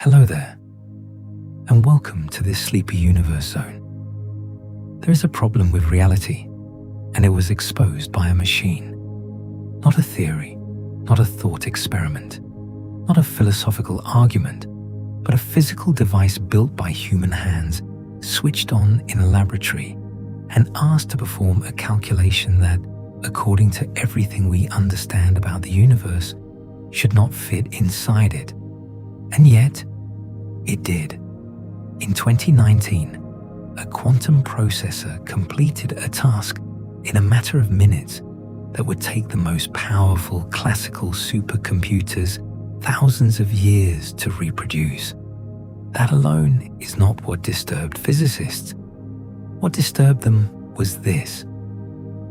Hello there, and welcome to this sleepy universe zone. There is a problem with reality, and it was exposed by a machine. Not a theory, not a thought experiment, not a philosophical argument, but a physical device built by human hands, switched on in a laboratory, and asked to perform a calculation that, according to everything we understand about the universe, should not fit inside it. And yet, it did. In 2019, a quantum processor completed a task in a matter of minutes that would take the most powerful classical supercomputers thousands of years to reproduce. That alone is not what disturbed physicists. What disturbed them was this: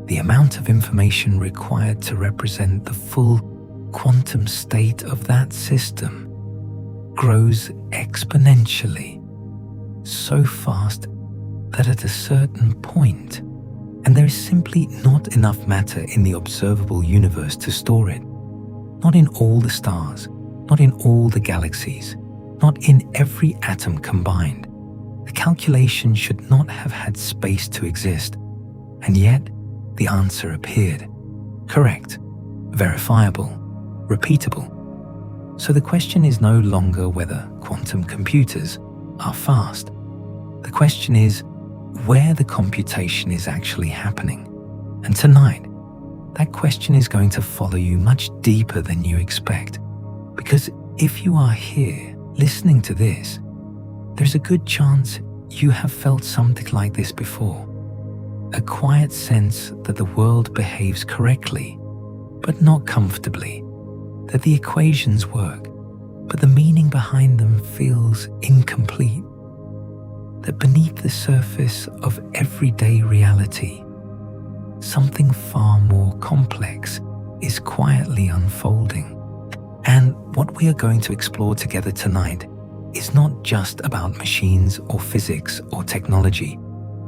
the amount of information required to represent the full quantum state of that system grows exponentially, so fast that at a certain point, and there is simply not enough matter in the observable universe to store it, not in all the stars, not in all the galaxies, not in every atom combined. The calculation should not have had space to exist, and yet the answer appeared. Correct, verifiable, repeatable. So the question is no longer whether quantum computers are fast. The question is where the computation is actually happening. And tonight, that question is going to follow you much deeper than you expect. Because if you are here listening to this, there's a good chance you have felt something like this before. A quiet sense that the world behaves correctly, but not comfortably. That the equations work, but the meaning behind them feels incomplete. That beneath the surface of everyday reality, something far more complex is quietly unfolding. And what we are going to explore together tonight is not just about machines or physics or technology.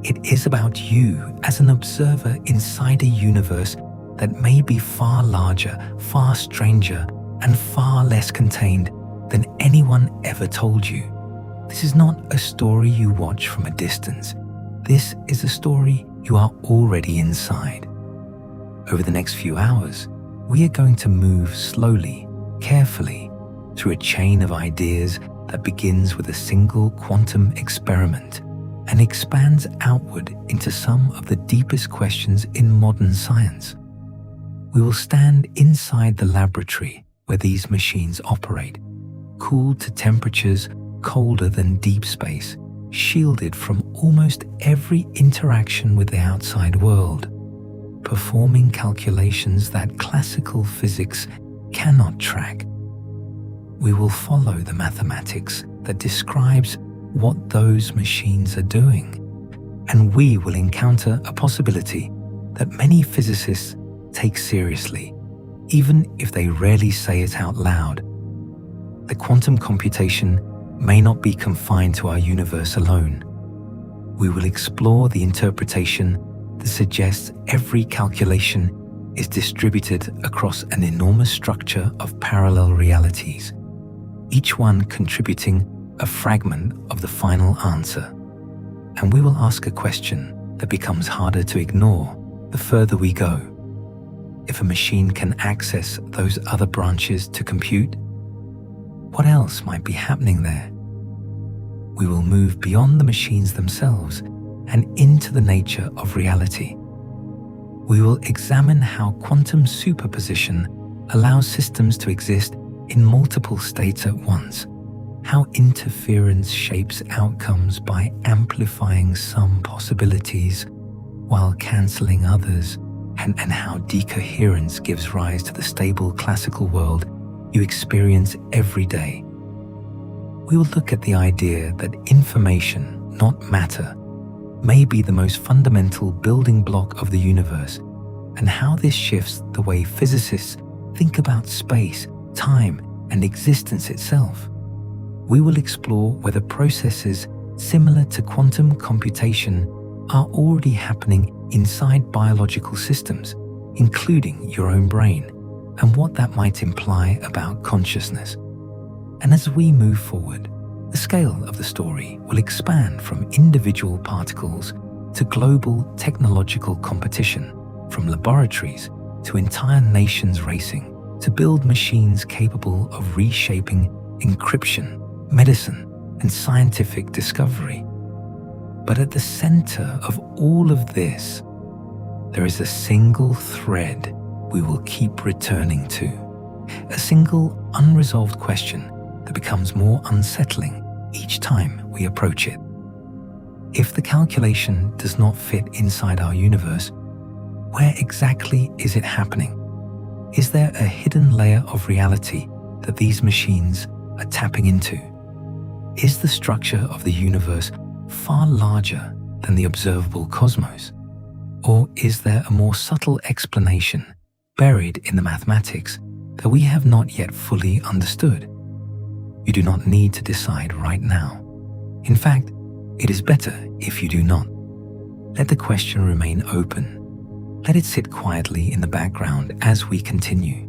It is about you as an observer inside a universe that may be far larger, far stranger, and far less contained than anyone ever told you. This is not a story you watch from a distance. This is a story you are already inside. Over the next few hours, we are going to move slowly, carefully, through a chain of ideas that begins with a single quantum experiment and expands outward into some of the deepest questions in modern science. We will stand inside the laboratory where these machines operate, cooled to temperatures colder than deep space, shielded from almost every interaction with the outside world, performing calculations that classical physics cannot track. We will follow the mathematics that describes what those machines are doing, and we will encounter a possibility that many physicists take seriously, even if they rarely say it out loud. The quantum computation may not be confined to our universe alone. We will explore the interpretation that suggests every calculation is distributed across an enormous structure of parallel realities, each one contributing a fragment of the final answer. And we will ask a question that becomes harder to ignore the further we go. If a machine can access those other branches to compute, what else might be happening there? We will move beyond the machines themselves and into the nature of reality. We will examine how quantum superposition allows systems to exist in multiple states at once, how interference shapes outcomes by amplifying some possibilities while cancelling others, and how decoherence gives rise to the stable classical world you experience every day. We will look at the idea that information, not matter, may be the most fundamental building block of the universe, and how this shifts the way physicists think about space, time, and existence itself. We will explore whether processes similar to quantum computation are already happening inside biological systems, including your own brain, and what that might imply about consciousness. And as we move forward, The scale of the story will expand from individual particles to global technological competition, from laboratories to entire nations racing to build machines capable of reshaping encryption, medicine, and scientific discovery. But at the center of all of this, there is a single thread we will keep returning to, a single unresolved question that becomes more unsettling each time we approach it. If the calculation does not fit inside our universe, where exactly is it happening? Is there a hidden layer of reality that these machines are tapping into? Is the structure of the universe far larger than the observable cosmos? Or is there a more subtle explanation buried in the mathematics that we have not yet fully understood? You do not need to decide right now. In fact, it is better if you do not. Let the question remain open. Let it sit quietly in the background as we continue.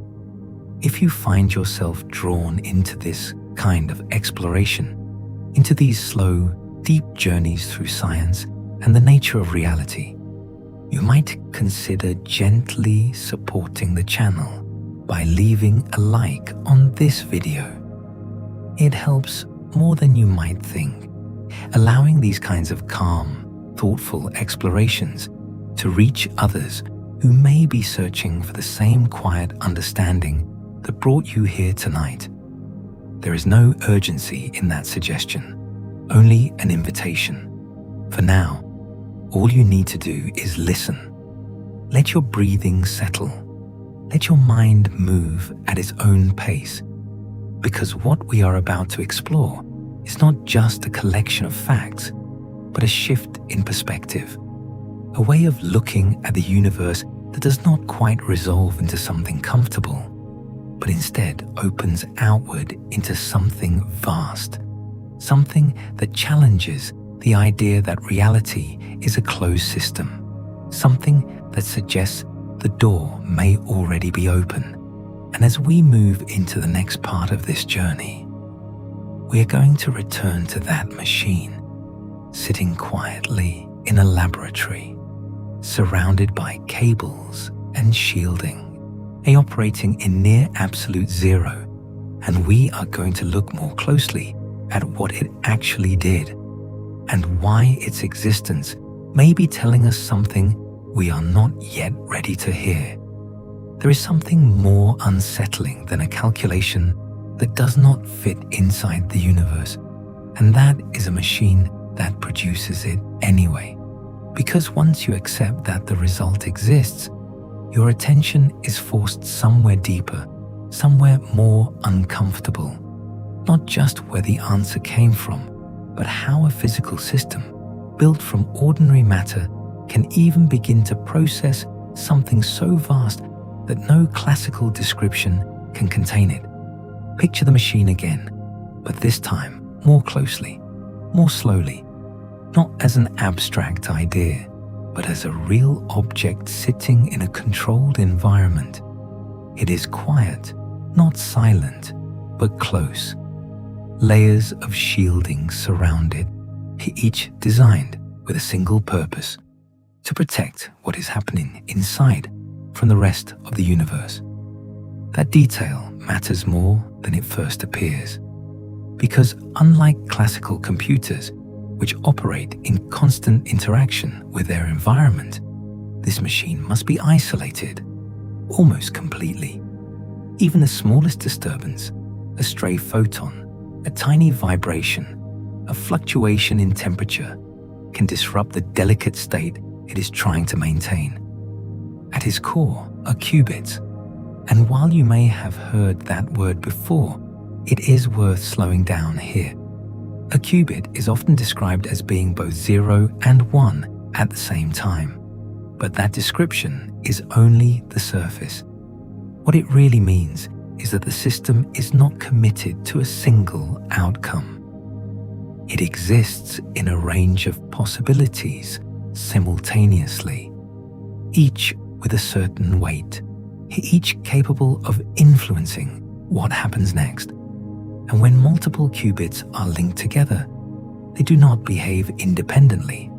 If you find yourself drawn into this kind of exploration, into these slow, deep journeys through science and the nature of reality, you might consider gently supporting the channel by leaving a like on this video. It helps more than you might think, allowing these kinds of calm, thoughtful explorations to reach others who may be searching for the same quiet understanding that brought you here tonight. There is no urgency in that suggestion, only an invitation. For now, all you need to do is listen. Let your breathing settle. Let your mind move at its own pace, because what we are about to explore is not just a collection of facts, but a shift in perspective, a way of looking at the universe that does not quite resolve into something comfortable, but instead opens outward into something vast, something that challenges the idea that reality is a closed system, something that suggests the door may already be open. And as we move into the next part of this journey, we are going to return to that machine, sitting quietly in a laboratory, surrounded by cables and shielding, operating in near absolute zero, and we are going to look more closely at what it actually did and why its existence may be telling us something we are not yet ready to hear. There is something more unsettling than a calculation that does not fit inside the universe, and that is a machine that produces it anyway. Because once you accept that the result exists, your attention is forced somewhere deeper, somewhere more uncomfortable. Not just where the answer came from, but how a physical system, built from ordinary matter, can even begin to process something so vast that no classical description can contain it. Picture the machine again, but this time more closely, more slowly, not as an abstract idea, but as a real object sitting in a controlled environment. It is quiet, not silent, but close. Layers of shielding surround it, each designed with a single purpose: to protect what is happening inside from the rest of the universe. That detail matters more than it first appears, because unlike classical computers, which operate in constant interaction with their environment, this machine must be isolated, almost completely. Even the smallest disturbance, a stray photon, a tiny vibration, a fluctuation in temperature, can disrupt the delicate state it is trying to maintain. At its core are qubits, and while you may have heard that word before, it is worth slowing down here. A qubit is often described as being both 0 and 1 at the same time, but that description is only the surface. What it really means is that the system is not committed to a single outcome. It exists in a range of possibilities simultaneously, each with a certain weight, each capable of influencing what happens next. And when multiple qubits are linked together, they do not behave independently.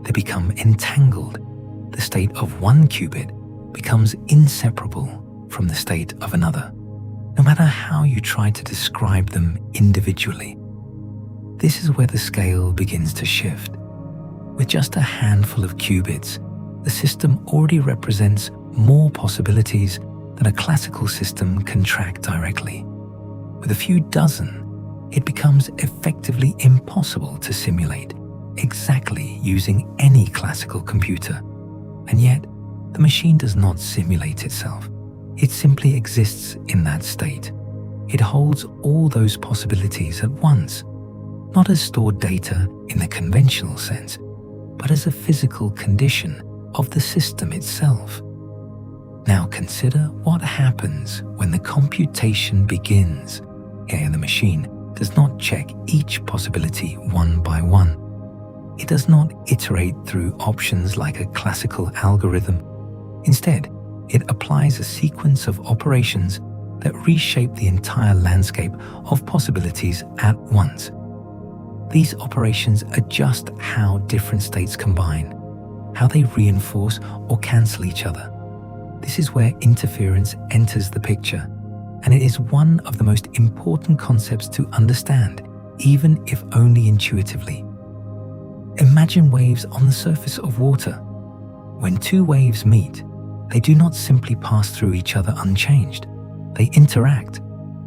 They become entangled. The state of one qubit becomes inseparable from the state of another, no matter how you try to describe them individually. This is where the scale begins to shift. With just a handful of qubits, the system already represents more possibilities than a classical system can track directly. With a few dozen, it becomes effectively impossible to simulate exactly using any classical computer. And yet, the machine does not simulate itself. It simply exists in that state. It holds all those possibilities at once, not as stored data in the conventional sense, but as a physical condition of the system itself. Now consider what happens when the computation begins. Here, the machine does not check each possibility one by one. It does not iterate through options like a classical algorithm. Instead, it applies a sequence of operations that reshape the entire landscape of possibilities at once. These operations adjust how different states combine, how they reinforce or cancel each other. This is where interference enters the picture, and it is one of the most important concepts to understand, even if only intuitively. Imagine waves on the surface of water. When two waves meet, they do not simply pass through each other unchanged. They interact.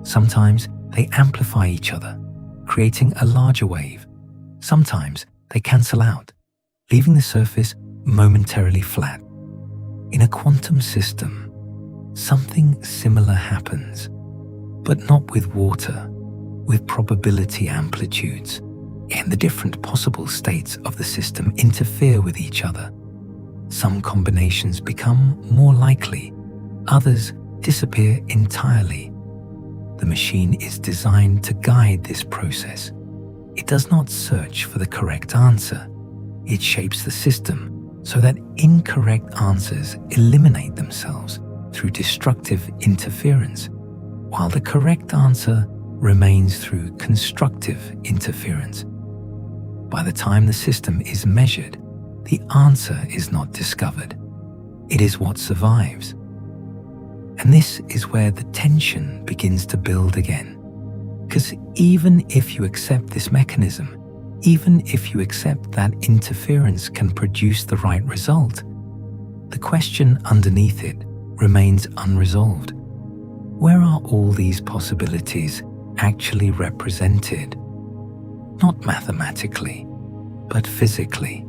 Sometimes they amplify each other, creating a larger wave. Sometimes they cancel out, leaving the surface momentarily flat. In a quantum system, something similar happens, but not with water, with probability amplitudes. And the different possible states of the system interfere with each other. Some combinations become more likely, others disappear entirely. The machine is designed to guide this process. It does not search for the correct answer. It shapes the system so that incorrect answers eliminate themselves through destructive interference, while the correct answer remains through constructive interference. By the time the system is measured, the answer is not discovered. It is what survives. And this is where the tension begins to build again. Because even if you accept this mechanism, even if you accept that interference can produce the right result, the question underneath it remains unresolved. Where are all these possibilities actually represented? Not mathematically, but physically.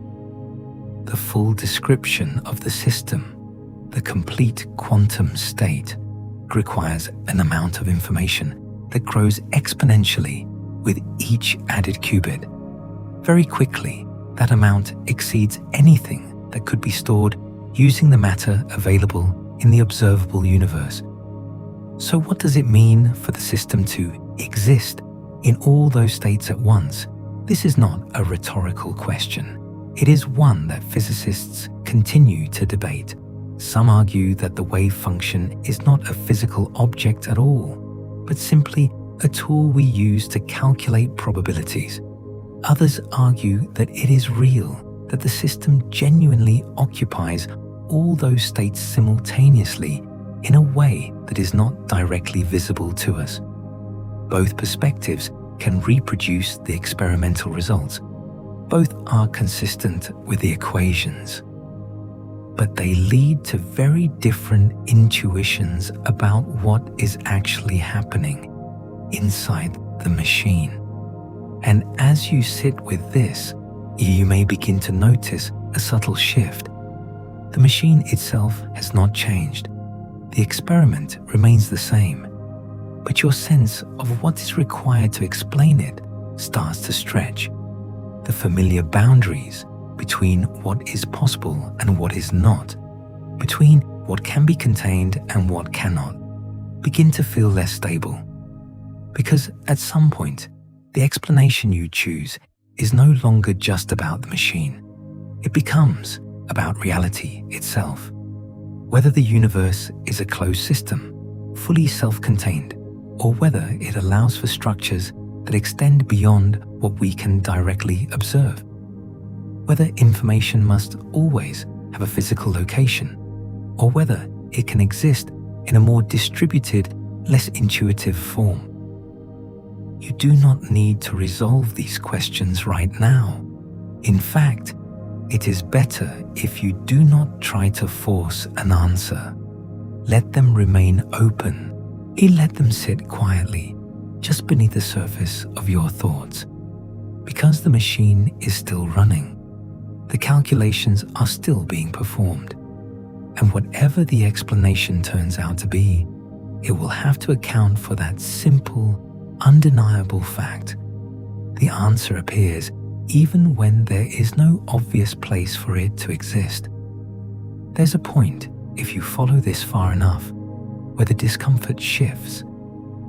The full description of the system, the complete quantum state, requires an amount of information that grows exponentially with each added qubit. Very quickly, that amount exceeds anything that could be stored using the matter available in the observable universe. So what does it mean for the system to exist in all those states at once? This is not a rhetorical question. It is one that physicists continue to debate. Some argue that the wave function is not a physical object at all, but simply a tool we use to calculate probabilities. Others argue that it is real, that the system genuinely occupies all those states simultaneously in a way that is not directly visible to us. Both perspectives can reproduce the experimental results. Both are consistent with the equations, but they lead to very different intuitions about what is actually happening inside the machine. And as you sit with this, you may begin to notice a subtle shift. The machine itself has not changed. The experiment remains the same, but your sense of what is required to explain it starts to stretch. The familiar boundaries between what is possible and what is not, between what can be contained and what cannot, begin to feel less stable. Because at some point, the explanation you choose is no longer just about the machine. It becomes about reality itself. Whether the universe is a closed system, fully self-contained, or whether it allows for structures that extend beyond what we can directly observe. Whether information must always have a physical location, or whether it can exist in a more distributed, less intuitive form. You do not need to resolve these questions right now. In fact, it is better if you do not try to force an answer. Let them remain open. Let them sit quietly, just beneath the surface of your thoughts. Because the machine is still running, the calculations are still being performed. And whatever the explanation turns out to be, it will have to account for that simple, undeniable fact. The answer appears even when there is no obvious place for it to exist. There's a point, if you follow this far enough, where the discomfort shifts.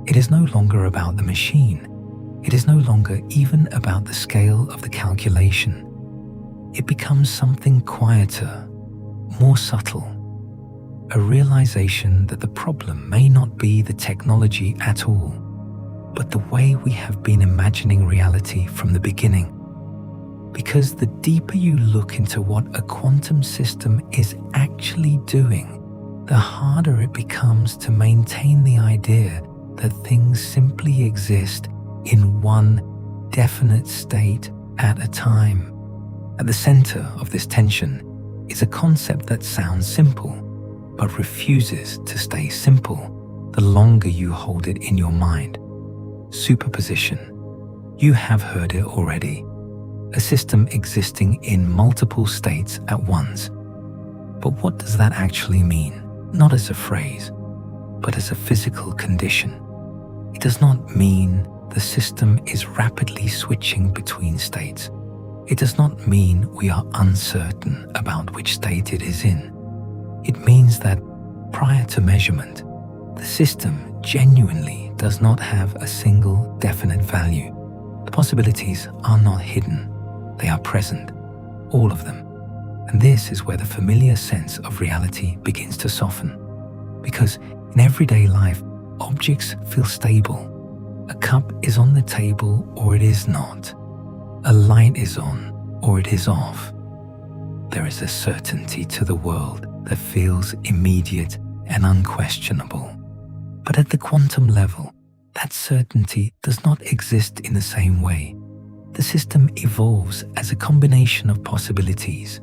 It is no longer about the machine. It is no longer even about the scale of the calculation. It becomes something quieter, more subtle. A realization that the problem may not be the technology at all, but the way we have been imagining reality from the beginning. Because the deeper you look into what a quantum system is actually doing, the harder it becomes to maintain the idea that things simply exist in one definite state at a time. At the center of this tension is a concept that sounds simple, but refuses to stay simple the longer you hold it in your mind. Superposition. You have heard it already. A system existing in multiple states at once. But what does that actually mean? Not as a phrase, but as a physical condition. It does not mean the system is rapidly switching between states. It does not mean we are uncertain about which state it is in. It means that prior to measurement, the system genuinely does not have a single definite value. The possibilities are not hidden. They are present, all of them. And this is where the familiar sense of reality begins to soften. Because in everyday life, objects feel stable. A cup is on the table or it is not. A light is on or it is off. There is a certainty to the world that feels immediate and unquestionable. But at the quantum level, that certainty does not exist in the same way. The system evolves as a combination of possibilities,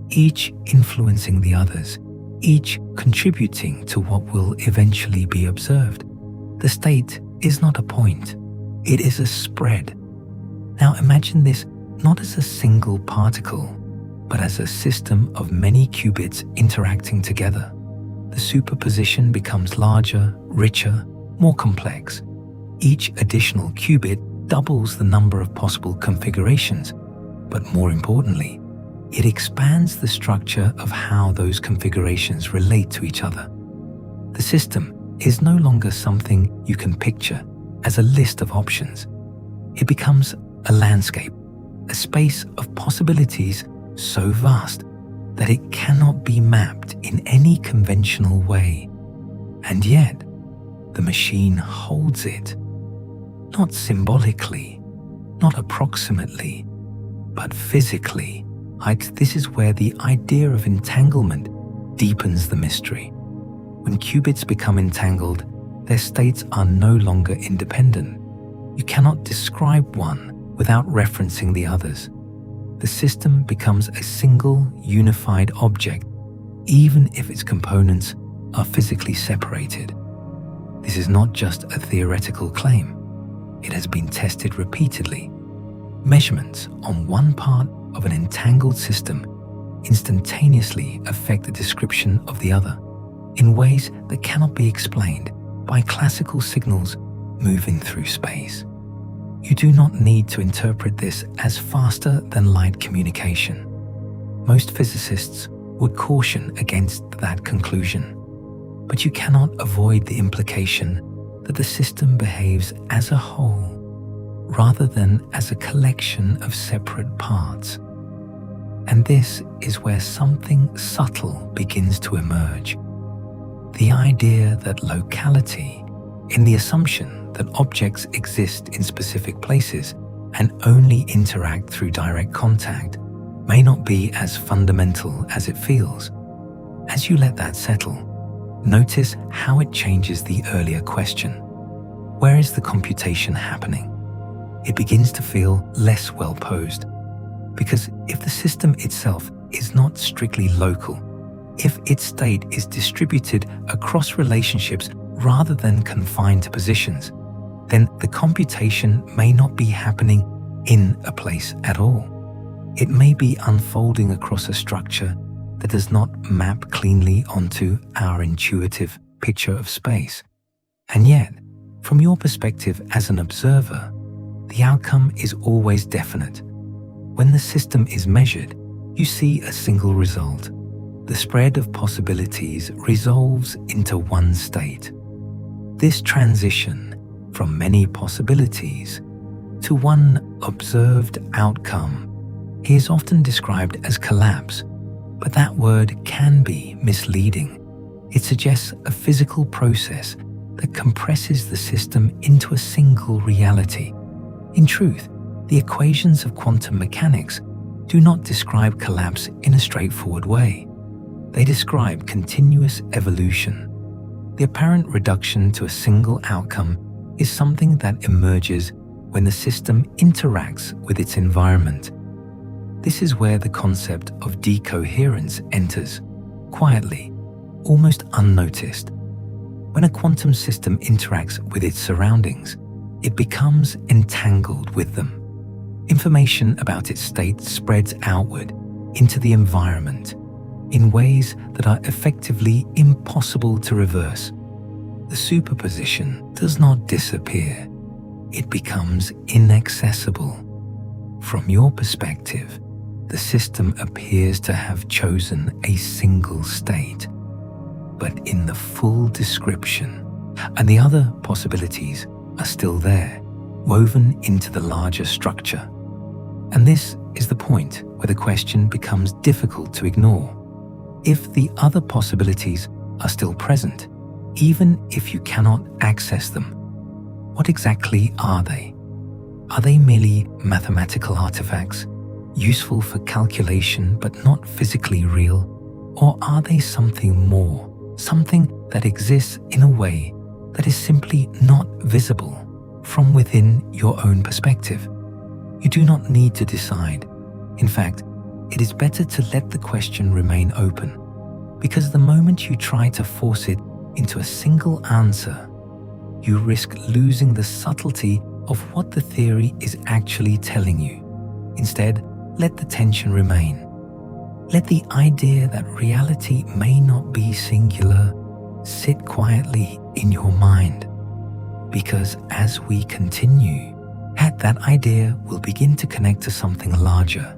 each influencing the others, each contributing to what will eventually be observed. The state is not a point, it is a spread. Now imagine this not as a single particle, but as a system of many qubits interacting together. The superposition becomes larger, richer, more complex. Each additional qubit doubles the number of possible configurations, but more importantly, it expands the structure of how those configurations relate to each other. The system is no longer something you can picture as a list of options. It becomes a landscape, a space of possibilities so vast that it cannot be mapped in any conventional way. And yet, the machine holds it. Not symbolically, not approximately, but physically. This is where the idea of entanglement deepens the mystery. When qubits become entangled, their states are no longer independent. You cannot describe one without referencing the others. The system becomes a single, unified object, even if its components are physically separated. This is not just a theoretical claim. It has been tested repeatedly. Measurements on one part of an entangled system instantaneously affect the description of the other in ways that cannot be explained by classical signals moving through space. You do not need to interpret this as faster than light communication. Most physicists would caution against that conclusion, but you cannot avoid the implication that the system behaves as a whole rather than as a collection of separate parts. And this is where something subtle begins to emerge. The idea that locality in the assumption that objects exist in specific places and only interact through direct contact may not be as fundamental as it feels. As you let that settle, notice how it changes the earlier question. Where is the computation happening? It begins to feel less well posed, because if the system itself is not strictly local, if its state is distributed across relationships rather than confined to positions, then the computation may not be happening in a place at all. It may be unfolding across a structure that does not map cleanly onto our intuitive picture of space. And yet, from your perspective as an observer, the outcome is always definite. When the system is measured, you see a single result. The spread of possibilities resolves into one state. This transition from many possibilities to one observed outcome is often described as collapse, but that word can be misleading. It suggests a physical process that compresses the system into a single reality. In truth, the equations of quantum mechanics do not describe collapse in a straightforward way. They describe continuous evolution. The apparent reduction to a single outcome is something that emerges when the system interacts with its environment. This is where the concept of decoherence enters, quietly, almost unnoticed. When a quantum system interacts with its surroundings, it becomes entangled with them. Information about its state spreads outward into the environment in ways that are effectively impossible to reverse. The superposition does not disappear. It becomes inaccessible. From your perspective, the system appears to have chosen a single state, but in the full description, and the other possibilities are still there, woven into the larger structure. And this is the point where the question becomes difficult to ignore. If the other possibilities are still present, even if you cannot access them, what exactly are they? Are they merely mathematical artifacts, useful for calculation but not physically real? Or are they something more, something that exists in a way that is simply not visible from within your own perspective? You do not need to decide. In fact, it is better to let the question remain open, because the moment you try to force it into a single answer, you risk losing the subtlety of what the theory is actually telling you. Instead, let the tension remain. Let the idea that reality may not be singular sit quietly in your mind, because as we continue, that idea will begin to connect to something larger,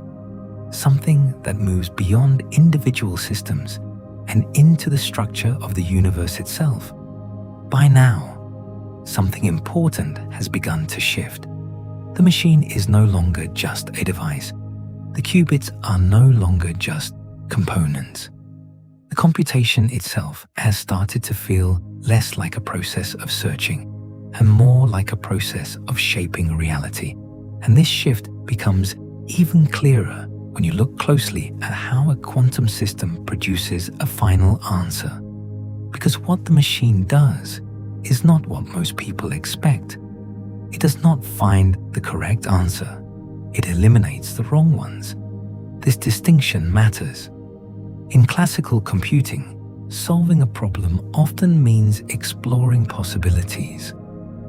something that moves beyond individual systems and into the structure of the universe itself. By now, something important has begun to shift. The machine is no longer just a device. The qubits are no longer just components. The computation itself has started to feel less like a process of searching and more like a process of shaping reality. And this shift becomes even clearer when you look closely at how a quantum system produces a final answer. Because what the machine does is not what most people expect. It does not find the correct answer. It eliminates the wrong ones. This distinction matters. In classical computing, solving a problem often means exploring possibilities,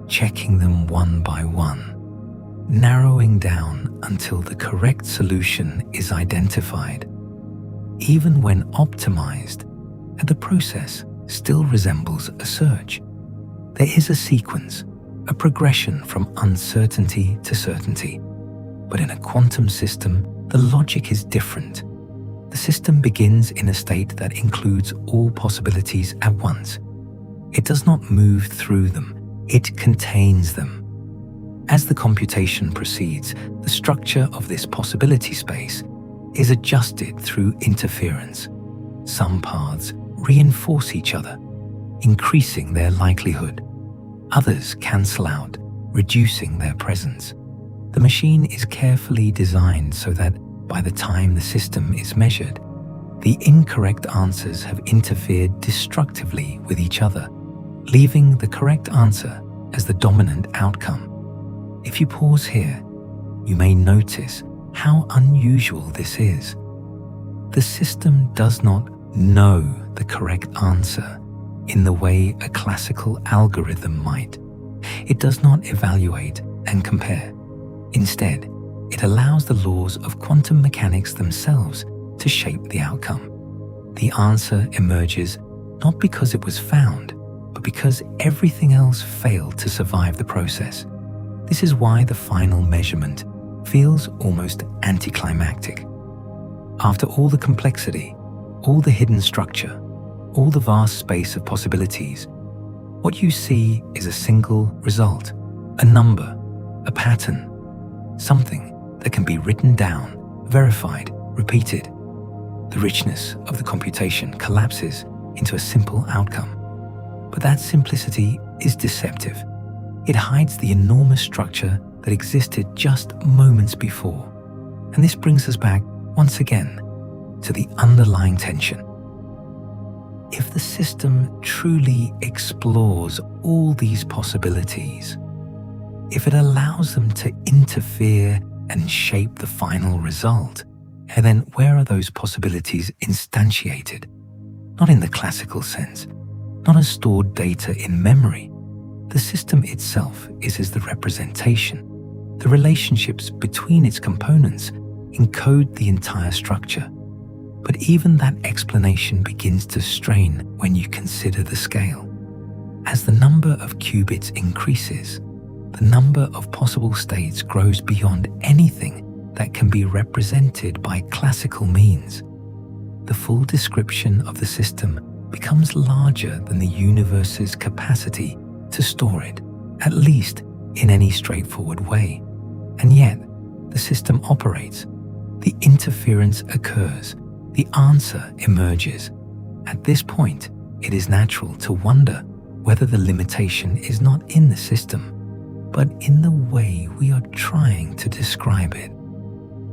checking them one by one, narrowing down until the correct solution is identified. Even when optimized, the process still resembles a search. There is a sequence, a progression from uncertainty to certainty. But in a quantum system, the logic is different. The system begins in a state that includes all possibilities at once. It does not move through them, it contains them. As the computation proceeds, the structure of this possibility space is adjusted through interference. Some paths reinforce each other, increasing their likelihood. Others cancel out, reducing their presence. The machine is carefully designed so that by the time the system is measured, the incorrect answers have interfered destructively with each other, leaving the correct answer as the dominant outcome. If you pause here, you may notice how unusual this is. The system does not know the correct answer in the way a classical algorithm might. It does not evaluate and compare. Instead, it allows the laws of quantum mechanics themselves to shape the outcome. The answer emerges not because it was found, but because everything else failed to survive the process. This is why the final measurement feels almost anticlimactic. After all the complexity, all the hidden structure, all the vast space of possibilities, what you see is a single result, a number, a pattern, something that can be written down, verified, repeated. The richness of the computation collapses into a simple outcome. But that simplicity is deceptive. It hides the enormous structure that existed just moments before. And this brings us back, once again, to the underlying tension. If the system truly explores all these possibilities, if it allows them to interfere and shape the final result, and then where are those possibilities instantiated? Not in the classical sense, not as stored data in memory. The system itself is as the representation. The relationships between its components encode the entire structure. But even that explanation begins to strain when you consider the scale. As the number of qubits increases, the number of possible states grows beyond anything that can be represented by classical means. The full description of the system becomes larger than the universe's capacity to store it, at least in any straightforward way. And yet, the system operates. The interference occurs. The answer emerges. At this point, it is natural to wonder whether the limitation is not in the system, but in the way we are trying to describe it.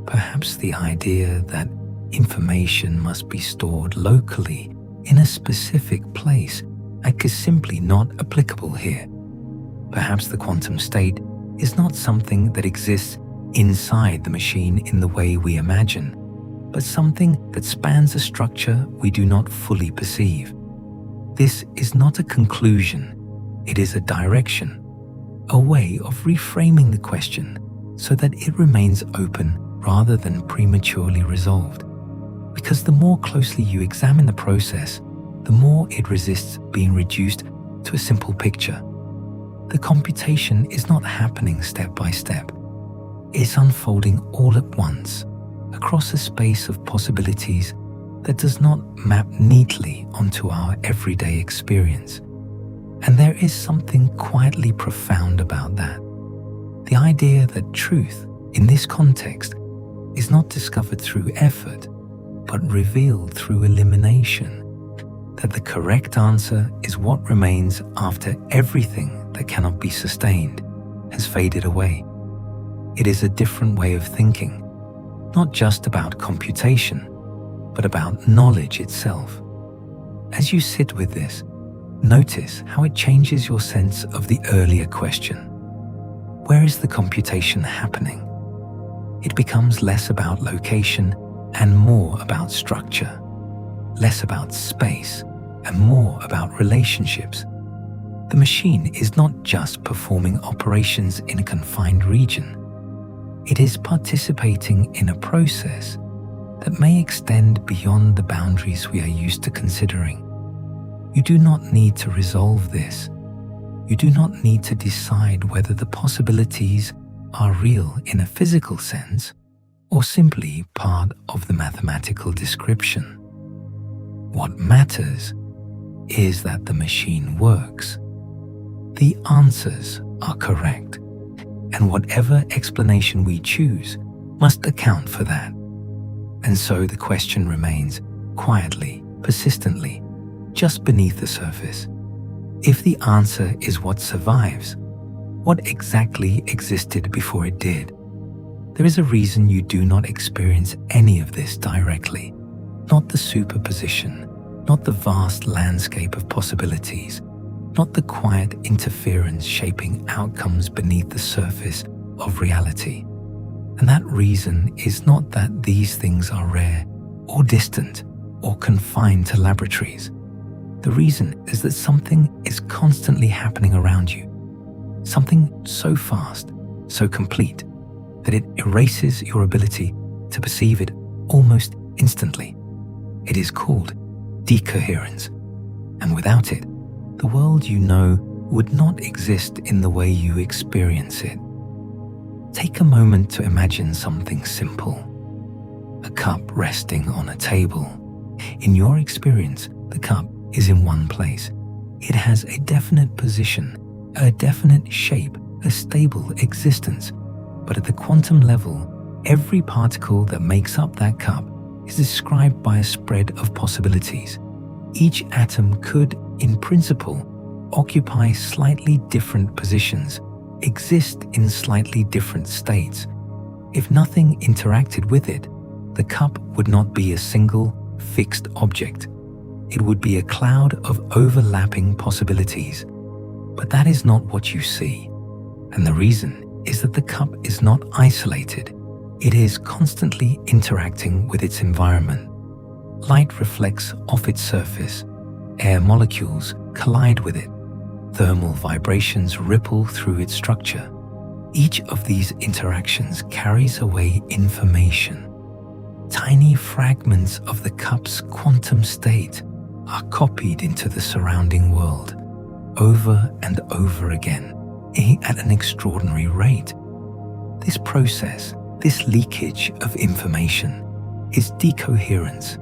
Perhaps the idea that information must be stored locally in a specific place is simply not applicable here. Perhaps the quantum state is not something that exists inside the machine in the way we imagine, but something that spans a structure we do not fully perceive. This is not a conclusion, it is a direction, a way of reframing the question so that it remains open rather than prematurely resolved. Because the more closely you examine the process, the more it resists being reduced to a simple picture. The computation is not happening step by step. It's unfolding all at once, across a space of possibilities that does not map neatly onto our everyday experience. And there is something quietly profound about that. The idea that truth, in this context, is not discovered through effort, but revealed through elimination. That the correct answer is what remains after everything that cannot be sustained has faded away. It is a different way of thinking, not just about computation, but about knowledge itself. As you sit with this, notice how it changes your sense of the earlier question. Where is the computation happening? It becomes less about location and more about structure, less about space and more about relationships. The machine is not just performing operations in a confined region. It is participating in a process that may extend beyond the boundaries we are used to considering. You do not need to resolve this. You do not need to decide whether the possibilities are real in a physical sense or simply part of the mathematical description. What matters is that the machine works. The answers are correct, and whatever explanation we choose must account for that. And so the question remains quietly, persistently, just beneath the surface. If the answer is what survives, what exactly existed before it did? There is a reason you do not experience any of this directly. Not the superposition, not the vast landscape of possibilities, not the quiet interference shaping outcomes beneath the surface of reality. And that reason is not that these things are rare or distant or confined to laboratories. The reason is that something is constantly happening around you. Something so fast, so complete, that it erases your ability to perceive it almost instantly. It is called decoherence, and without it, the world you know would not exist in the way you experience it. Take a moment to imagine something simple. A cup resting on a table. In your experience, the cup is in one place. It has a definite position, a definite shape, a stable existence. But at the quantum level, every particle that makes up that cup is described by a spread of possibilities. Each atom could, in principle, occupy slightly different positions, exist in slightly different states. If nothing interacted with it, the cup would not be a single, fixed object. It would be a cloud of overlapping possibilities. But that is not what you see. And the reason is that the cup is not isolated. It is constantly interacting with its environment. Light reflects off its surface. Air molecules collide with it. Thermal vibrations ripple through its structure. Each of these interactions carries away information. Tiny fragments of the cup's quantum state are copied into the surrounding world over and over again at an extraordinary rate. This process, this leakage of information, is decoherence.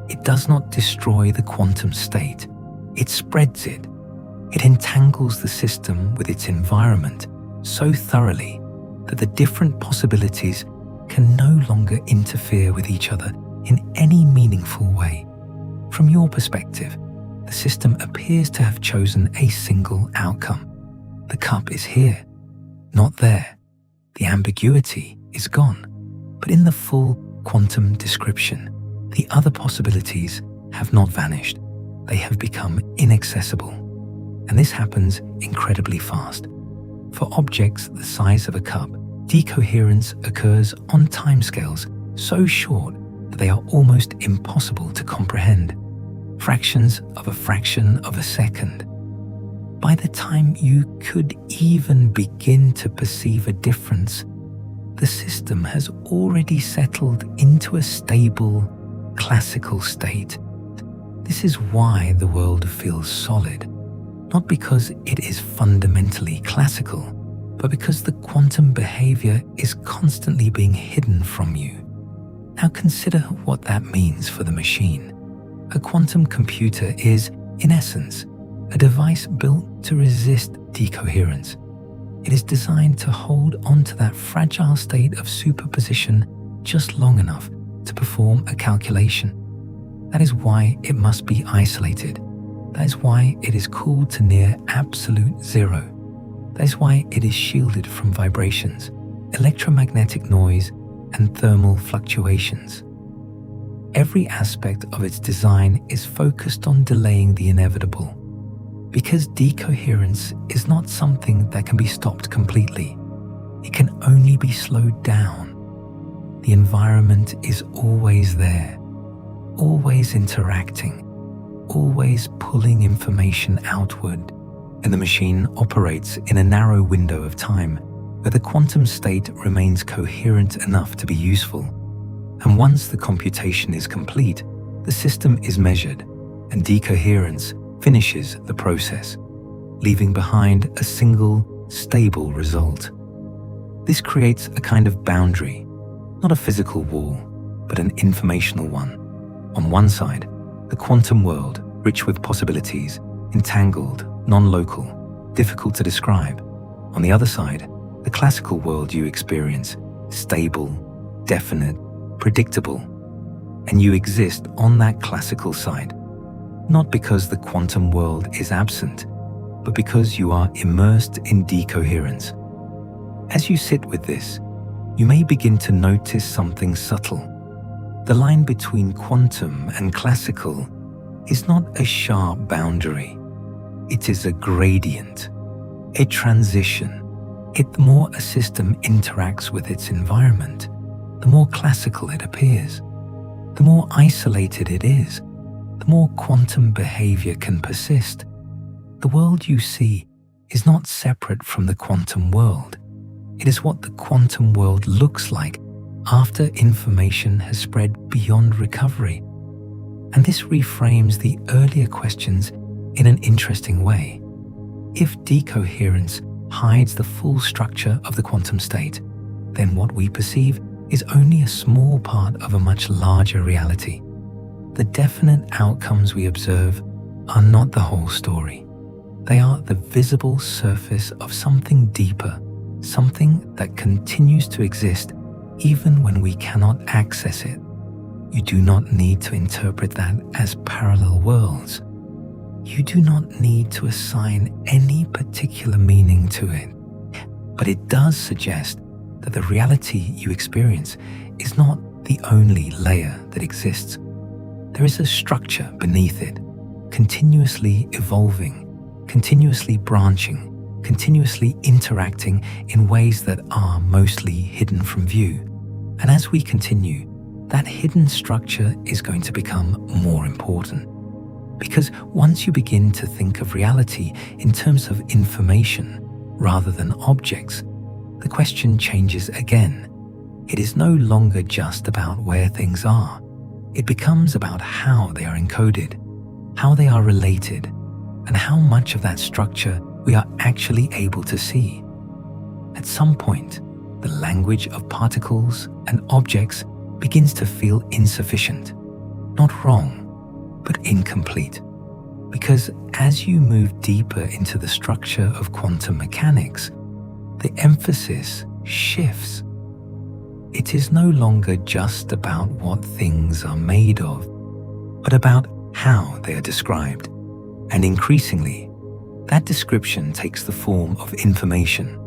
It does not destroy the quantum state. It spreads it. It entangles the system with its environment so thoroughly that the different possibilities can no longer interfere with each other in any meaningful way. From your perspective, the system appears to have chosen a single outcome. The cup is here, not there. The ambiguity is gone. But in the full quantum description, the other possibilities have not vanished. They have become inaccessible. And this happens incredibly fast. For objects the size of a cup, decoherence occurs on timescales so short that they are almost impossible to comprehend. Fractions of a fraction of a second. By the time you could even begin to perceive a difference, the system has already settled into a stable, classical state. This is why the world feels solid, not because it is fundamentally classical, but because the quantum behavior is constantly being hidden from you. Now consider what that means for the machine. A quantum computer is, in essence, a device built to resist decoherence. It is designed to hold onto that fragile state of superposition just long enough to perform a calculation. That is why it must be isolated. That is why it is cooled to near absolute zero. That is why it is shielded from vibrations, electromagnetic noise, and thermal fluctuations. Every aspect of its design is focused on delaying the inevitable. Because decoherence is not something that can be stopped completely. It can only be slowed down. The environment is always there, always interacting, always pulling information outward, and the machine operates in a narrow window of time where the quantum state remains coherent enough to be useful. And once the computation is complete, the system is measured, and decoherence finishes the process, leaving behind a single, stable result. This creates a kind of boundary, not a physical wall, but an informational one. On one side, the quantum world, rich with possibilities, entangled, non-local, difficult to describe. On the other side, the classical world you experience, stable, definite, predictable, and you exist on that classical side. Not because the quantum world is absent, but because you are immersed in decoherence. As you sit with this, you may begin to notice something subtle. The line between quantum and classical is not a sharp boundary. It is a gradient, a transition. The more a system interacts with its environment, the more classical it appears. The more isolated it is, the more quantum behavior can persist. The world you see is not separate from the quantum world. It is what the quantum world looks like after information has spread beyond recovery. And this reframes the earlier questions in an interesting way. If decoherence hides the full structure of the quantum state, then what we perceive is only a small part of a much larger reality. The definite outcomes we observe are not the whole story. They are the visible surface of something deeper, something that continues to exist even when we cannot access it. You do not need to interpret that as parallel worlds. You do not need to assign any particular meaning to it. But it does suggest that the reality you experience is not the only layer that exists. There is a structure beneath it, continuously evolving, continuously branching, continuously interacting in ways that are mostly hidden from view. And as we continue, that hidden structure is going to become more important. Because once you begin to think of reality in terms of information rather than objects, the question changes again. It is no longer just about where things are. It becomes about how they are encoded, how they are related, and how much of that structure we are actually able to see. At some point, the language of particles and objects begins to feel insufficient, not wrong, but incomplete. Because as you move deeper into the structure of quantum mechanics, the emphasis shifts. It is no longer just about what things are made of, but about how they are described. And increasingly, that description takes the form of information.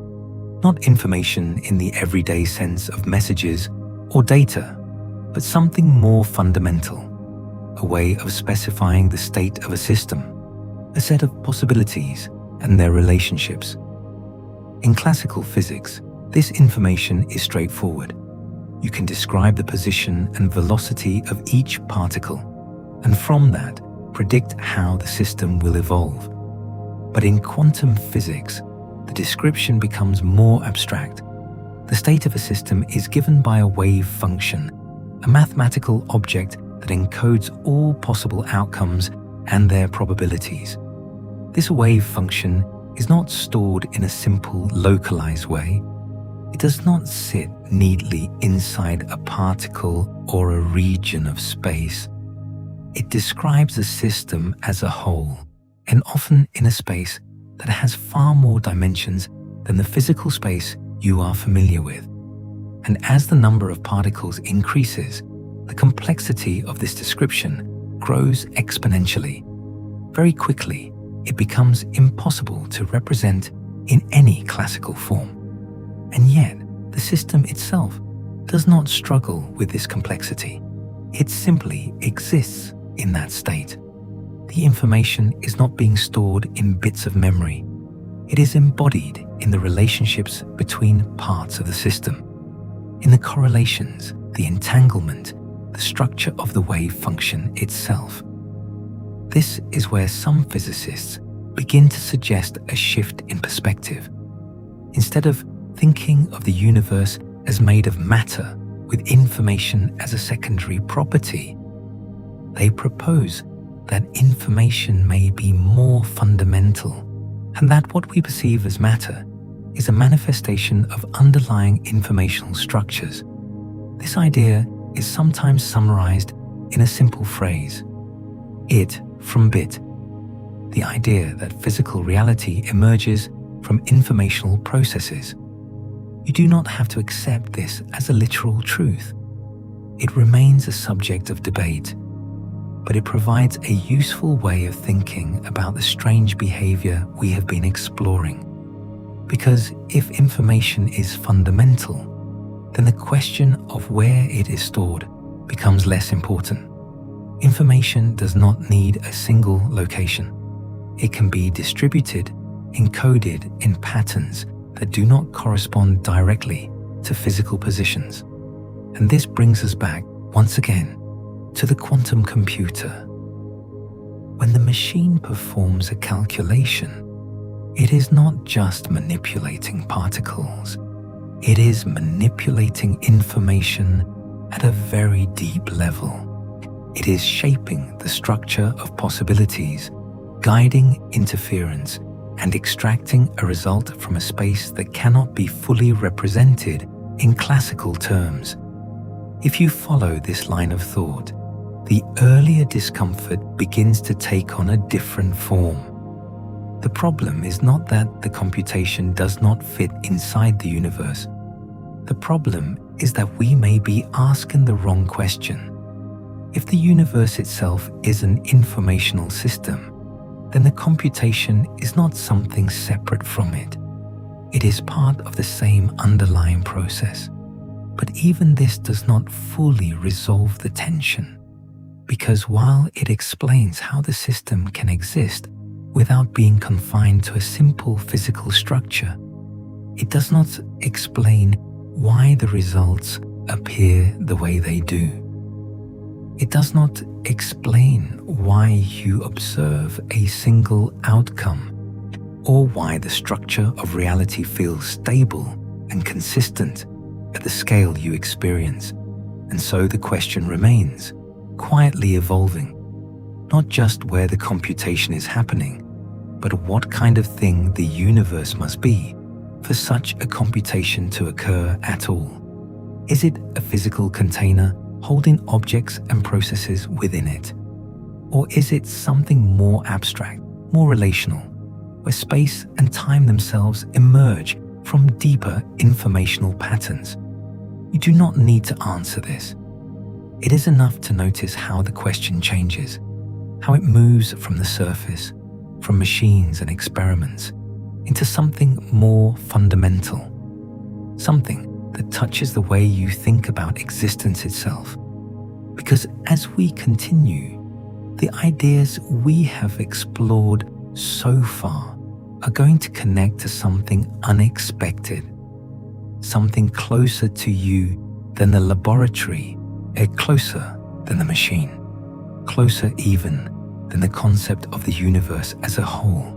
Not information in the everyday sense of messages or data, but something more fundamental. A way of specifying the state of a system, a set of possibilities and their relationships. In classical physics, this information is straightforward. You can describe the position and velocity of each particle, and from that, predict how the system will evolve. But in quantum physics, the description becomes more abstract. The state of a system is given by a wave function, a mathematical object that encodes all possible outcomes and their probabilities. This wave function is not stored in a simple, localized way. It does not sit neatly inside a particle or a region of space. It describes the system as a whole, and often in a space that has far more dimensions than the physical space you are familiar with. And as the number of particles increases, the complexity of this description grows exponentially. Very quickly, it becomes impossible to represent in any classical form. And yet, the system itself does not struggle with this complexity. It simply exists in that state. The information is not being stored in bits of memory. It is embodied in the relationships between parts of the system, in the correlations, the entanglement, the structure of the wave function itself. This is where some physicists begin to suggest a shift in perspective. Instead of thinking of the universe as made of matter with information as a secondary property, they propose that information may be more fundamental, and that what we perceive as matter is a manifestation of underlying informational structures. This idea is sometimes summarized in a simple phrase: id from bit. The idea that physical reality emerges from informational processes. You do not have to accept this as a literal truth. It remains a subject of debate. but it provides a useful way of thinking about the strange behavior we have been exploring. Because if information is fundamental, then the question of where it is stored becomes less important. Information does not need a single location. It can be distributed, encoded in patterns that do not correspond directly to physical positions. And this brings us back, once again, to the quantum computer. When the machine performs a calculation, it is not just manipulating particles. It is manipulating information at a very deep level. It is shaping the structure of possibilities, guiding interference, and extracting a result from a space that cannot be fully represented in classical terms. If you follow this line of thought, the earlier discomfort begins to take on a different form. The problem is not that the computation does not fit inside the universe. The problem is that we may be asking the wrong question. If the universe itself is an informational system, then the computation is not something separate from it. It is part of the same underlying process. But even this does not fully resolve the tension, because while it explains how the system can exist without being confined to a simple physical structure, it does not explain why the results appear the way they do. It does not explain why you observe a single outcome, or why the structure of reality feels stable and consistent at the scale you experience. And so the question remains, quietly evolving, not just where the computation is happening, but what kind of thing the universe must be for such a computation to occur at all. Is it a physical container holding objects and processes within it? Or is it something more abstract, more relational, where space and time themselves emerge from deeper informational patterns? You do not need to answer this. It is enough to notice how the question changes, how it moves from the surface, from machines and experiments, into something more fundamental, something that touches the way you think about existence itself. Because as we continue, the ideas we have explored so far are going to connect to something unexpected, something closer to you than the laboratory, closer than the machine, closer even than the concept of the universe as a whole.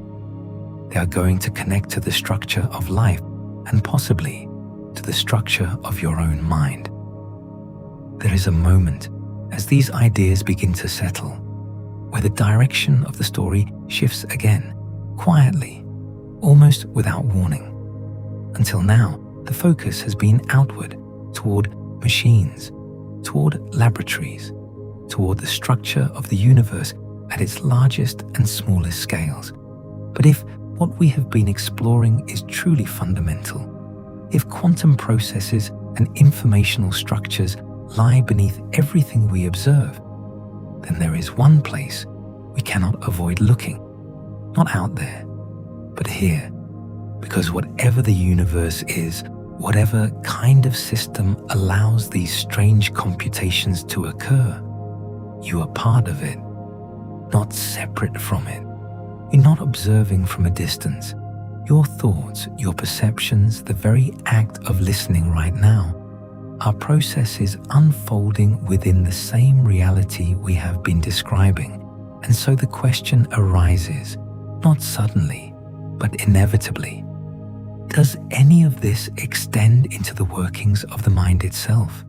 They are going to connect to the structure of life and possibly to the structure of your own mind. There is a moment as these ideas begin to settle, where the direction of the story shifts again, quietly, almost without warning. Until now, the focus has been outward, toward machines, toward laboratories, toward the structure of the universe at its largest and smallest scales. But if what we have been exploring is truly fundamental, if quantum processes and informational structures lie beneath everything we observe, then there is one place we cannot avoid looking, not out there, but here. Because whatever the universe is, whatever kind of system allows these strange computations to occur, you are part of it, not separate from it. You're not observing from a distance. Your thoughts, your perceptions, the very act of listening right now are processes unfolding within the same reality we have been describing. And so the question arises, not suddenly, but inevitably. Does any of this extend into the workings of the mind itself?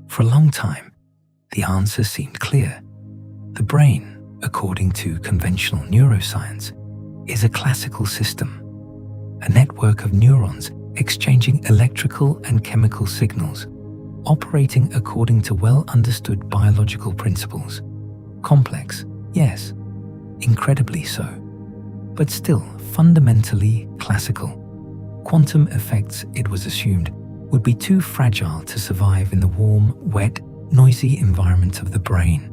For a long time, the answer seemed clear. The brain, according to conventional neuroscience, is a classical system, a network of neurons exchanging electrical and chemical signals, operating according to well-understood biological principles. Complex, yes, incredibly so, but still fundamentally classical. Quantum effects, it was assumed, would be too fragile to survive in the warm, wet, noisy environment of the brain.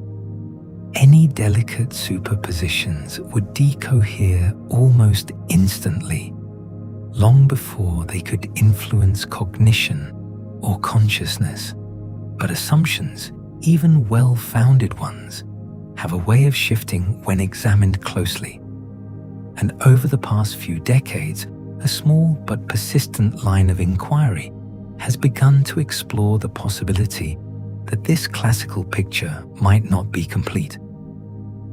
any delicate superpositions would decohere almost instantly, long before they could influence cognition or consciousness. But assumptions, even well-founded ones, have a way of shifting when examined closely. And over the past few decades, a small but persistent line of inquiry has begun to explore the possibility that this classical picture might not be complete.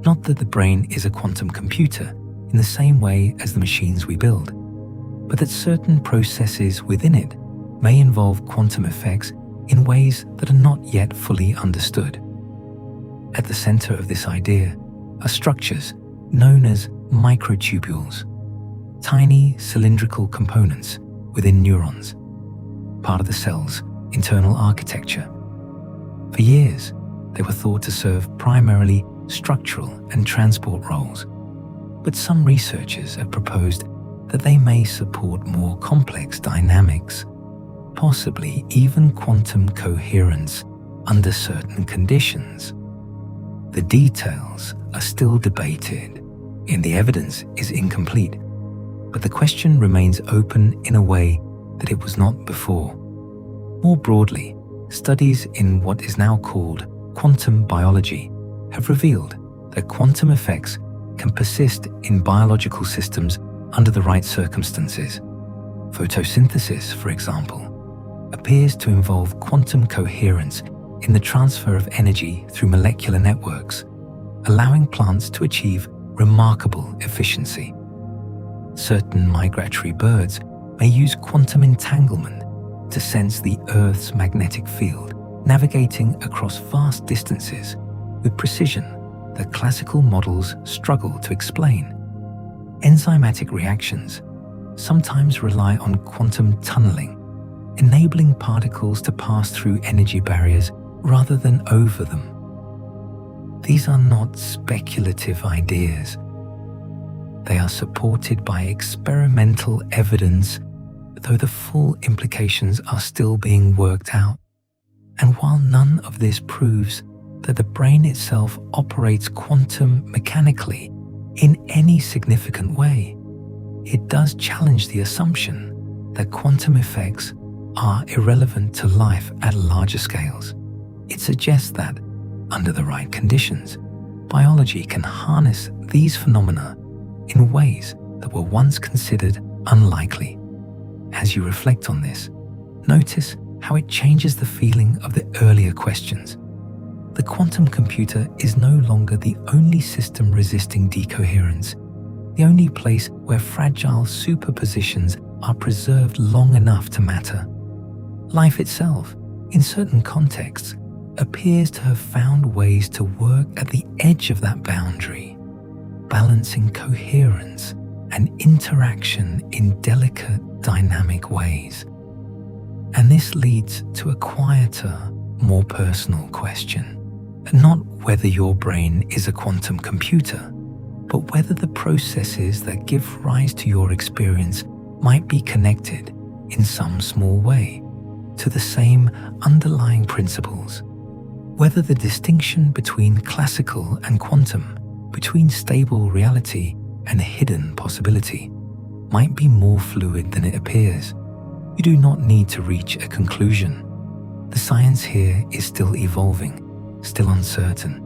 Not that the brain is a quantum computer in the same way as the machines we build, but that certain processes within it may involve quantum effects in ways that are not yet fully understood. At the center of this idea are structures known as microtubules, tiny cylindrical components within neurons, part of the cell's internal architecture. For years, they were thought to serve primarily structural and transport roles, but some researchers have proposed that they may support more complex dynamics, possibly even quantum coherence under certain conditions. The details are still debated, and the evidence is incomplete, but the question remains open in a way that it was not before. More broadly, studies in what is now called quantum biology have revealed that quantum effects can persist in biological systems under the right circumstances. Photosynthesis, for example, appears to involve quantum coherence in the transfer of energy through molecular networks, allowing plants to achieve remarkable efficiency. Certain migratory birds may use quantum entanglement to sense the Earth's magnetic field, navigating across vast distances with precision that classical models struggle to explain. Enzymatic reactions sometimes rely on quantum tunneling, enabling particles to pass through energy barriers rather than over them. These are not speculative ideas. They are supported by experimental evidence, though the full implications are still being worked out. And while none of this proves that the brain itself operates quantum mechanically in any significant way, it does challenge the assumption that quantum effects are irrelevant to life at larger scales. It suggests that, under the right conditions, biology can harness these phenomena in ways that were once considered unlikely. As you reflect on this, notice how it changes the feeling of the earlier questions. The quantum computer is no longer the only system resisting decoherence, the only place where fragile superpositions are preserved long enough to matter. Life itself, in certain contexts, appears to have found ways to work at the edge of that boundary, balancing coherence and interaction in delicate, dynamic ways. And this leads to a quieter, more personal question. Not whether your brain is a quantum computer, but whether the processes that give rise to your experience might be connected in some small way to the same underlying principles. Whether the distinction between classical and quantum, between stable reality and hidden possibility, might be more fluid than it appears. You do not need to reach a conclusion. The science here is still evolving, still uncertain,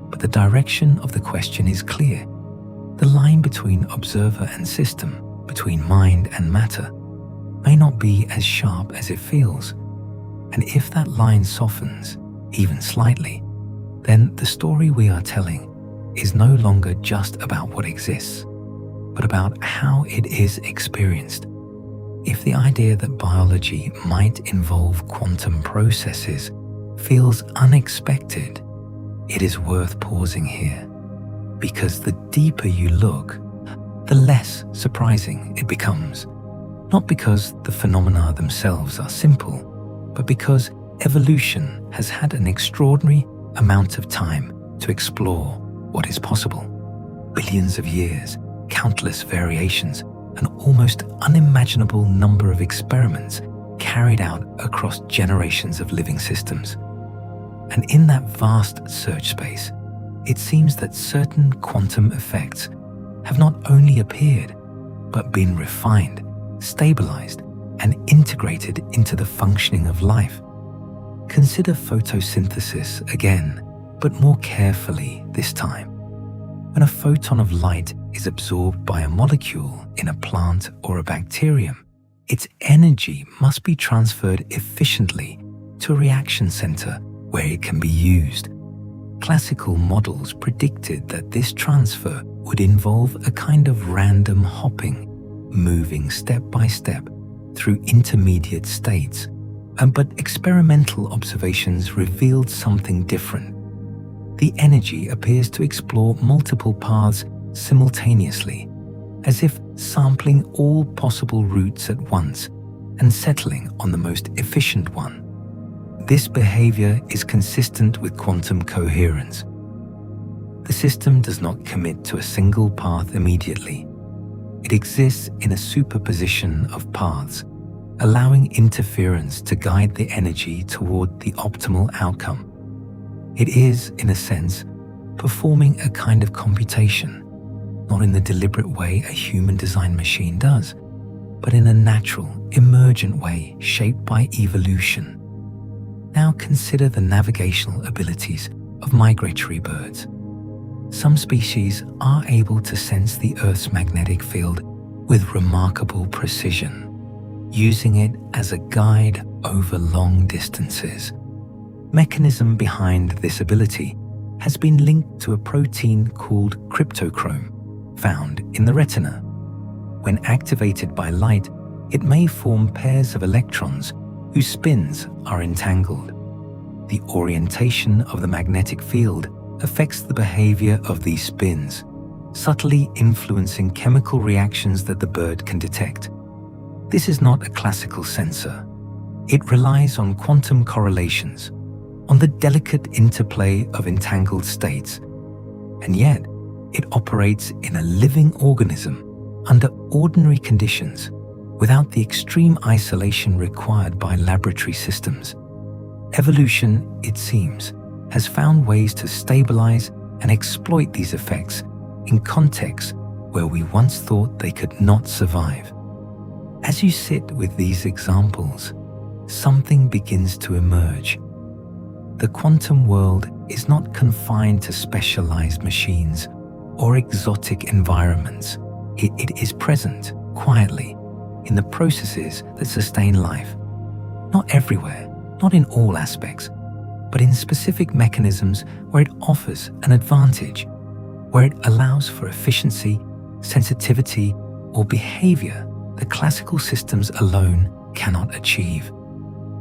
but the direction of the question is clear. The line between observer and system, between mind and matter, may not be as sharp as it feels. And if that line softens, even slightly, then the story we are telling is no longer just about what exists, but about how it is experienced. If the idea that biology might involve quantum processes feels unexpected, it is worth pausing here, because the deeper you look, the less surprising it becomes. Not because the phenomena themselves are simple, but because evolution has had an extraordinary amount of time to explore what is possible. Billions of years, countless variations, an almost unimaginable number of experiments carried out across generations of living systems. And in that vast search space, it seems that certain quantum effects have not only appeared, but been refined, stabilized, and integrated into the functioning of life. Consider photosynthesis again, but more carefully this time. When a photon of light is absorbed by a molecule in a plant or a bacterium, its energy must be transferred efficiently to a reaction center where it can be used. Classical models predicted that this transfer would involve a kind of random hopping, moving step by step through intermediate states, but experimental observations revealed something different. The energy appears to explore multiple paths simultaneously, as if sampling all possible routes at once and settling on the most efficient one. This behavior is consistent with quantum coherence. The system does not commit to a single path immediately. It exists in a superposition of paths, allowing interference to guide the energy toward the optimal outcome. It is, in a sense, performing a kind of computation, not in the deliberate way a human-designed machine does, but in a natural, emergent way shaped by evolution. Now consider the navigational abilities of migratory birds. Some species are able to sense the Earth's magnetic field with remarkable precision, using it as a guide over long distances. Mechanism behind this ability has been linked to a protein called cryptochrome, found in the retina. When activated by light, it may form pairs of electrons whose spins are entangled. The orientation of the magnetic field affects the behavior of these spins, subtly influencing chemical reactions that the bird can detect. This is not a classical sensor. It relies on quantum correlations, on the delicate interplay of entangled states, and yet it operates in a living organism under ordinary conditions without the extreme isolation required by laboratory systems. Evolution, it seems, has found ways to stabilize and exploit these effects in contexts where we once thought they could not survive. As you sit with these examples, something begins to emerge. The quantum world is not confined to specialized machines or exotic environments. It is present, quietly, in the processes that sustain life. Not everywhere, not in all aspects, but in specific mechanisms where it offers an advantage, where it allows for efficiency, sensitivity, or behavior that classical systems alone cannot achieve.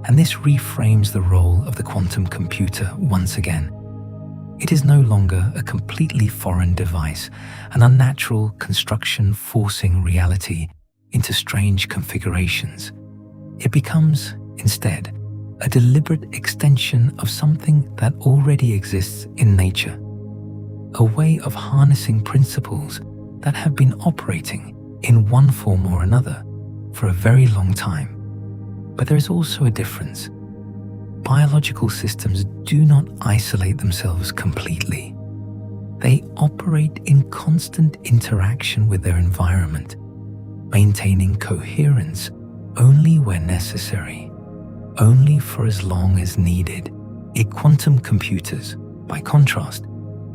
And this reframes the role of the quantum computer once again. It is no longer a completely foreign device, an unnatural construction forcing reality into strange configurations. It becomes, instead, a deliberate extension of something that already exists in nature, a way of harnessing principles that have been operating in one form or another for a very long time. But there is also a difference. Biological systems do not isolate themselves completely. They operate in constant interaction with their environment, maintaining coherence only where necessary, only for as long as needed. Quantum computers, by contrast,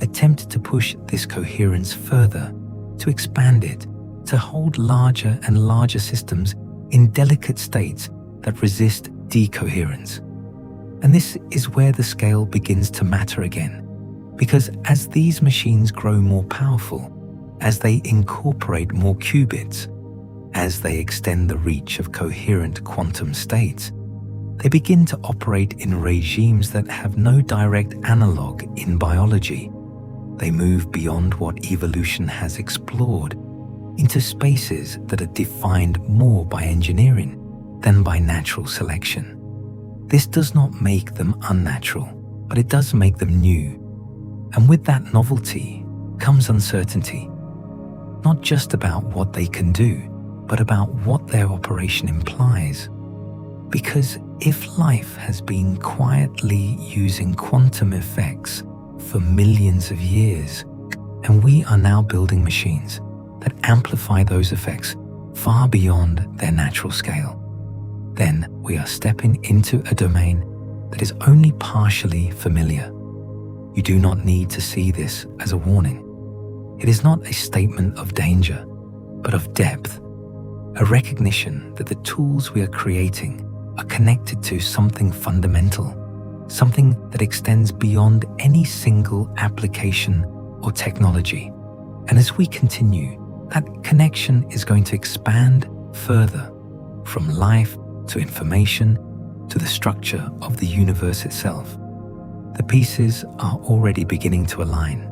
attempt to push this coherence further, to expand it, to hold larger and larger systems in delicate states that resist decoherence. And this is where the scale begins to matter again, because as these machines grow more powerful, as they incorporate more qubits, as they extend the reach of coherent quantum states, they begin to operate in regimes that have no direct analog in biology. They move beyond what evolution has explored into spaces that are defined more by engineering than by natural selection. This does not make them unnatural, but it does make them new. And with that novelty comes uncertainty, not just about what they can do, but about what their operation implies. Because if life has been quietly using quantum effects for millions of years, and we are now building machines that amplify those effects far beyond their natural scale. Then we are stepping into a domain that is only partially familiar. You do not need to see this as a warning. It is not a statement of danger, but of depth, a recognition that the tools we are creating are connected to something fundamental, something that extends beyond any single application or technology. And as we continue, that connection is going to expand further from life to information to the structure of the universe itself. The pieces are already beginning to align,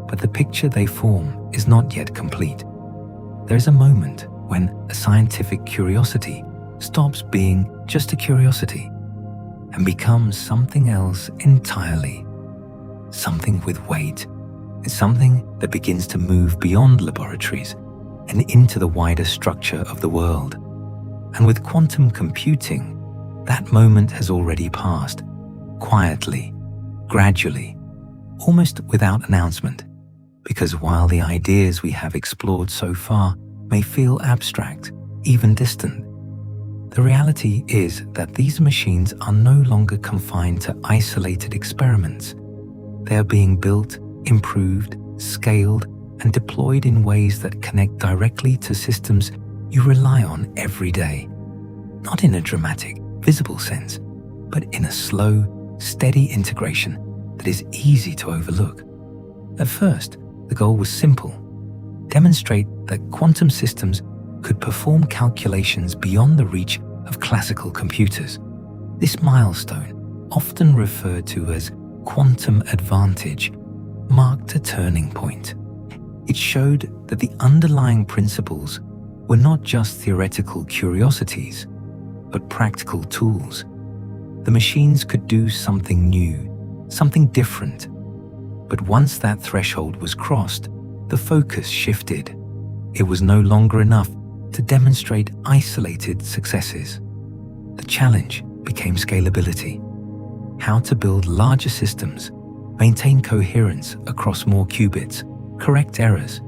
but the picture they form is not yet complete. There is a moment when a scientific curiosity stops being just a curiosity and becomes something else entirely. Something with weight. It's something that begins to move beyond laboratories and into the wider structure of the world. And with quantum computing, that moment has already passed, quietly, gradually, almost without announcement. Because while the ideas we have explored so far may feel abstract, even distant, the reality is that these machines are no longer confined to isolated experiments. They are being built, improved, scaled, and deployed in ways that connect directly to systems you rely on every day. Not in a dramatic, visible sense, but in a slow, steady integration that is easy to overlook. At first, the goal was simple: demonstrate that quantum systems could perform calculations beyond the reach of classical computers. This milestone, often referred to as quantum advantage, marked a turning point. It showed that the underlying principles were not just theoretical curiosities, but practical tools. The machines could do something new, something different. But once that threshold was crossed, the focus shifted. It was no longer enough to demonstrate isolated successes. The challenge became scalability. How to build larger systems, maintain coherence across more qubits, correct errors,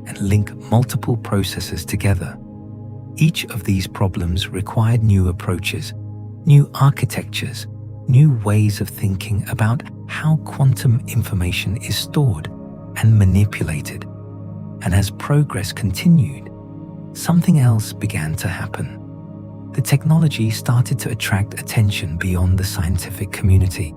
and link multiple processors together. Each of these problems required new approaches, new architectures, new ways of thinking about how quantum information is stored and manipulated. And as progress continued, something else began to happen. The technology started to attract attention beyond the scientific community.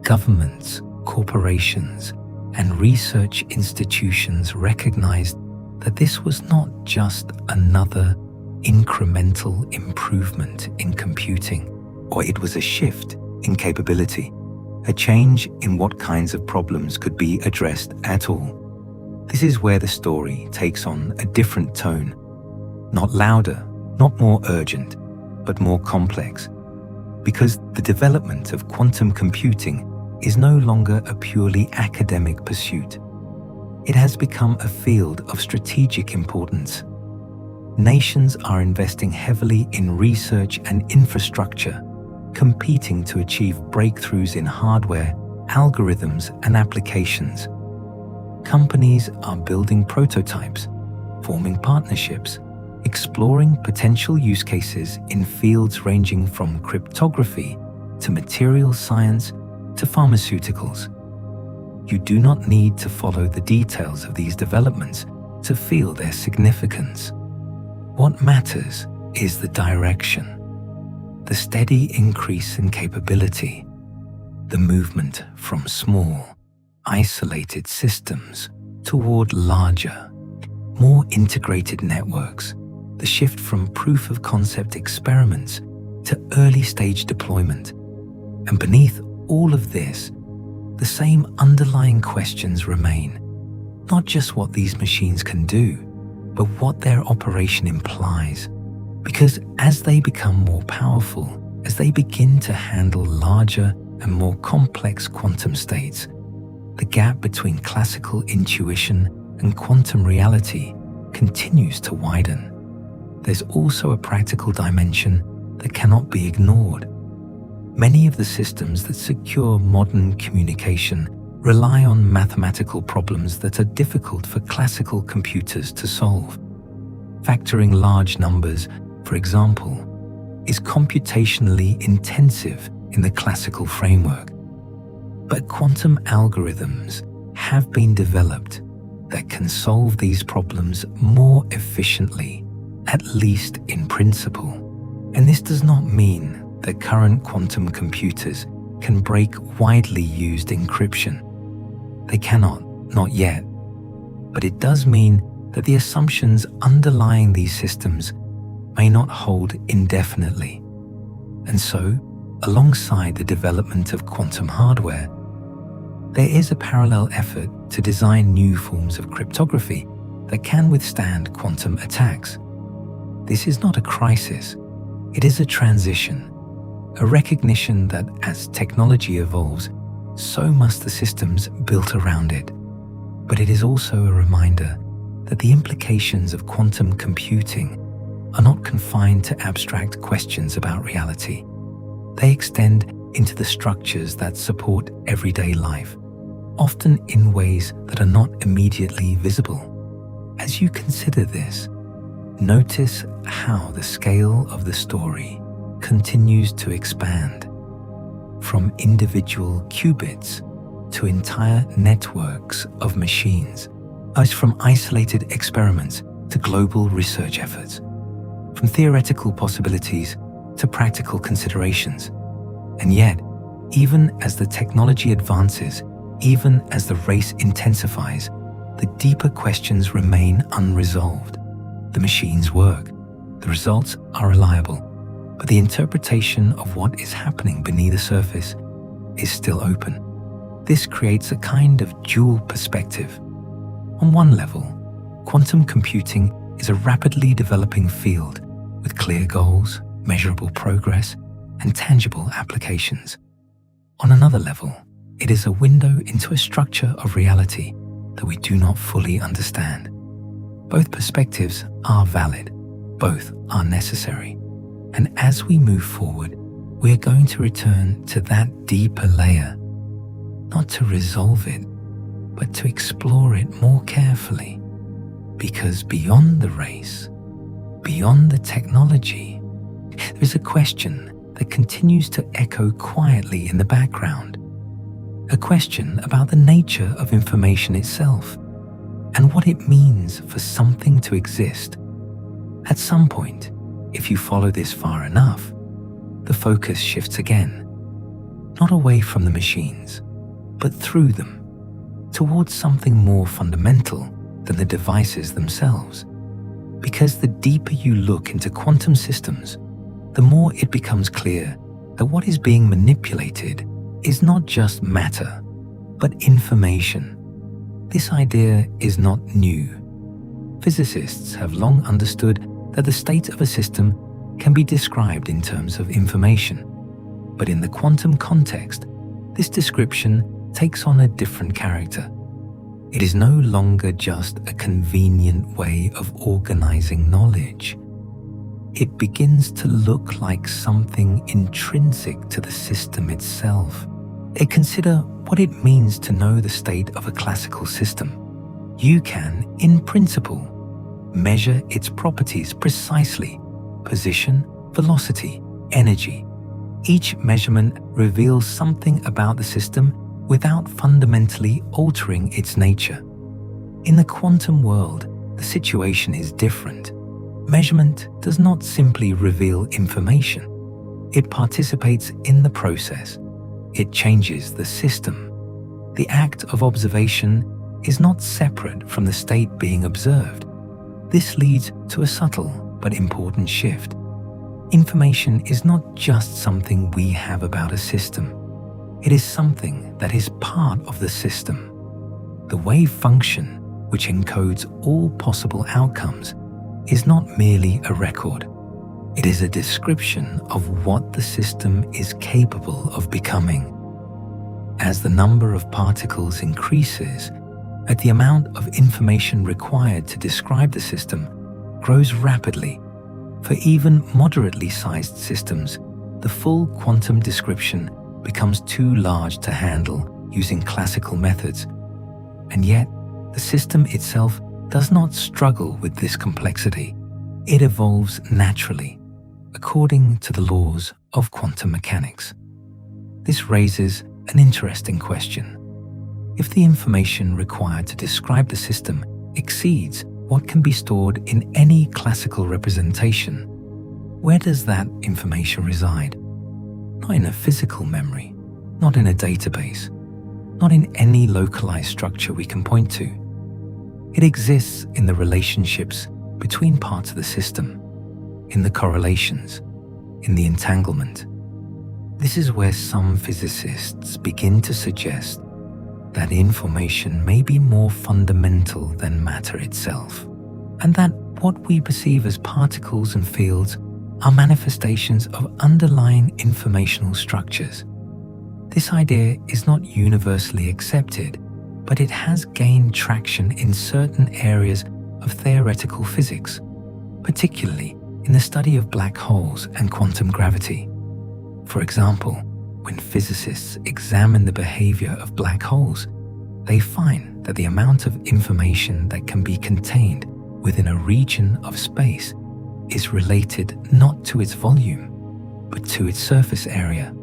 Governments, corporations, and research institutions recognized that this was not just another incremental improvement in computing, or it was a shift in capability, a change in what kinds of problems could be addressed at all. This is where the story takes on a different tone. Not louder, not more urgent, but more complex. Because the development of quantum computing is no longer a purely academic pursuit. It has become a field of strategic importance. Nations are investing heavily in research and infrastructure, competing to achieve breakthroughs in hardware, algorithms, and applications. Companies are building prototypes, forming partnerships, exploring potential use cases in fields ranging from cryptography to materials science to pharmaceuticals. You do not need to follow the details of these developments to feel their significance. What matters is the direction, the steady increase in capability, the movement from small, isolated systems toward larger, more integrated networks, the shift from proof-of-concept experiments to early-stage deployment. And beneath all of this, the same underlying questions remain. Not just what these machines can do, but what their operation implies. Because as they become more powerful, as they begin to handle larger and more complex quantum states, the gap between classical intuition and quantum reality continues to widen. There's also a practical dimension that cannot be ignored. Many of the systems that secure modern communication rely on mathematical problems that are difficult for classical computers to solve. Factoring large numbers, for example, is computationally intensive in the classical framework. But quantum algorithms have been developed that can solve these problems more efficiently, at least in principle. And this does not mean that current quantum computers can break widely used encryption. They cannot, not yet. But it does mean that the assumptions underlying these systems may not hold indefinitely. And so, alongside the development of quantum hardware, there is a parallel effort to design new forms of cryptography that can withstand quantum attacks. This is not a crisis, it is a transition, a recognition that as technology evolves, so must the systems built around it. But it is also a reminder that the implications of quantum computing are not confined to abstract questions about reality. They extend into the structures that support everyday life, often in ways that are not immediately visible. As you consider this, notice how the scale of the story continues to expand, from individual qubits to entire networks of machines, as from isolated experiments to global research efforts, from theoretical possibilities to practical considerations. And yet, even as the technology advances, even as the race intensifies, the deeper questions remain unresolved. The machines work, the results are reliable, but the interpretation of what is happening beneath the surface is still open. This creates a kind of dual perspective. On one level, quantum computing is a rapidly developing field with clear goals, measurable progress, and tangible applications. On another level, it is a window into a structure of reality that we do not fully understand. Both perspectives are valid, both are necessary. And as we move forward, we are going to return to that deeper layer, not to resolve it, but to explore it more carefully. Because beyond the race, beyond the technology, there is a question that continues to echo quietly in the background. A question about the nature of information itself and what it means for something to exist. At some point, if you follow this far enough, the focus shifts again, not away from the machines, but through them, towards something more fundamental than the devices themselves. Because the deeper you look into quantum systems, the more it becomes clear that what is being manipulated is not just matter, but information. This idea is not new. Physicists have long understood that the state of a system can be described in terms of information. But in the quantum context, this description takes on a different character. It is no longer just a convenient way of organizing knowledge. It begins to look like something intrinsic to the system itself. Consider what it means to know the state of a classical system. You can, in principle, measure its properties precisely: position, velocity, energy. Each measurement reveals something about the system without fundamentally altering its nature. In the quantum world, the situation is different. Measurement does not simply reveal information. It participates in the process. It changes the system. The act of observation is not separate from the state being observed. This leads to a subtle but important shift. Information is not just something we have about a system. It is something that is part of the system. The wave function, which encodes all possible outcomes, is not merely a record. It is a description of what the system is capable of becoming. As the number of particles increases, the amount of information required to describe the system grows rapidly. For even moderately sized systems, the full quantum description becomes too large to handle using classical methods, and yet the system itself does not struggle with this complexity. It evolves naturally, according to the laws of quantum mechanics. This raises an interesting question. If the information required to describe the system exceeds what can be stored in any classical representation, where does that information reside? Not in a physical memory, not in a database, not in any localized structure we can point to. It exists in the relationships between parts of the system, in the correlations, in the entanglement. This is where some physicists begin to suggest that information may be more fundamental than matter itself, and that what we perceive as particles and fields are manifestations of underlying informational structures. This idea is not universally accepted, but it has gained traction in certain areas of theoretical physics, particularly in the study of black holes and quantum gravity. For example, when physicists examine the behavior of black holes, they find that the amount of information that can be contained within a region of space is related not to its volume, but to its surface area.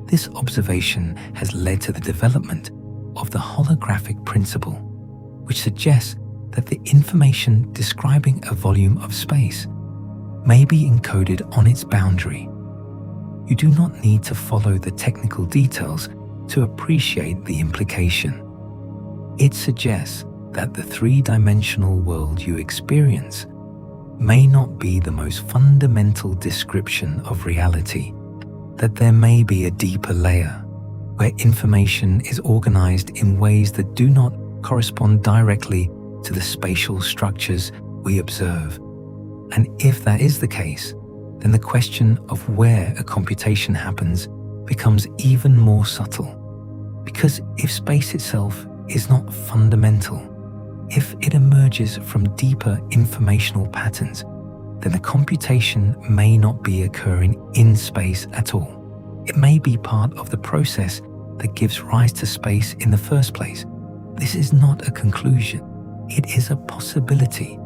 This observation has led to the development of the holographic principle, which suggests that the information describing a volume of space may be encoded on its boundary. You do not need to follow the technical details to appreciate the implication. It suggests that the three-dimensional world you experience may not be the most fundamental description of reality, that there may be a deeper layer where information is organized in ways that do not correspond directly to the spatial structures we observe. And if that is the case, then the question of where a computation happens becomes even more subtle. Because if space itself is not fundamental, if it emerges from deeper informational patterns, then the computation may not be occurring in space at all. It may be part of the process that gives rise to space in the first place. This is not a conclusion. It is a possibility,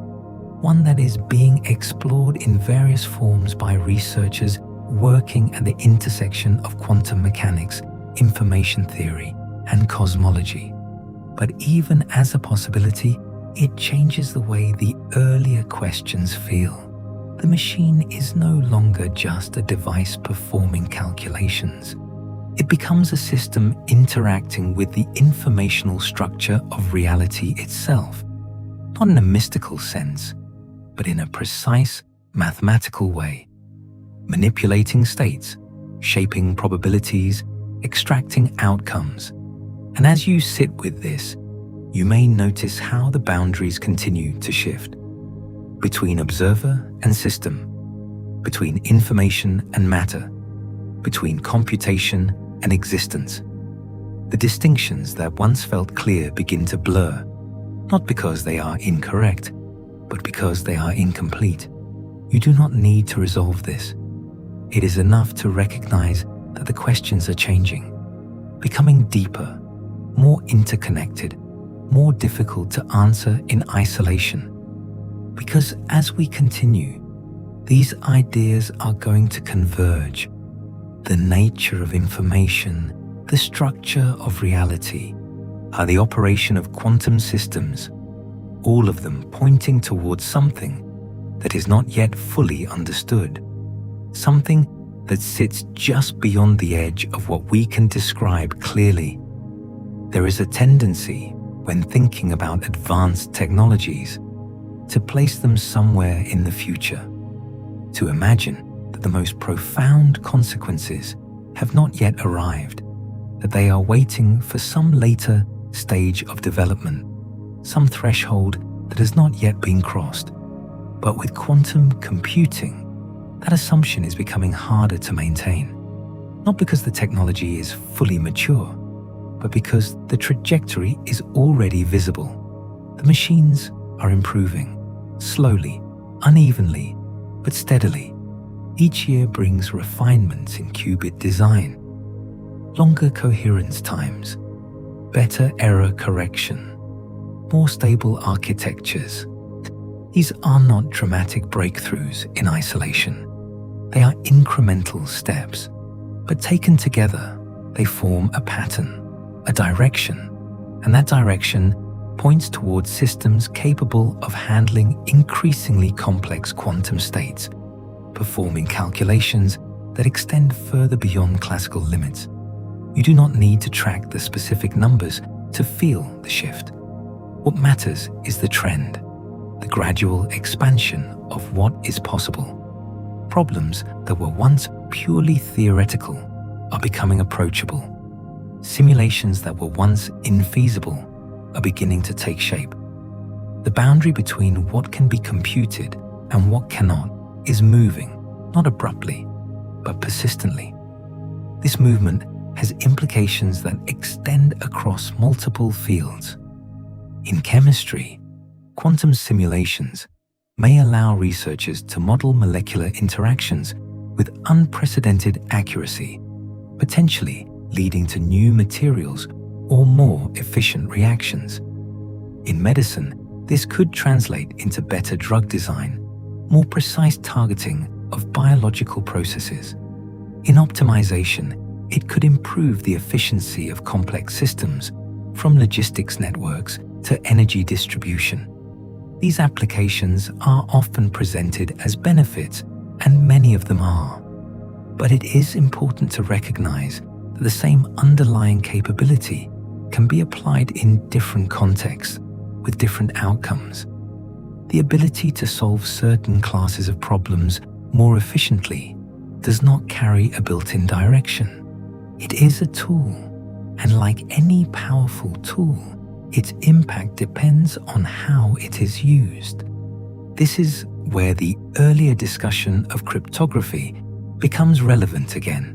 one that is being explored in various forms by researchers working at the intersection of quantum mechanics, information theory, and cosmology. But even as a possibility, it changes the way the earlier questions feel. The machine is no longer just a device performing calculations. It becomes a system interacting with the informational structure of reality itself, not in a mystical sense, but in a precise mathematical way, manipulating states, shaping probabilities, extracting outcomes. And as you sit with this, you may notice how the boundaries continue to shift between observer and system, between information and matter, between computation and existence. The distinctions that once felt clear begin to blur, not because they are incorrect, but because they are incomplete. You do not need to resolve this. It is enough to recognize that the questions are changing, becoming deeper, more interconnected, more difficult to answer in isolation. Because as we continue, these ideas are going to converge. The nature of information, the structure of reality, are the operation of quantum systems, all of them pointing towards something that is not yet fully understood, something that sits just beyond the edge of what we can describe clearly. There is a tendency, when thinking about advanced technologies, to place them somewhere in the future, to imagine that the most profound consequences have not yet arrived, that they are waiting for some later stage of development, some threshold that has not yet been crossed. But with quantum computing, that assumption is becoming harder to maintain, not because the technology is fully mature, but because the trajectory is already visible. The machines are improving, slowly, unevenly, but steadily. Each year brings refinements in qubit design, longer coherence times, better error correction, more stable architectures. These are not dramatic breakthroughs in isolation. They are incremental steps, but taken together, they form a pattern, a direction, and that direction points towards systems capable of handling increasingly complex quantum states, performing calculations that extend further beyond classical limits. You do not need to track the specific numbers to feel the shift. What matters is the trend, the gradual expansion of what is possible. Problems that were once purely theoretical are becoming approachable. Simulations that were once infeasible are beginning to take shape. The boundary between what can be computed and what cannot is moving, not abruptly, but persistently. This movement has implications that extend across multiple fields. In chemistry, quantum simulations may allow researchers to model molecular interactions with unprecedented accuracy, potentially leading to new materials or more efficient reactions. In medicine, this could translate into better drug design, more precise targeting of biological processes. In optimization, it could improve the efficiency of complex systems, from logistics networks to energy distribution. These applications are often presented as benefits, and many of them are. But it is important to recognize that the same underlying capability can be applied in different contexts with different outcomes. The ability to solve certain classes of problems more efficiently does not carry a built-in direction. It is a tool, and like any powerful tool, its impact depends on how it is used. This is where the earlier discussion of cryptography becomes relevant again.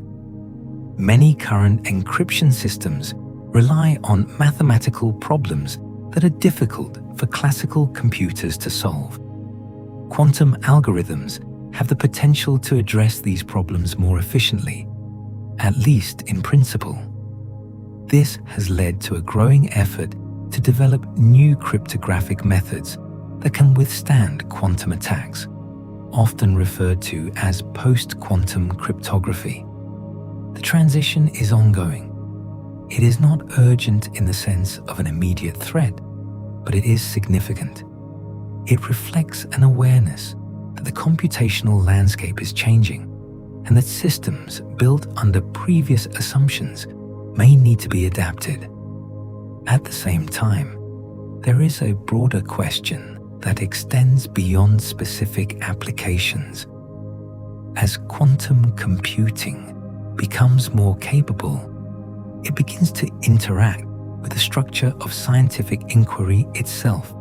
Many current encryption systems rely on mathematical problems that are difficult for classical computers to solve. Quantum algorithms have the potential to address these problems more efficiently, at least in principle. This has led to a growing effort to develop new cryptographic methods that can withstand quantum attacks, often referred to as post-quantum cryptography. The transition is ongoing. It is not urgent in the sense of an immediate threat, but it is significant. It reflects an awareness that the computational landscape is changing and that systems built under previous assumptions may need to be adapted. At the same time, there is a broader question that extends beyond specific applications. As quantum computing becomes more capable, it begins to interact with the structure of scientific inquiry itself.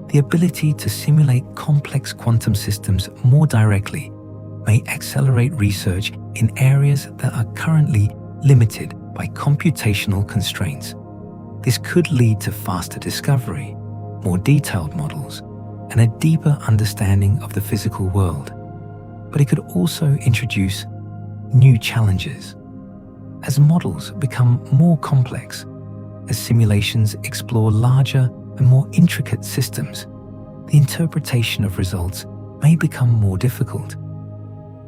The ability to simulate complex quantum systems more directly may accelerate research in areas that are currently limited by computational constraints. This could lead to faster discovery, more detailed models, and a deeper understanding of the physical world. But it could also introduce new challenges. As models become more complex, as simulations explore larger and more intricate systems, the interpretation of results may become more difficult.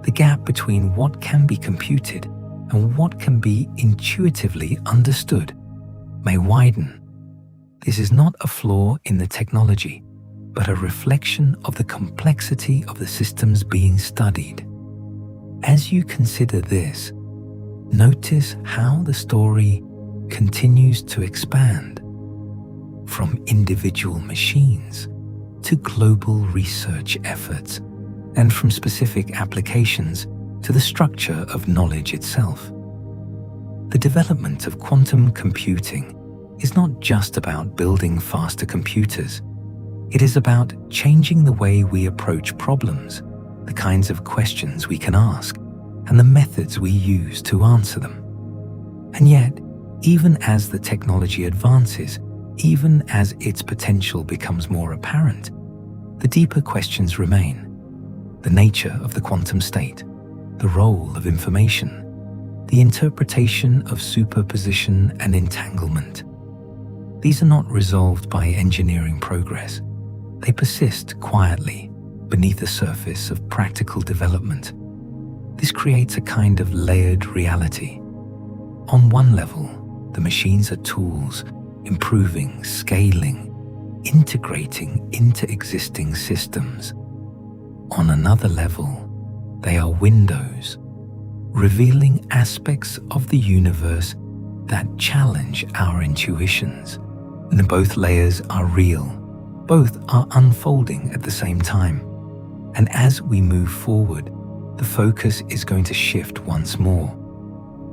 The gap between what can be computed and what can be intuitively understood may widen. This is not a flaw in the technology, but a reflection of the complexity of the systems being studied. As you consider this, notice how the story continues to expand from individual machines to global research efforts, and from specific applications to the structure of knowledge itself. The development of quantum computing is not just about building faster computers. It is about changing the way we approach problems, the kinds of questions we can ask, and the methods we use to answer them. And yet, even as the technology advances, even as its potential becomes more apparent, the deeper questions remain. The nature of the quantum state, the role of information, the interpretation of superposition and entanglement, These are not resolved by engineering progress. They persist quietly beneath the surface of practical development. This creates a kind of layered reality. On one level, the machines are tools, improving, scaling, integrating into existing systems. On another level, they are windows, revealing aspects of the universe that challenge our intuitions. And both layers are real. Both are unfolding at the same time. And as we move forward, the focus is going to shift once more,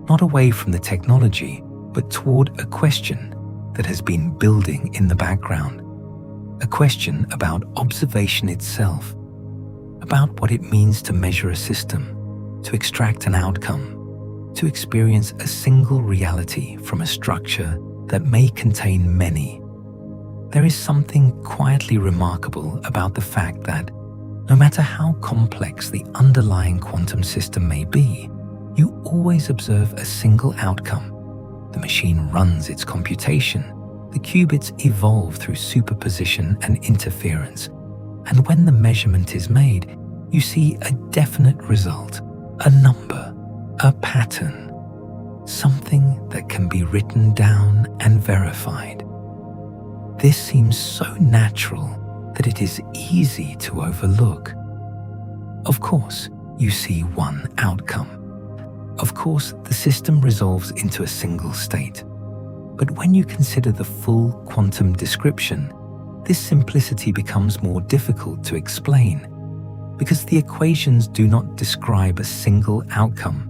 not away from the technology, but toward a question that has been building in the background. A question about observation itself, about what it means to measure a system, to extract an outcome, to experience a single reality from a structure that may contain many. There is something quietly remarkable about the fact that no matter how complex the underlying quantum system may be, you always observe a single outcome. The machine runs its computation. The qubits evolve through superposition and interference. And when the measurement is made, you see a definite result, a number, a pattern, something that can be written down and verified. This seems so natural that it is easy to overlook. Of course, you see one outcome. Of course, the system resolves into a single state. But when you consider the full quantum description, this simplicity becomes more difficult to explain, because the equations do not describe a single outcome.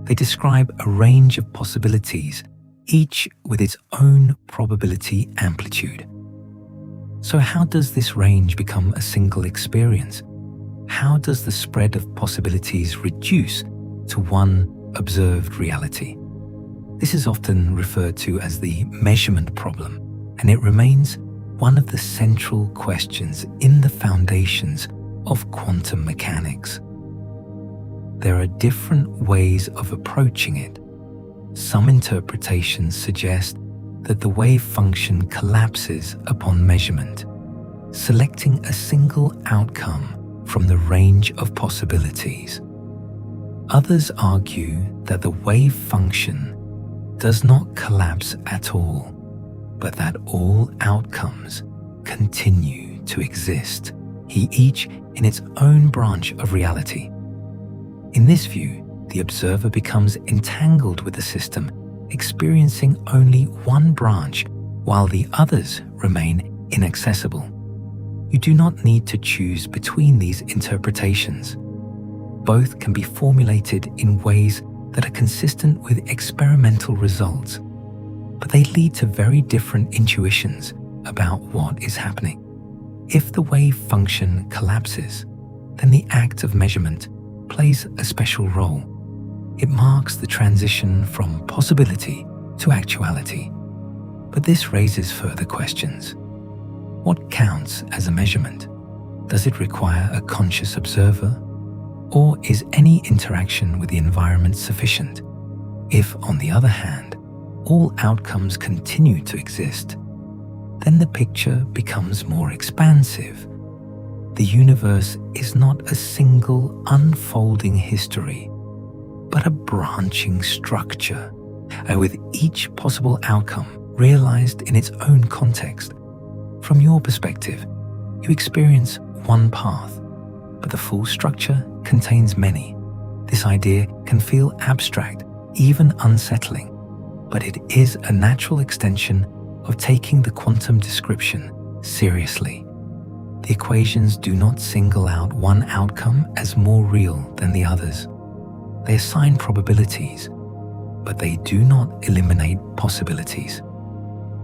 They describe a range of possibilities, each with its own probability amplitude. So how does this range become a single experience? How does the spread of possibilities reduce to one observed reality? This is often referred to as the measurement problem, and it remains one of the central questions in the foundations of quantum mechanics. There are different ways of approaching it. Some interpretations suggest that the wave function collapses upon measurement, selecting a single outcome from the range of possibilities. Others argue that the wave function does not collapse at all, but that all outcomes continue to exist, each in its own branch of reality. In this view, the observer becomes entangled with the system, experiencing only one branch while the others remain inaccessible. You do not need to choose between these interpretations. Both can be formulated in ways that are consistent with experimental results, but they lead to very different intuitions about what is happening. If the wave function collapses, then the act of measurement plays a special role. It marks the transition from possibility to actuality. But this raises further questions. What counts as a measurement? Does it require a conscious observer? Or is any interaction with the environment sufficient? If, on the other hand, all outcomes continue to exist, then the picture becomes more expansive. The universe is not a single unfolding history, but a branching structure, and with each possible outcome realized in its own context. From your perspective, you experience one path, but the full structure contains many. This idea can feel abstract, even unsettling, but it is a natural extension of taking the quantum description seriously. The equations do not single out one outcome as more real than the others. They assign probabilities, but they do not eliminate possibilities.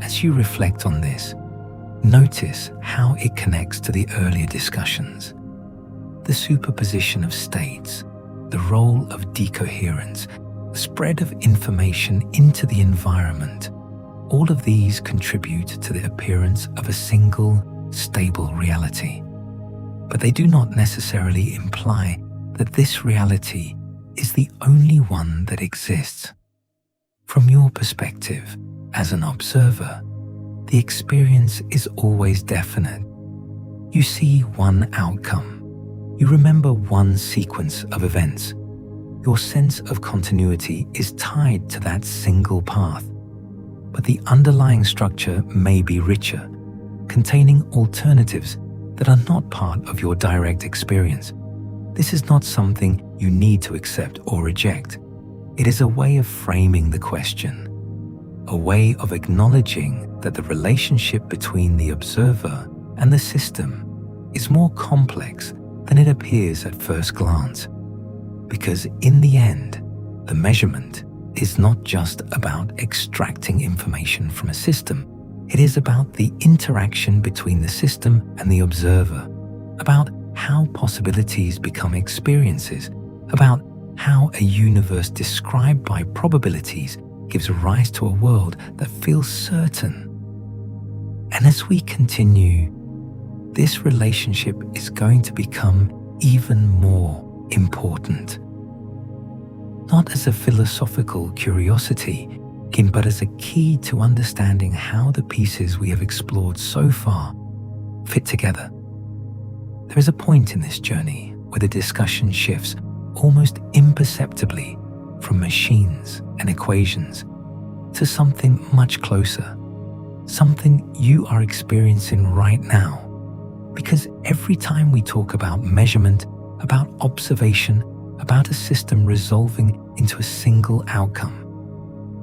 As you reflect on this, notice how it connects to the earlier discussions. The superposition of states, the role of decoherence, the spread of information into the environment, all of these contribute to the appearance of a single, stable reality. But they do not necessarily imply that this reality is the only one that exists. From your perspective as an observer, the experience is always definite. You see one outcome. You remember one sequence of events. Your sense of continuity is tied to that single path. But the underlying structure may be richer, containing alternatives that are not part of your direct experience. This is not something you need to accept or reject. It is a way of framing the question, a way of acknowledging that the relationship between the observer and the system is more complex than it appears at first glance. Because in the end, the measurement is not just about extracting information from a system. It is about the interaction between the system and the observer, about how possibilities become experiences, about how a universe described by probabilities gives rise to a world that feels certain. And as we continue, this relationship is going to become even more important. Not as a philosophical curiosity, but as a key to understanding how the pieces we have explored so far fit together. There is a point in this journey where the discussion shifts almost imperceptibly from machines and equations to something much closer, something you are experiencing right now. Because every time we talk about measurement, about observation, about a system resolving into a single outcome,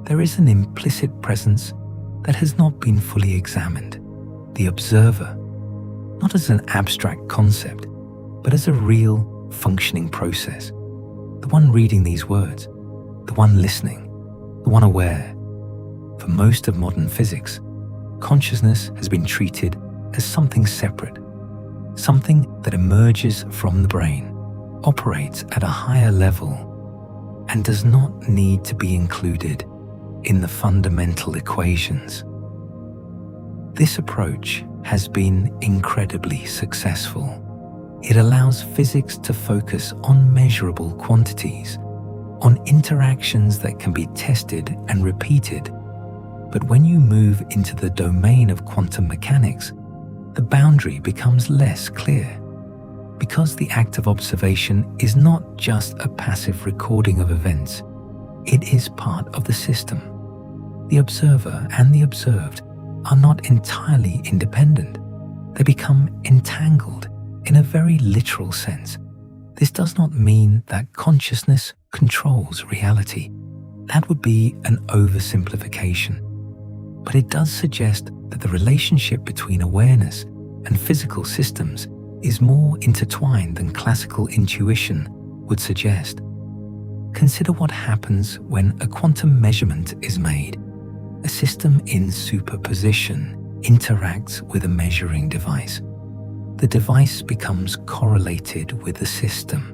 there is an implicit presence that has not been fully examined. The observer, not as an abstract concept, but as a real, functioning process. The one reading these words, the one listening, the one aware. For most of modern physics, consciousness has been treated as something separate, something that emerges from the brain, operates at a higher level, and does not need to be included in the fundamental equations. This approach has been incredibly successful. It allows physics to focus on measurable quantities, on interactions that can be tested and repeated. But when you move into the domain of quantum mechanics, the boundary becomes less clear. Because the act of observation is not just a passive recording of events, it is part of the system. The observer and the observed are not entirely independent. They become entangled in a very literal sense. This does not mean that consciousness controls reality. That would be an oversimplification. But it does suggest that the relationship between awareness and physical systems is more intertwined than classical intuition would suggest. Consider what happens when a quantum measurement is made. A system in superposition interacts with a measuring device. The device becomes correlated with the system.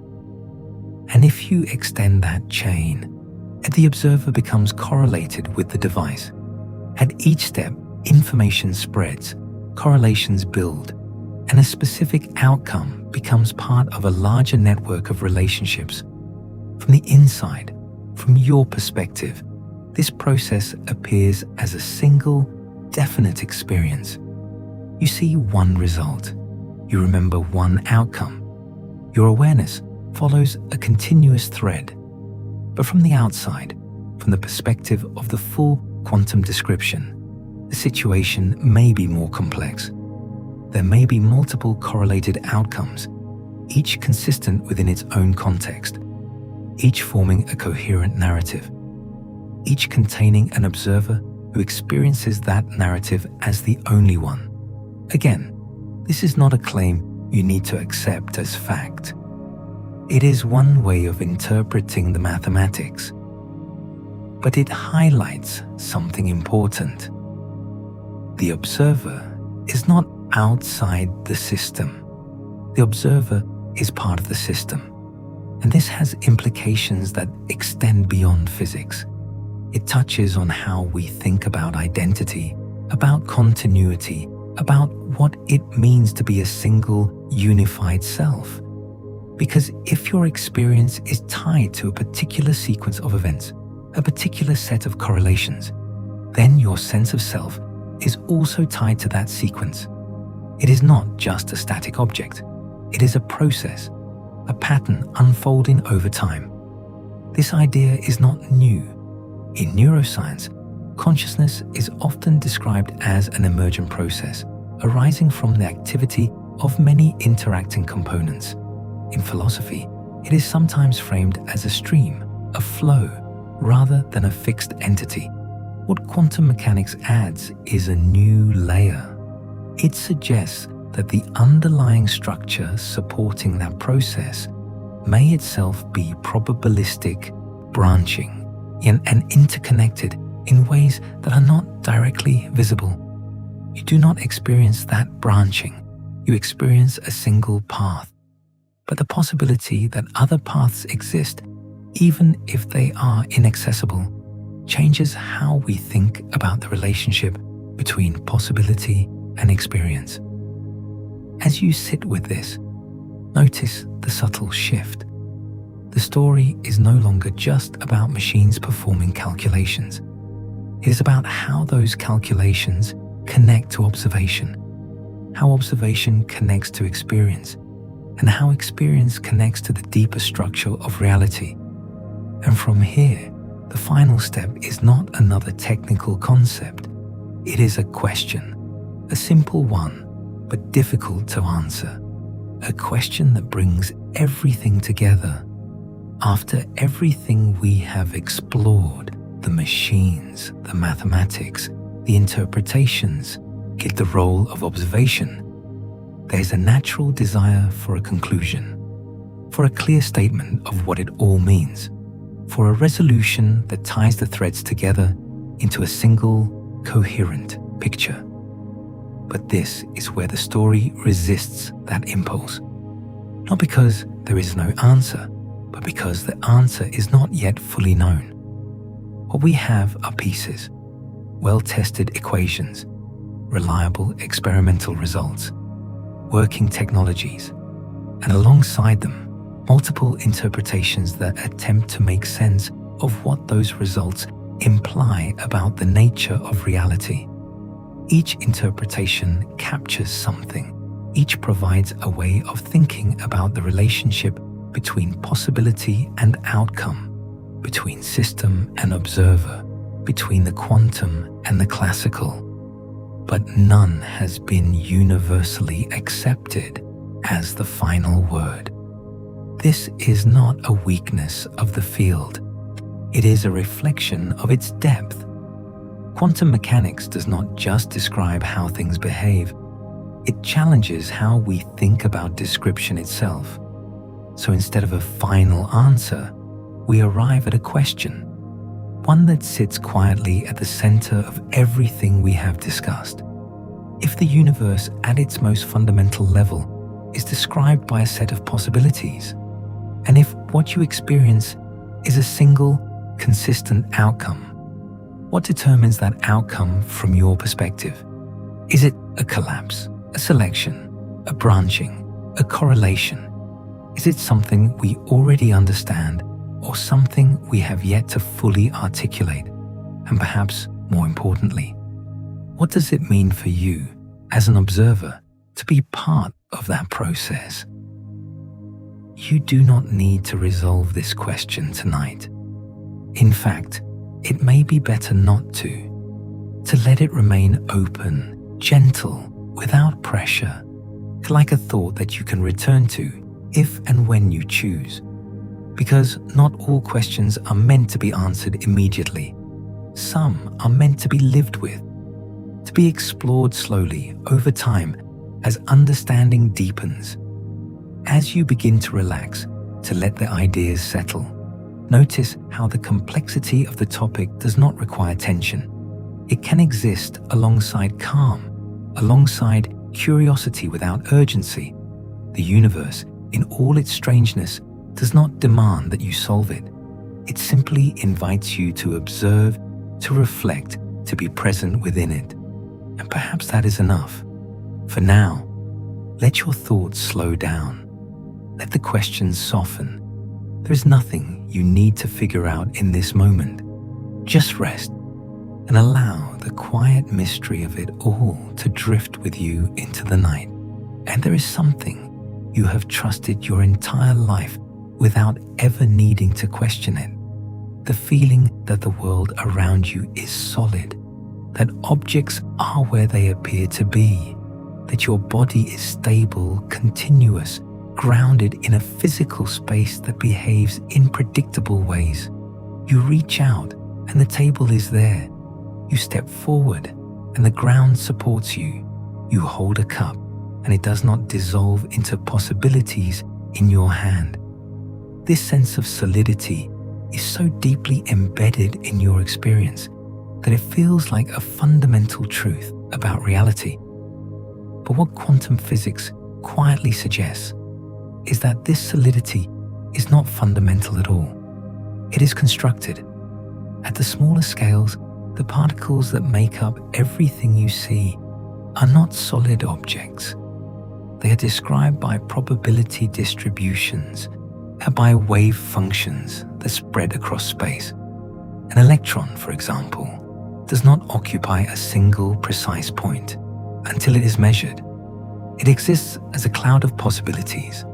And if you extend that chain, the observer becomes correlated with the device. At each step, information spreads, correlations build, and a specific outcome becomes part of a larger network of relationships. From the inside, from your perspective, this process appears as a single, definite experience. You see one result. You remember one outcome. Your awareness follows a continuous thread. But from the outside, from the perspective of the full quantum description, the situation may be more complex. There may be multiple correlated outcomes, each consistent within its own context, each forming a coherent narrative, each containing an observer who experiences that narrative as the only one. Again, this is not a claim you need to accept as fact. It is one way of interpreting the mathematics, but it highlights something important. The observer is not outside the system. The observer is part of the system, and this has implications that extend beyond physics. It touches on how we think about identity, about continuity, about what it means to be a single, unified self. Because if your experience is tied to a particular sequence of events, a particular set of correlations, then your sense of self is also tied to that sequence. It is not just a static object. It is a process, a pattern unfolding over time. This idea is not new. In neuroscience, consciousness is often described as an emergent process arising from the activity of many interacting components. In philosophy, it is sometimes framed as a stream, a flow, rather than a fixed entity. What quantum mechanics adds is a new layer. It suggests that the underlying structure supporting that process may itself be probabilistic, branching, and interconnected in ways that are not directly visible. You do not experience that branching. You experience a single path. But the possibility that other paths exist, even if they are inaccessible, changes how we think about the relationship between possibility and experience. As you sit with this, notice the subtle shift. The story is no longer just about machines performing calculations. It is about how those calculations connect to observation, how observation connects to experience, and how experience connects to the deeper structure of reality. And from here, the final step is not another technical concept. It is a question, a simple one, but difficult to answer. A question that brings everything together. After everything we have explored, the machines, the mathematics, the interpretations, the role of observation, there's a natural desire for a conclusion, for a clear statement of what it all means, for a resolution that ties the threads together into a single, coherent picture. But this is where the story resists that impulse. Not because there is no answer, but because the answer is not yet fully known. What we have are pieces, well-tested equations, reliable experimental results, working technologies, and alongside them, multiple interpretations that attempt to make sense of what those results imply about the nature of reality. Each interpretation captures something. Each provides a way of thinking about the relationship between possibility and outcome, between system and observer, between the quantum and the classical. But none has been universally accepted as the final word. This is not a weakness of the field. It is a reflection of its depth. Quantum mechanics does not just describe how things behave. It challenges how we think about description itself. So instead of a final answer, we arrive at a question, one that sits quietly at the center of everything we have discussed. If the universe at its most fundamental level is described by a set of possibilities, and if what you experience is a single, consistent outcome, what determines that outcome from your perspective? Is it a collapse, a selection, a branching, a correlation? Is it something we already understand or something we have yet to fully articulate? And perhaps more importantly, what does it mean for you as an observer to be part of that process? You do not need to resolve this question tonight. In fact, it may be better not to let it remain open, gentle, without pressure, like a thought that you can return to if and when you choose. Because not all questions are meant to be answered immediately. Some are meant to be lived with, to be explored slowly over time as understanding deepens. As you begin to relax, to let the ideas settle, notice how the complexity of the topic does not require tension. It can exist alongside calm, alongside curiosity without urgency. The universe, in all its strangeness, does not demand that you solve it. It simply invites you to observe, to reflect, to be present within it. And perhaps that is enough. For now, let your thoughts slow down. Let the questions soften. There is nothing you need to figure out in this moment. Just rest. and allow the quiet mystery of it all to drift with you into the night. And there is something you have trusted your entire life without ever needing to question it. The feeling that the world around you is solid, that objects are where they appear to be, that your body is stable, continuous, grounded in a physical space that behaves in predictable ways. You reach out and the table is there. You step forward and the ground supports you. You hold a cup and it does not dissolve into possibilities in your hand. This sense of solidity is so deeply embedded in your experience that it feels like a fundamental truth about reality. But what quantum physics quietly suggests is that this solidity is not fundamental at all. It is constructed. At the smaller scales, the particles that make up everything you see are not solid objects. They are described by probability distributions and by wave functions that spread across space. An electron, for example, does not occupy a single precise point until it is measured. It exists as a cloud of possibilities.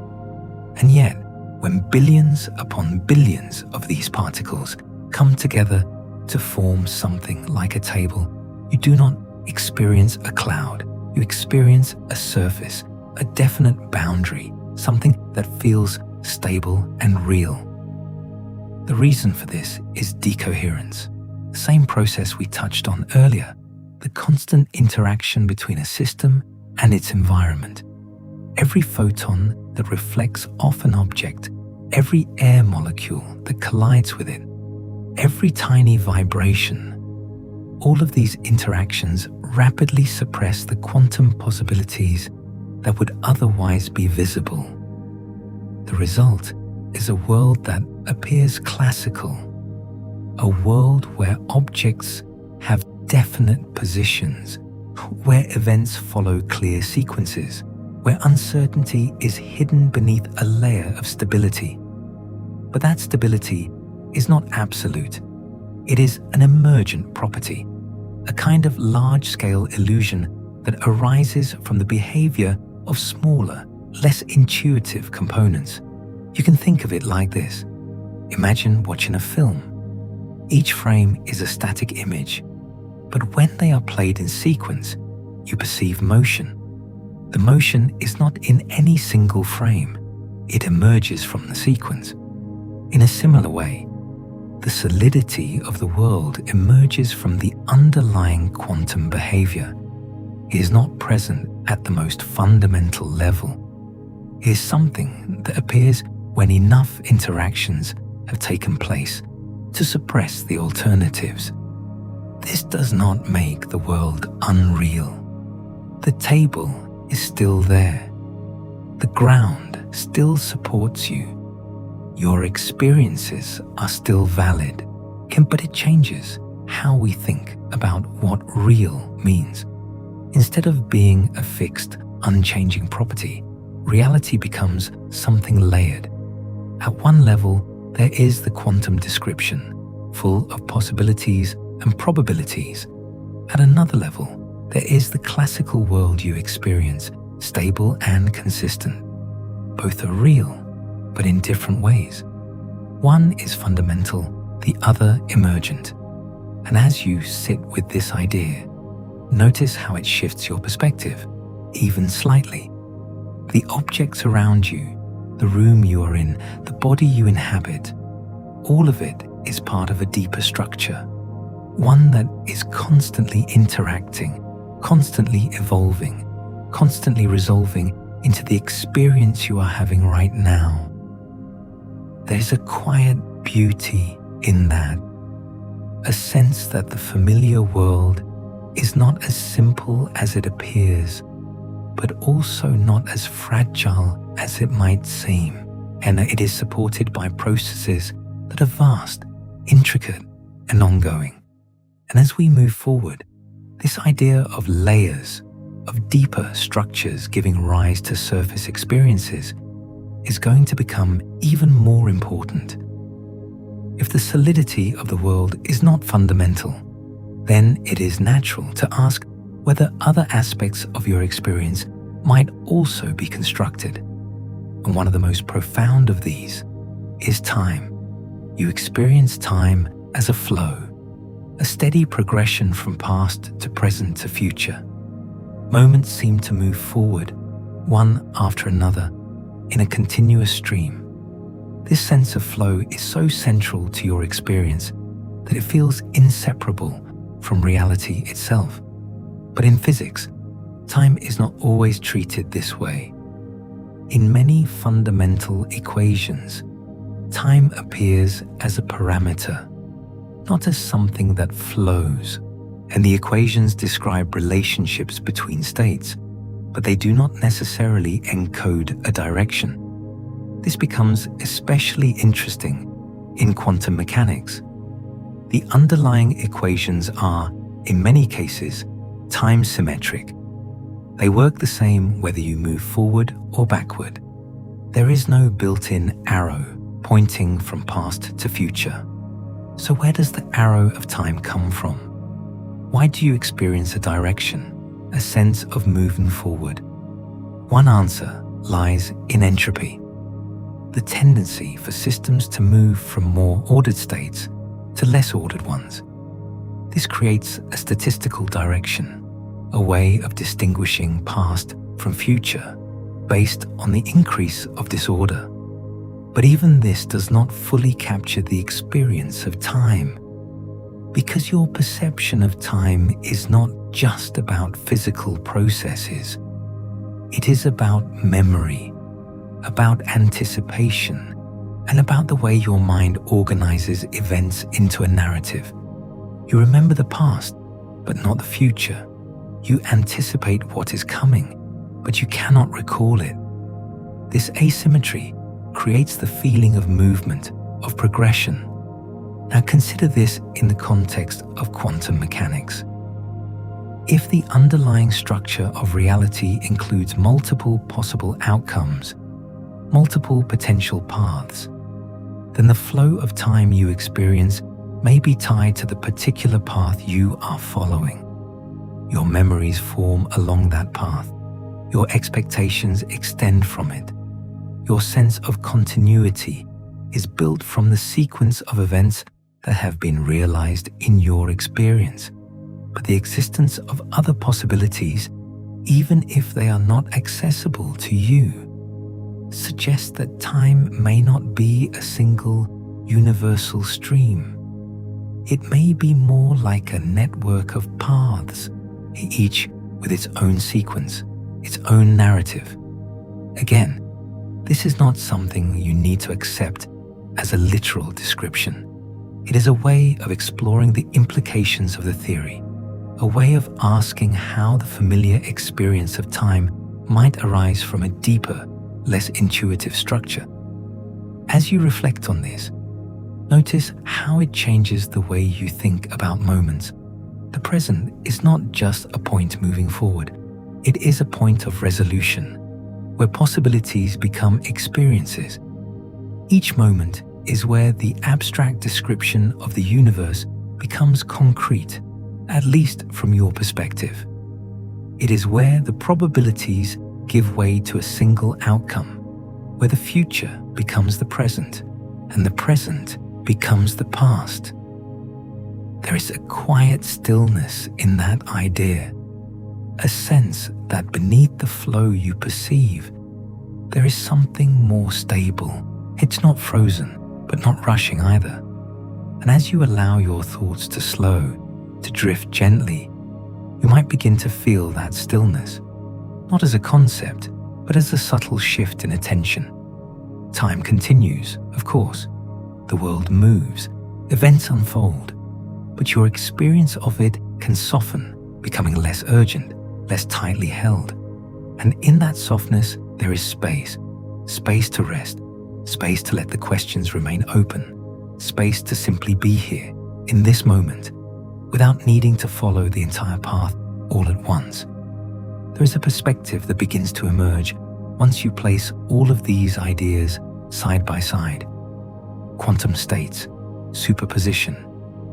And yet, when billions upon billions of these particles come together to form something like a table, you do not experience a cloud. You experience a surface, a definite boundary, something that feels stable and real. The reason for this is decoherence, the same process we touched on earlier, the constant interaction between a system and its environment. Every photon that reflects off an object, every air molecule that collides with it, every tiny vibration, all of these interactions rapidly suppress the quantum possibilities that would otherwise be visible. The result is a world that appears classical, a world where objects have definite positions, where events follow clear sequences, where uncertainty is hidden beneath a layer of stability. But that stability is not absolute. It is an emergent property, a kind of large-scale illusion that arises from the behavior of smaller, less intuitive components. You can think of it like this. Imagine watching a film. Each frame is a static image, but when they are played in sequence, you perceive motion. The motion is not in any single frame. It emerges from the sequence. In a similar way, the solidity of the world emerges from the underlying quantum behavior. It is not present at the most fundamental level. It is something that appears when enough interactions have taken place to suppress the alternatives. This does not make the world unreal. The table is still there. The ground still supports you. Your experiences are still valid, but it changes how we think about what real means. Instead of being a fixed, unchanging property, reality becomes something layered. At one level, there is the quantum description, full of possibilities and probabilities. At another level, there is the classical world you experience, stable and consistent. Both are real, but in different ways. One is fundamental, the other emergent. And as you sit with this idea, notice how it shifts your perspective, even slightly. The objects around you, the room you are in, the body you inhabit, all of it is part of a deeper structure, one that is constantly interacting, constantly evolving, constantly resolving into the experience you are having right now. There's a quiet beauty in that, a sense that the familiar world is not as simple as it appears, but also not as fragile as it might seem, and that it is supported by processes that are vast, intricate, and ongoing. And as we move forward, this idea of layers, of deeper structures giving rise to surface experiences, is going to become even more important. If the solidity of the world is not fundamental, then it is natural to ask whether other aspects of your experience might also be constructed. And one of the most profound of these is time. You experience time as a flow, a steady progression from past to present to future. Moments seem to move forward, one after another, in a continuous stream. This sense of flow is so central to your experience that it feels inseparable from reality itself. But in physics, time is not always treated this way. In many fundamental equations, time appears as a parameter, not as something that flows. And the equations describe relationships between states, but they do not necessarily encode a direction. This becomes especially interesting in quantum mechanics. The underlying equations are, in many cases, time symmetric. They work the same whether you move forward or backward. There is no built-in arrow pointing from past to future. So where does the arrow of time come from? Why do you experience a direction, a sense of moving forward? One answer lies in entropy, the tendency for systems to move from more ordered states to less ordered ones. This creates a statistical direction, a way of distinguishing past from future based on the increase of disorder. But even this does not fully capture the experience of time, because your perception of time is not just about physical processes. It is about memory, about anticipation, and about the way your mind organizes events into a narrative. You remember the past, but not the future. You anticipate what is coming, but you cannot recall it. This asymmetry creates the feeling of movement, of progression. Now consider this in the context of quantum mechanics. If the underlying structure of reality includes multiple possible outcomes, multiple potential paths, then the flow of time you experience may be tied to the particular path you are following. Your memories form along that path. Your expectations extend from it. Your sense of continuity is built from the sequence of events that have been realized in your experience. But the existence of other possibilities, even if they are not accessible to you, suggests that time may not be a single universal stream. It may be more like a network of paths, each with its own sequence, its own narrative. Again, this is not something you need to accept as a literal description. It is a way of exploring the implications of the theory, a way of asking how the familiar experience of time might arise from a deeper, less intuitive structure. As you reflect on this, notice how it changes the way you think about moments. The present is not just a point moving forward. It is a point of resolution, where possibilities become experiences. Each moment is where the abstract description of the universe becomes concrete, at least from your perspective. It is where the probabilities give way to a single outcome, where the future becomes the present, and the present becomes the past. There is a quiet stillness in that idea, a sense that beneath the flow you perceive, there is something more stable. It's not frozen, but not rushing either. And as you allow your thoughts to slow, to drift gently, you might begin to feel that stillness, not as a concept, but as a subtle shift in attention. Time continues, of course. The world moves, events unfold, but your experience of it can soften, becoming less urgent, less tightly held. And in that softness, there is space. Space to rest, space to let the questions remain open, space to simply be here, in this moment, without needing to follow the entire path all at once. There is a perspective that begins to emerge once you place all of these ideas side by side. Quantum states, superposition,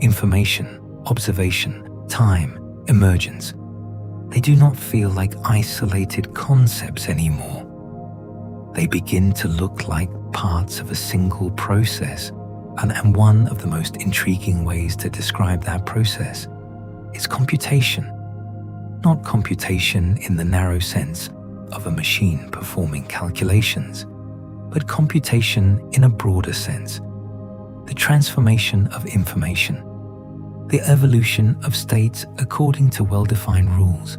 information, observation, time, emergence. They do not feel like isolated concepts anymore. They begin to look like parts of a single process, and one of the most intriguing ways to describe that process is computation. Not computation in the narrow sense of a machine performing calculations, but computation in a broader sense. The transformation of information, the evolution of states according to well-defined rules,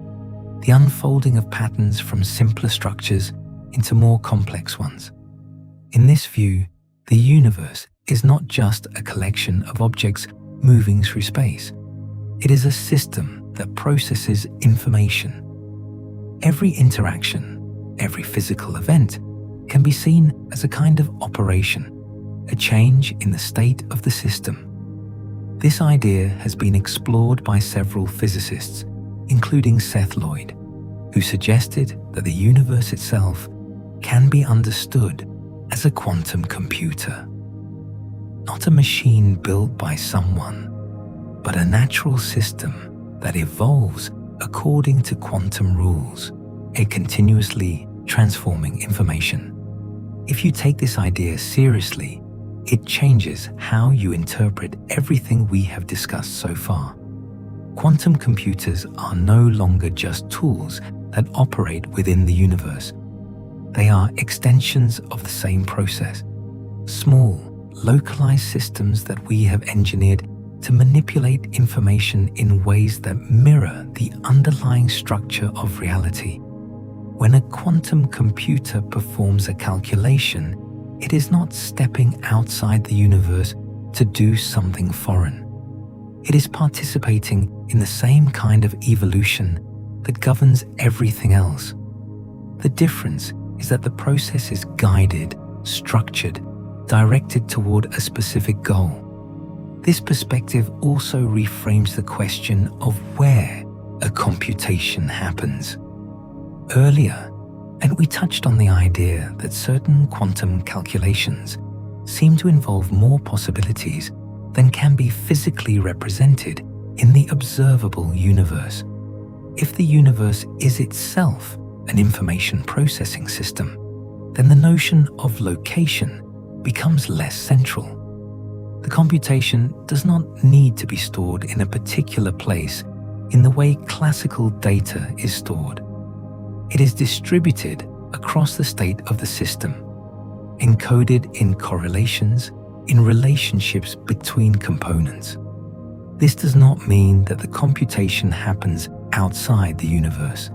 the unfolding of patterns from simpler structures into more complex ones. In this view, the universe is not just a collection of objects moving through space. It is a system that processes information. Every interaction, every physical event can be seen as a kind of operation, a change in the state of the system. This idea has been explored by several physicists, including Seth Lloyd, who suggested that the universe itself can be understood as a quantum computer. Not a machine built by someone, but a natural system that evolves according to quantum rules, a continuously transforming information. If you take this idea seriously, it changes how you interpret everything we have discussed so far. Quantum computers are no longer just tools that operate within the universe. They are extensions of the same process, small, localized systems that we have engineered to manipulate information in ways that mirror the underlying structure of reality. When a quantum computer performs a calculation, it is not stepping outside the universe to do something foreign. It is participating in the same kind of evolution that governs everything else. The difference is that the process is guided, structured, directed toward a specific goal. This perspective also reframes the question of where a computation happens. Earlier, and we touched on the idea that certain quantum calculations seem to involve more possibilities than can be physically represented in the observable universe. If the universe is itself an information processing system, then the notion of location becomes less central. The computation does not need to be stored in a particular place in the way classical data is stored. It is distributed across the state of the system, encoded in correlations, in relationships between components. This does not mean that the computation happens outside the universe.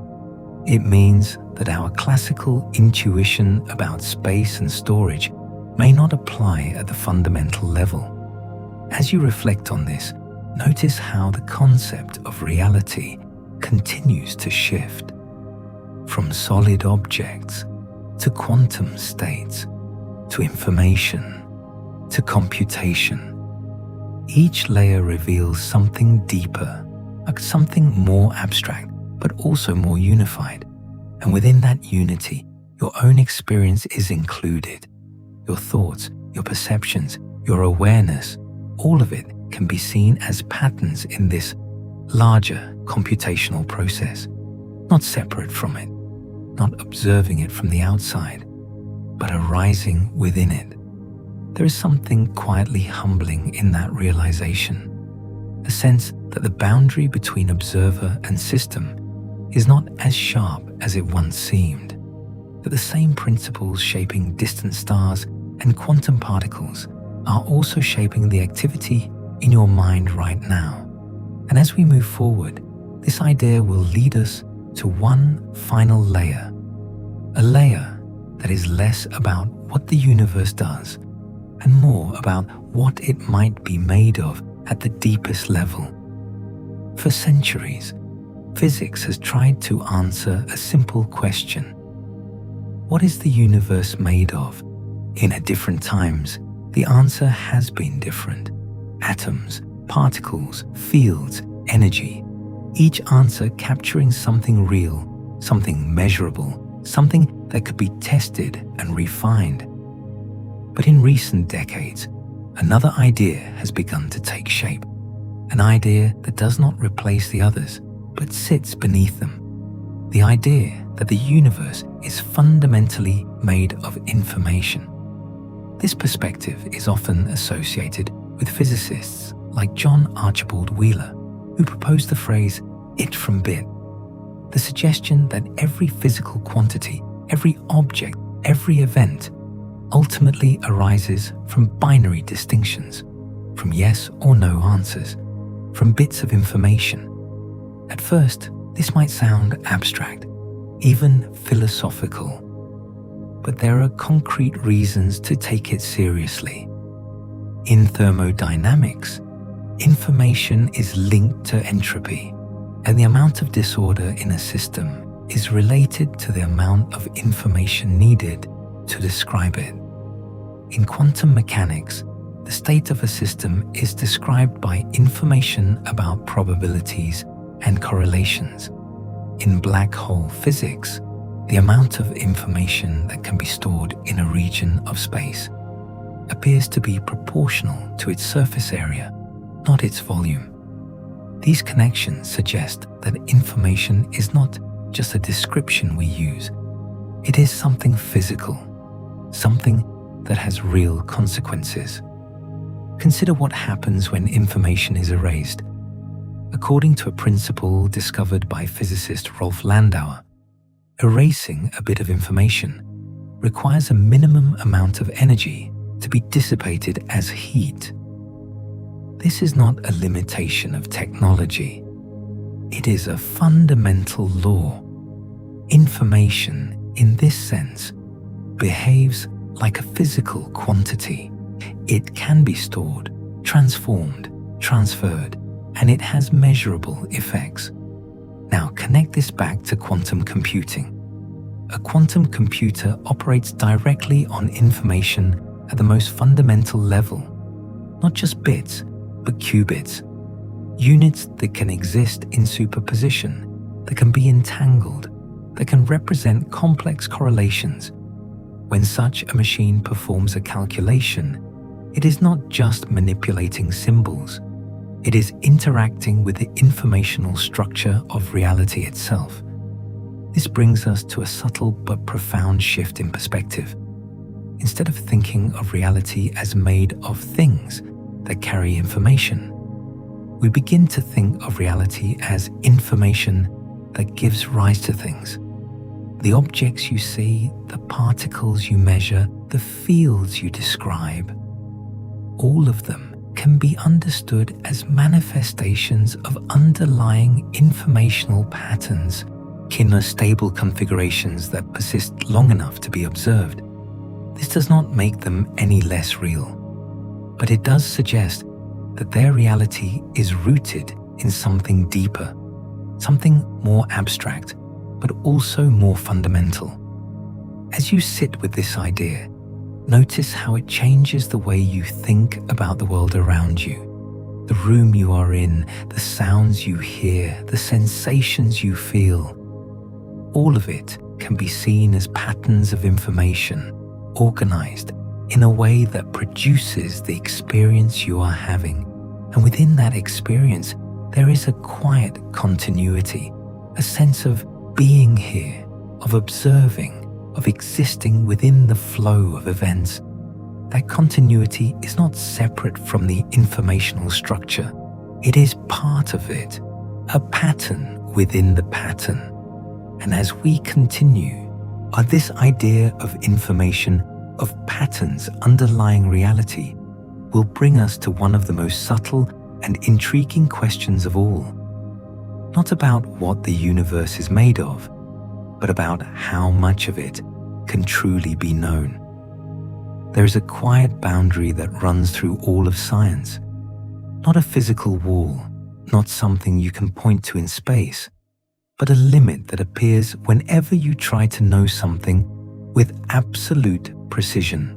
It means that our classical intuition about space and storage may not apply at the fundamental level. As you reflect on this, notice how the concept of reality continues to shift. From solid objects to quantum states, to information, to computation. Each layer reveals something deeper, like something more abstract, but also more unified. And within that unity, your own experience is included. Your thoughts, your perceptions, your awareness, all of it can be seen as patterns in this larger computational process, not separate from it, not observing it from the outside, but arising within it. There is something quietly humbling in that realization, a sense that the boundary between observer and system is not as sharp as it once seemed, that the same principles shaping distant stars and quantum particles are also shaping the activity in your mind right now. And as we move forward, this idea will lead us to one final layer, a layer that is less about what the universe does and more about what it might be made of at the deepest level. For centuries, physics has tried to answer a simple question. What is the universe made of? In at different times, the answer has been different. Atoms, particles, fields, energy, each answer capturing something real, something measurable, something that could be tested and refined. But in recent decades, another idea has begun to take shape, an idea that does not replace the others, but sits beneath them. The idea that the universe is fundamentally made of information. This perspective is often associated with physicists like John Archibald Wheeler, who proposed the phrase "it from bit," the suggestion that every physical quantity, every object, every event ultimately arises from binary distinctions, from yes or no answers, from bits of information. At first, this might sound abstract, even philosophical, but there are concrete reasons to take it seriously. In thermodynamics, information is linked to entropy, and the amount of disorder in a system is related to the amount of information needed to describe it. In quantum mechanics, the state of a system is described by information about probabilities and correlations. In black hole physics, the amount of information that can be stored in a region of space appears to be proportional to its surface area, not its volume. These connections suggest that information is not just a description we use. It is something physical, something that has real consequences. Consider what happens when information is erased. According to a principle discovered by physicist Rolf Landauer, erasing a bit of information requires a minimum amount of energy to be dissipated as heat. This is not a limitation of technology. It is a fundamental law. Information, in this sense, behaves like a physical quantity. It can be stored, transformed, transferred, and it has measurable effects. Now connect this back to quantum computing. A quantum computer operates directly on information at the most fundamental level, not just bits, but qubits, units that can exist in superposition, that can be entangled, that can represent complex correlations. When such a machine performs a calculation, it is not just manipulating symbols. It is interacting with the informational structure of reality itself. This brings us to a subtle but profound shift in perspective. Instead of thinking of reality as made of things that carry information, we begin to think of reality as information that gives rise to things. The objects you see, the particles you measure, the fields you describe, all of them can be understood as manifestations of underlying informational patterns, kinostable configurations that persist long enough to be observed. This does not make them any less real, but it does suggest that their reality is rooted in something deeper, something more abstract, but also more fundamental. As you sit with this idea, notice how it changes the way you think about the world around you, the room you are in, the sounds you hear, the sensations you feel. All of it can be seen as patterns of information, organized in a way that produces the experience you are having. And within that experience, there is a quiet continuity, a sense of being here, of observing, of existing within the flow of events. That continuity is not separate from the informational structure. It is part of it, a pattern within the pattern. And as we continue, this idea of information, of patterns underlying reality, will bring us to one of the most subtle and intriguing questions of all. Not about what the universe is made of, but about how much of it can truly be known. There is a quiet boundary that runs through all of science, not a physical wall, not something you can point to in space, but a limit that appears whenever you try to know something with absolute precision.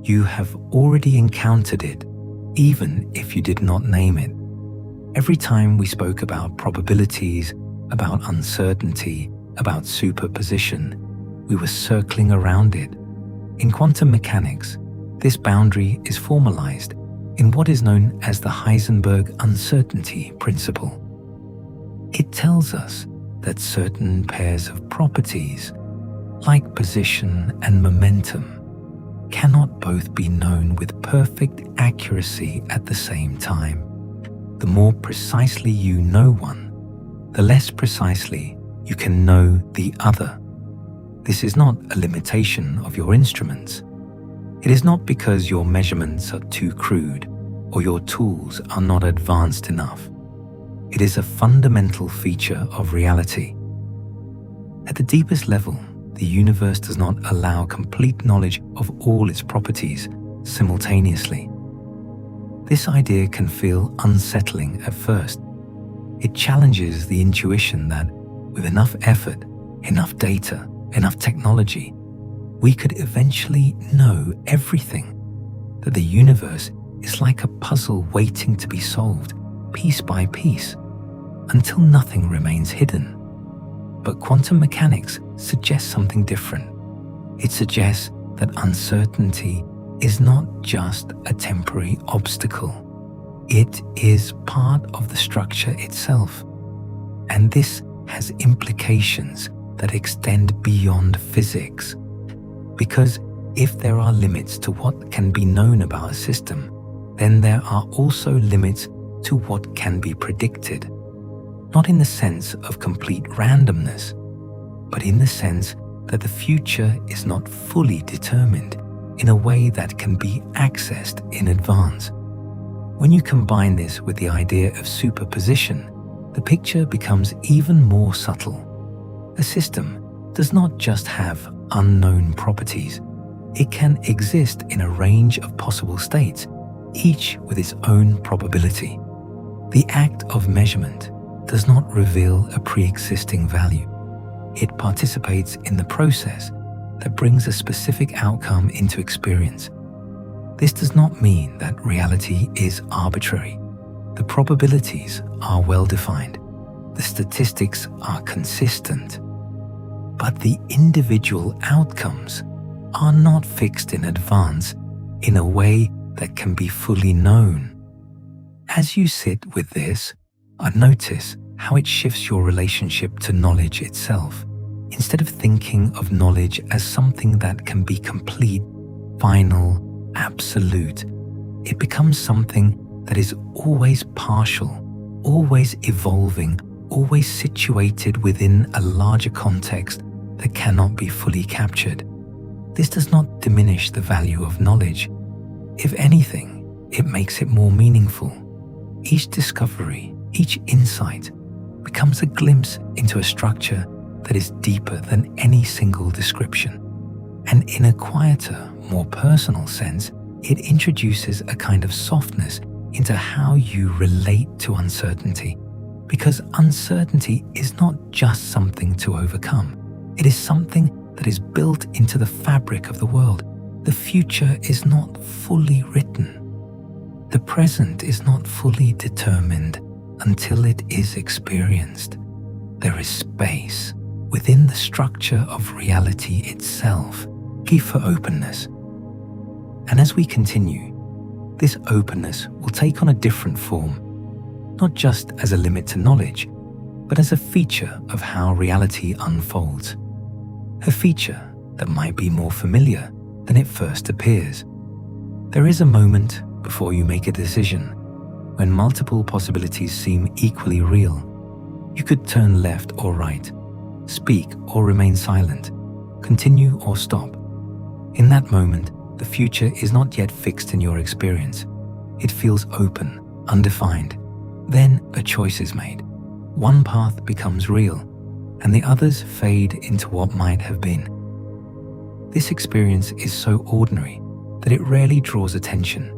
You have already encountered it, even if you did not name it. Every time we spoke about probabilities, about uncertainty, about superposition, we were circling around it. In quantum mechanics, this boundary is formalized. in what is known as the Heisenberg uncertainty principle. It tells us that certain pairs of properties, like position and momentum, cannot both be known with perfect accuracy at the same time. The more precisely you know one, the less precisely you can know the other. This is not a limitation of your instruments. It is not because your measurements are too crude or your tools are not advanced enough. It is a fundamental feature of reality. At the deepest level, the universe does not allow complete knowledge of all its properties simultaneously. This idea can feel unsettling at first. It challenges the intuition that with enough effort, enough data, enough technology, we could eventually know everything, that the universe is like a puzzle waiting to be solved piece by piece until nothing remains hidden. But quantum mechanics suggests something different. It suggests that uncertainty is not just a temporary obstacle. It is part of the structure itself. And this has implications that extend beyond physics. Because if there are limits to what can be known about a system, then there are also limits to what can be predicted. Not in the sense of complete randomness, but in the sense that the future is not fully determined in a way that can be accessed in advance. When you combine this with the idea of superposition, the picture becomes even more subtle. A system does not just have unknown properties. It can exist in a range of possible states, each with its own probability. The act of measurement does not reveal a pre-existing value. It participates in the process that brings a specific outcome into experience. This does not mean that reality is arbitrary. The probabilities are well defined. The statistics are consistent. But the individual outcomes are not fixed in advance in a way that can be fully known. As you sit with this, notice how it shifts your relationship to knowledge itself. Instead of thinking of knowledge as something that can be complete, final, absolute, it becomes something that is always partial, always evolving, always situated within a larger context that cannot be fully captured. This does not diminish the value of knowledge. If anything, it makes it more meaningful. Each discovery, each insight becomes a glimpse into a structure that is deeper than any single description. And in a quieter, more personal sense, it introduces a kind of softness into how you relate to uncertainty. Because uncertainty is not just something to overcome. It is something that is built into the fabric of the world. The future is not fully written. The present is not fully determined until it is experienced. There is space within the structure of reality itself, key for openness. And as we continue, this openness will take on a different form, not just as a limit to knowledge, but as a feature of how reality unfolds. A feature that might be more familiar than it first appears. There is a moment before you make a decision when multiple possibilities seem equally real. You could turn left or right, speak or remain silent, continue or stop. In that moment, the future is not yet fixed in your experience. It feels open, undefined. Then a choice is made. One path becomes real, and the others fade into what might have been. This experience is so ordinary that it rarely draws attention.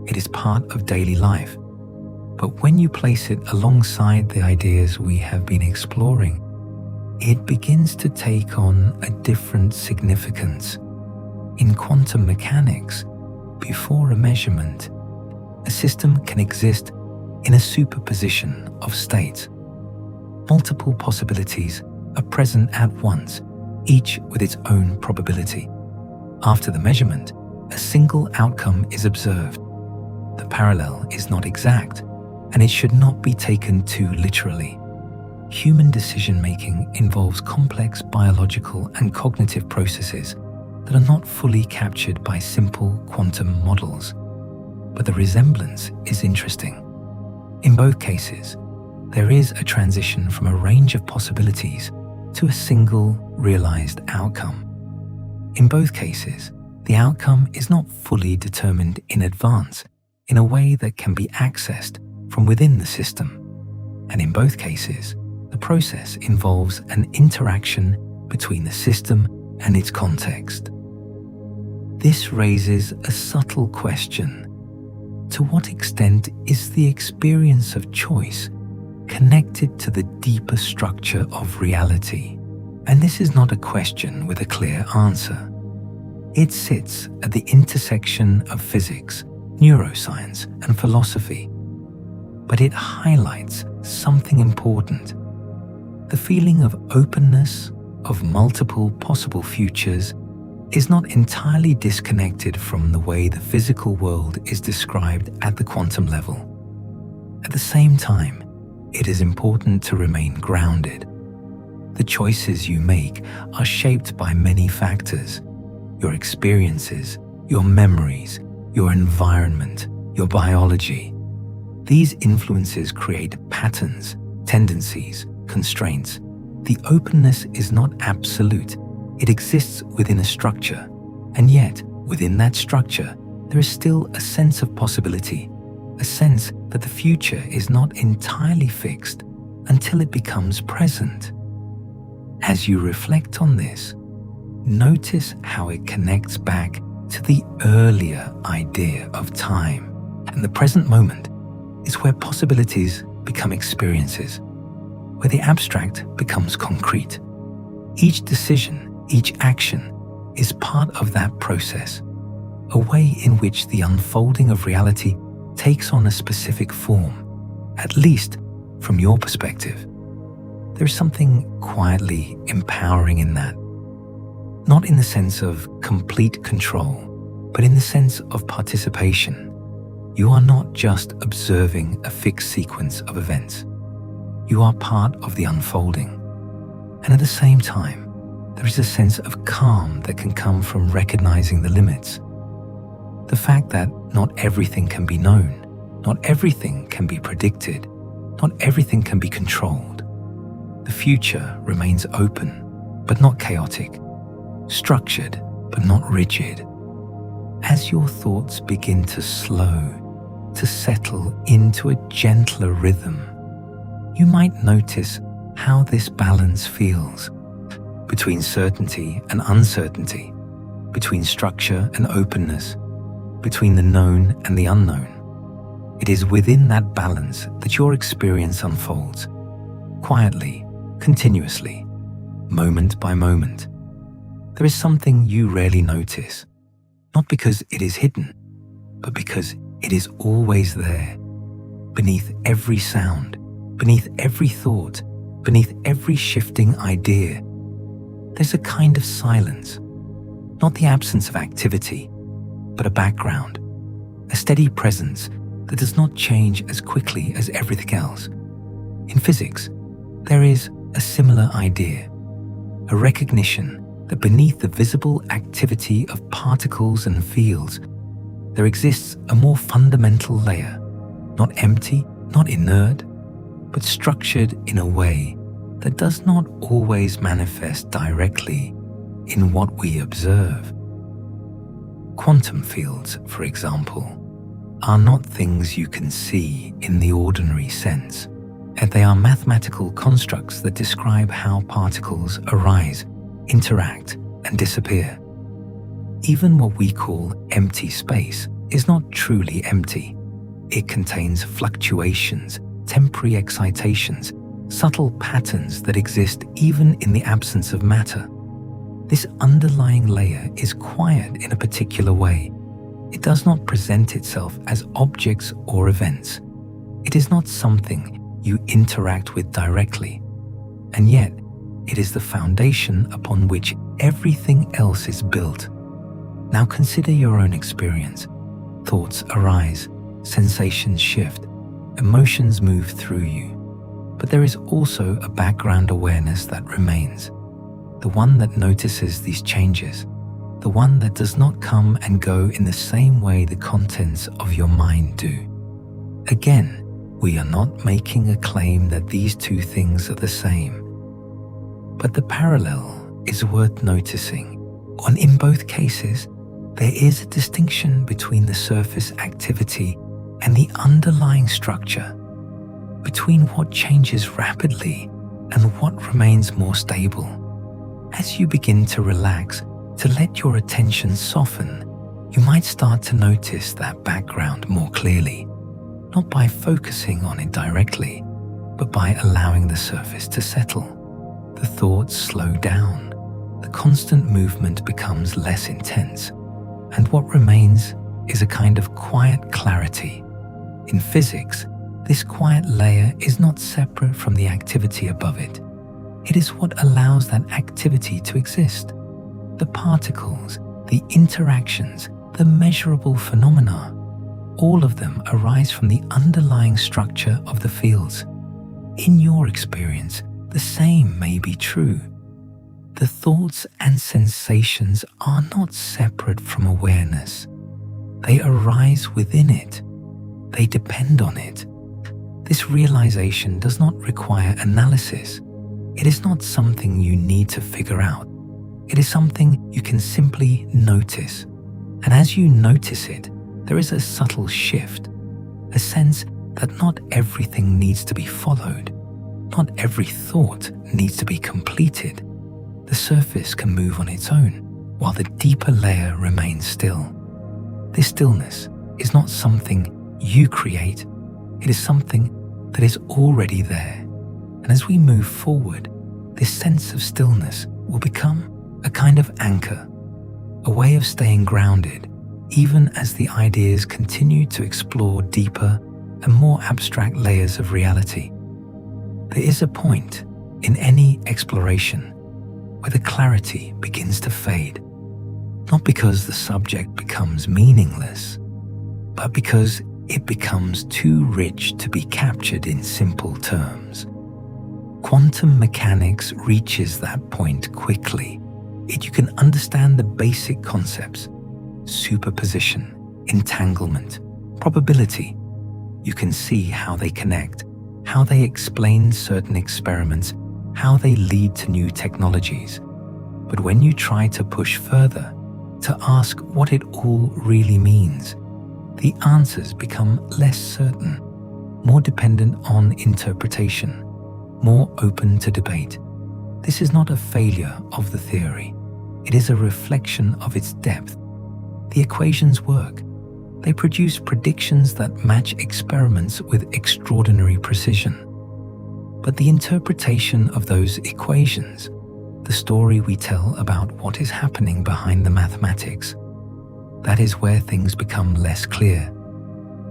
It is part of daily life. But when you place it alongside the ideas we have been exploring, it begins to take on a different significance. In quantum mechanics, before a measurement, a system can exist in a superposition of states. Multiple possibilities are present at once, each with its own probability. After the measurement, a single outcome is observed. The parallel is not exact, and it should not be taken too literally. Human decision-making involves complex biological and cognitive processes that are not fully captured by simple quantum models. But the resemblance is interesting. In both cases, there is a transition from a range of possibilities to a single realized outcome. In both cases, the outcome is not fully determined in advance in a way that can be accessed from within the system. And in both cases, the process involves an interaction between the system and its context. This raises a subtle question. To what extent is the experience of choice connected to the deeper structure of reality? And this is not a question with a clear answer. It sits at the intersection of physics, neuroscience, and philosophy. But it highlights something important. The feeling of openness, of multiple possible futures, is not entirely disconnected from the way the physical world is described at the quantum level. At the same time, it is important to remain grounded. The choices you make are shaped by many factors: your experiences, your memories, your environment, your biology. These influences create patterns, tendencies, constraints. The openness is not absolute. It exists within a structure, and yet, within that structure, there is still a sense of possibility, a sense that the future is not entirely fixed until it becomes present. As you reflect on this, notice how it connects back to the earlier idea of time, and the present moment is where possibilities become experiences, where the abstract becomes concrete. Each decision, each action is part of that process, a way in which the unfolding of reality takes on a specific form, at least from your perspective. There is something quietly empowering in that. Not in the sense of complete control, but in the sense of participation. You are not just observing a fixed sequence of events. You are part of the unfolding. And at the same time, there is a sense of calm that can come from recognizing the limits. The fact that not everything can be known, not everything can be predicted, not everything can be controlled. The future remains open, but not chaotic, structured, but not rigid. As your thoughts begin to slow, to settle into a gentler rhythm, you might notice how this balance feels between certainty and uncertainty, between structure and openness, between the known and the unknown. It is within that balance that your experience unfolds, quietly, continuously, moment by moment. There is something you rarely notice, not because it is hidden, but because it is always there, beneath every sound, beneath every thought, beneath every shifting idea. There's a kind of silence, not the absence of activity, but a background, a steady presence that does not change as quickly as everything else. In physics, there is a similar idea, a recognition that beneath the visible activity of particles and fields, there exists a more fundamental layer, not empty, not inert, but structured in a way that does not always manifest directly in what we observe. Quantum fields, for example, are not things you can see in the ordinary sense, and they are mathematical constructs that describe how particles arise, interact, and disappear. Even what we call empty space is not truly empty. It contains fluctuations, temporary excitations, subtle patterns that exist even in the absence of matter. This underlying layer is quiet in a particular way. It does not present itself as objects or events. It is not something you interact with directly, and yet it is the foundation upon which everything else is built. Now consider your own experience. Thoughts arise, sensations shift, emotions move through you. But there is also a background awareness that remains, the one that notices these changes, the one that does not come and go in the same way the contents of your mind do. Again, we are not making a claim that these two things are the same, but the parallel is worth noticing. And in both cases, there is a distinction between the surface activity and the underlying structure, between what changes rapidly and what remains more stable. As you begin to relax, to let your attention soften, you might start to notice that background more clearly, not by focusing on it directly, but by allowing the surface to settle. The thoughts slow down, the constant movement becomes less intense, and what remains is a kind of quiet clarity. In physics, this quiet layer is not separate from the activity above it. It is what allows that activity to exist. The particles, the interactions, the measurable phenomena, all of them arise from the underlying structure of the fields. In your experience, the same may be true. The thoughts and sensations are not separate from awareness. They arise within it. They depend on it. This realization does not require analysis. It is not something you need to figure out. It is something you can simply notice. And as you notice it, there is a subtle shift, a sense that not everything needs to be followed. Not every thought needs to be completed. The surface can move on its own, while the deeper layer remains still. This stillness is not something you create. It is something that is already there. And as we move forward, this sense of stillness will become a kind of anchor, a way of staying grounded, even as the ideas continue to explore deeper and more abstract layers of reality. There is a point in any exploration where the clarity begins to fade, not because the subject becomes meaningless, but because it becomes too rich to be captured in simple terms. Quantum mechanics reaches that point quickly. You can understand the basic concepts: superposition, entanglement, probability. You can see how they connect, how they explain certain experiments, how they lead to new technologies. But when you try to push further, to ask what it all really means, the answers become less certain, more dependent on interpretation, more open to debate. This is not a failure of the theory. It is a reflection of its depth. The equations work. They produce predictions that match experiments with extraordinary precision. But the interpretation of those equations, the story we tell about what is happening behind the mathematics, that is where things become less clear.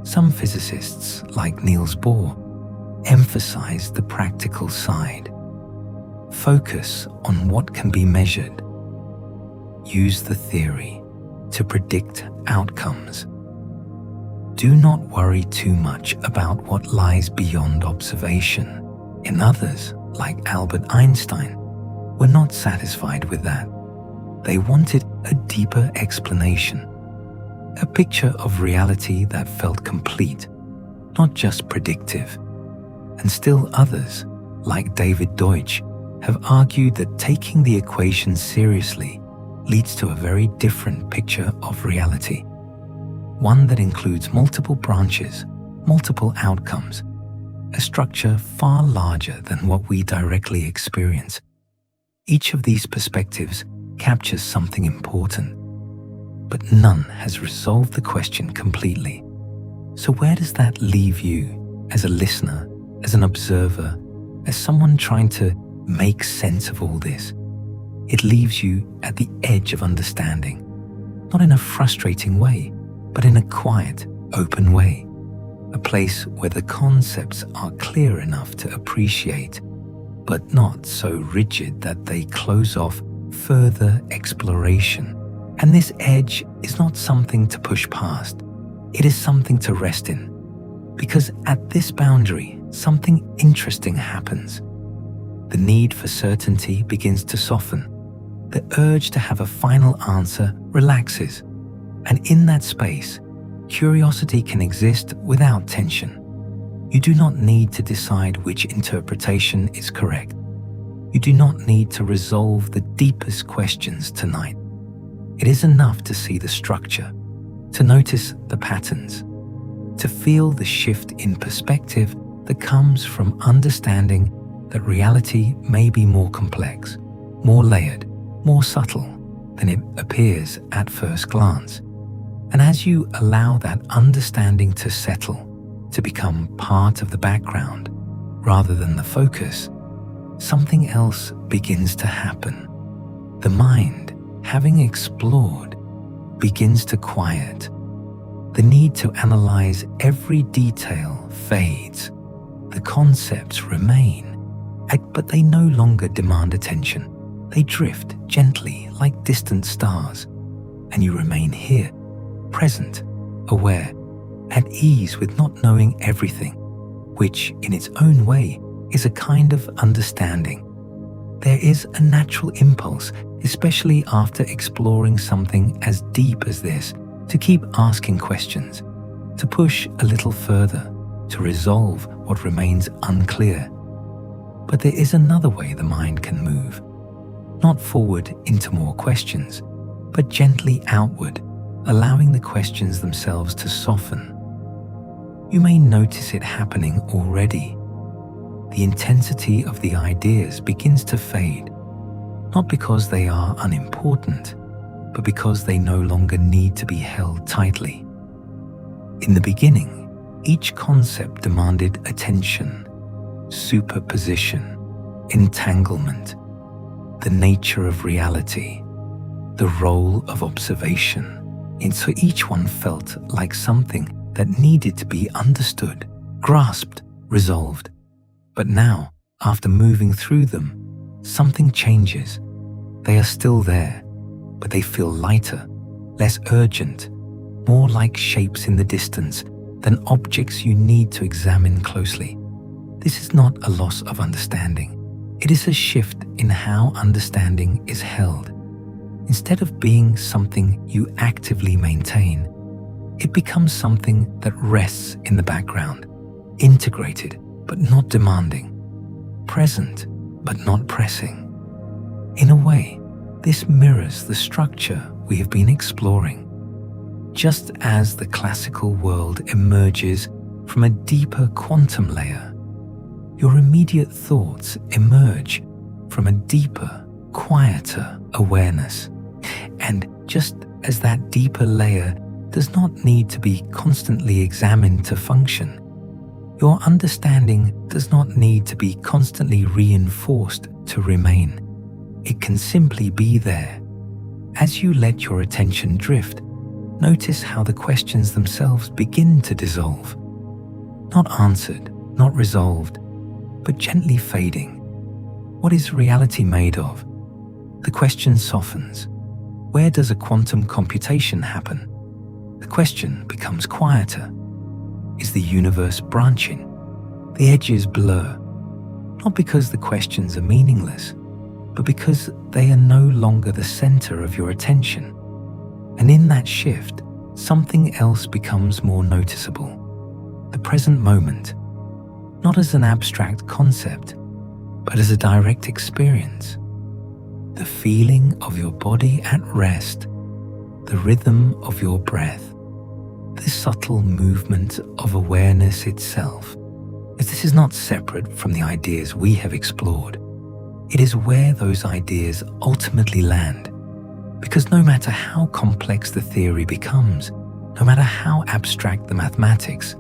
Some physicists, like Niels Bohr, emphasize the practical side. Focus on what can be measured. Use the theory to predict outcomes. Do not worry too much about what lies beyond observation. In others, like Albert Einstein, were not satisfied with that. They wanted a deeper explanation, a picture of reality that felt complete, not just predictive. And still others, like David Deutsch, have argued that taking the equation seriously leads to a very different picture of reality, one that includes multiple branches, multiple outcomes, a structure far larger than what we directly experience. Each of these perspectives captures something important, but none has resolved the question completely. So where does that leave you as a listener, as an observer, as someone trying to make sense of all this? It leaves you at the edge of understanding, not in a frustrating way, but in a quiet, open way, a place where the concepts are clear enough to appreciate, but not so rigid that they close off further exploration. And this edge is not something to push past. It is something to rest in, because at this boundary, something interesting happens. The need for certainty begins to soften. The urge to have a final answer relaxes. And in that space, curiosity can exist without tension. You do not need to decide which interpretation is correct. You do not need to resolve the deepest questions tonight. It is enough to see the structure, to notice the patterns, to feel the shift in perspective that comes from understanding that reality may be more complex, more layered, more subtle than it appears at first glance. And as you allow that understanding to settle, to become part of the background rather than the focus, something else begins to happen. The mind, having explored, begins to quiet. The need to analyze every detail fades. The concepts remain, but they no longer demand attention. They drift gently like distant stars, and you remain here, present, aware, at ease with not knowing everything, which in its own way is a kind of understanding. There is a natural impulse, especially after exploring something as deep as this, to keep asking questions, to push a little further, to resolve what remains unclear. But there is another way the mind can move, not forward into more questions, but gently outward, allowing the questions themselves to soften. You may notice it happening already. The intensity of the ideas begins to fade, not because they are unimportant, but because they no longer need to be held tightly. In the beginning, each concept demanded attention, superposition, entanglement, the nature of reality, the role of observation, and so each one felt like something that needed to be understood, grasped, resolved. But now, after moving through them, something changes. They are still there, but they feel lighter, less urgent, more like shapes in the distance than objects you need to examine closely. This is not a loss of understanding. It is a shift in how understanding is held. Instead of being something you actively maintain, it becomes something that rests in the background, integrated but not demanding, present but not pressing. In a way, this mirrors the structure we have been exploring. Just as the classical world emerges from a deeper quantum layer, your immediate thoughts emerge from a deeper, quieter awareness. And just as that deeper layer does not need to be constantly examined to function, your understanding does not need to be constantly reinforced to remain. It can simply be there. As you let your attention drift, notice how the questions themselves begin to dissolve. Not answered, not resolved, but gently fading. What is reality made of? The question softens. Where does a quantum computation happen? The question becomes quieter. Is the universe branching? The edges blur. Not because the questions are meaningless, but because they are no longer the center of your attention. And in that shift, something else becomes more noticeable. The present moment, not as an abstract concept, but as a direct experience. The feeling of your body at rest, the rhythm of your breath, the subtle movement of awareness itself. As this is not separate from the ideas we have explored, it is where those ideas ultimately land. Because no matter how complex the theory becomes, no matter how abstract the mathematics,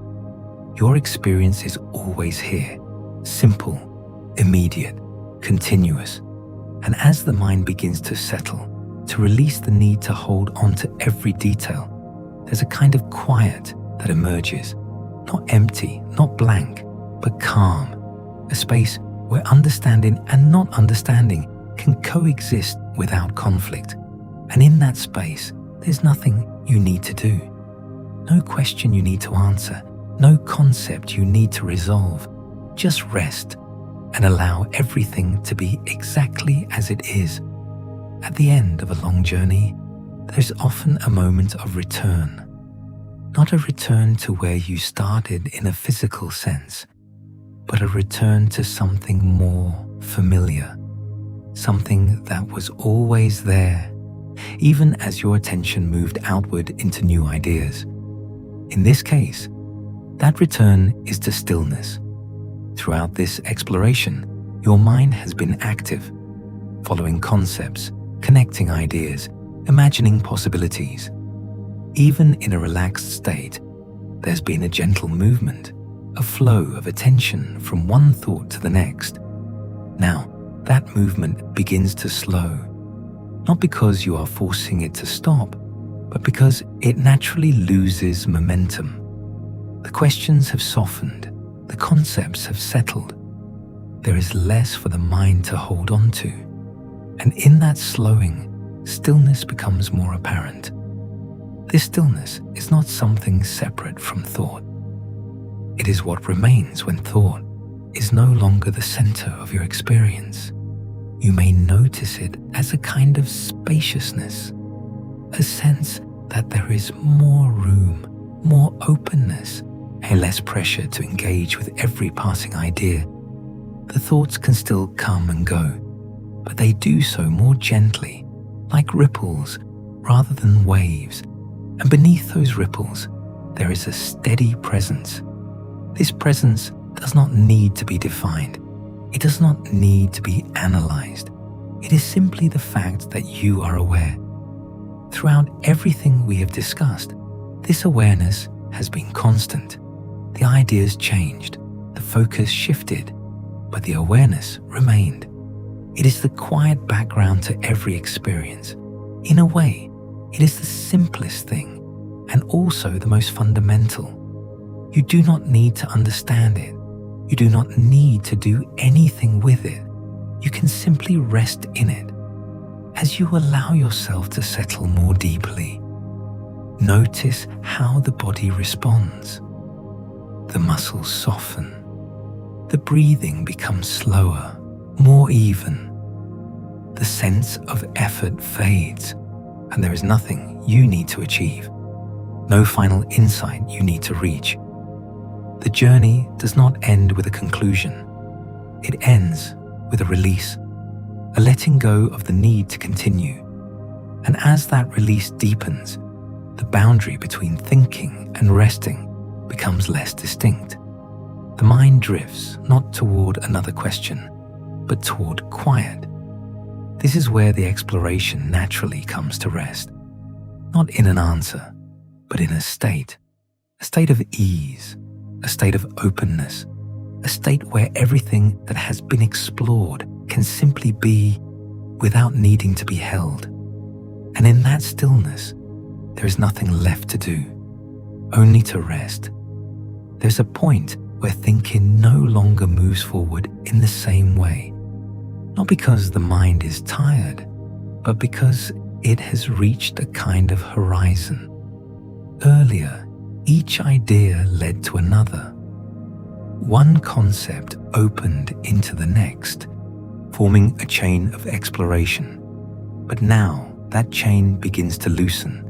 your experience is always here, simple, immediate, continuous. And as the mind begins to settle, to release the need to hold on to every detail, there's a kind of quiet that emerges, not empty, not blank, but calm, a space where understanding and not understanding can coexist without conflict. And in that space, there's nothing you need to do. No question you need to answer, no concept you need to resolve. Just rest and allow everything to be exactly as it is. At the end of a long journey, there's often a moment of return. Not a return to where you started in a physical sense, but a return to something more familiar, something that was always there, even as your attention moved outward into new ideas. In this case, that return is to stillness. Throughout this exploration, your mind has been active, following concepts, connecting ideas, imagining possibilities. Even in a relaxed state, there's been a gentle movement, a flow of attention from one thought to the next. Now, that movement begins to slow, not because you are forcing it to stop, but because it naturally loses momentum. The questions have softened, the concepts have settled. There is less for the mind to hold on to, and in that slowing, stillness becomes more apparent. This stillness is not something separate from thought. It is what remains when thought is no longer the center of your experience. You may notice it as a kind of spaciousness, a sense that there is more room, more openness, and less pressure to engage with every passing idea. The thoughts can still come and go, but they do so more gently, like ripples rather than waves. And beneath those ripples, there is a steady presence. This presence does not need to be defined. It does not need to be analyzed. It is simply the fact that you are aware. Throughout everything we have discussed, this awareness has been constant. The ideas changed, the focus shifted, but the awareness remained. It is the quiet background to every experience. In a way, it is the simplest thing, and also the most fundamental. You do not need to understand it. You do not need to do anything with it. You can simply rest in it. As you allow yourself to settle more deeply, notice how the body responds. The muscles soften. The breathing becomes slower, more even. The sense of effort fades, and there is nothing you need to achieve. No final insight you need to reach. The journey does not end with a conclusion. It ends with a release, a letting go of the need to continue. And as that release deepens, the boundary between thinking and resting becomes less distinct. The mind drifts not toward another question, but toward quiet. This is where the exploration naturally comes to rest, not in an answer, but in a state of ease, a state of openness, a state where everything that has been explored can simply be without needing to be held. And in that stillness, there is nothing left to do, only to rest. There's a point where thinking no longer moves forward in the same way, not because the mind is tired, but because it has reached a kind of horizon. Earlier, each idea led to another. One concept opened into the next, forming a chain of exploration. But now that chain begins to loosen.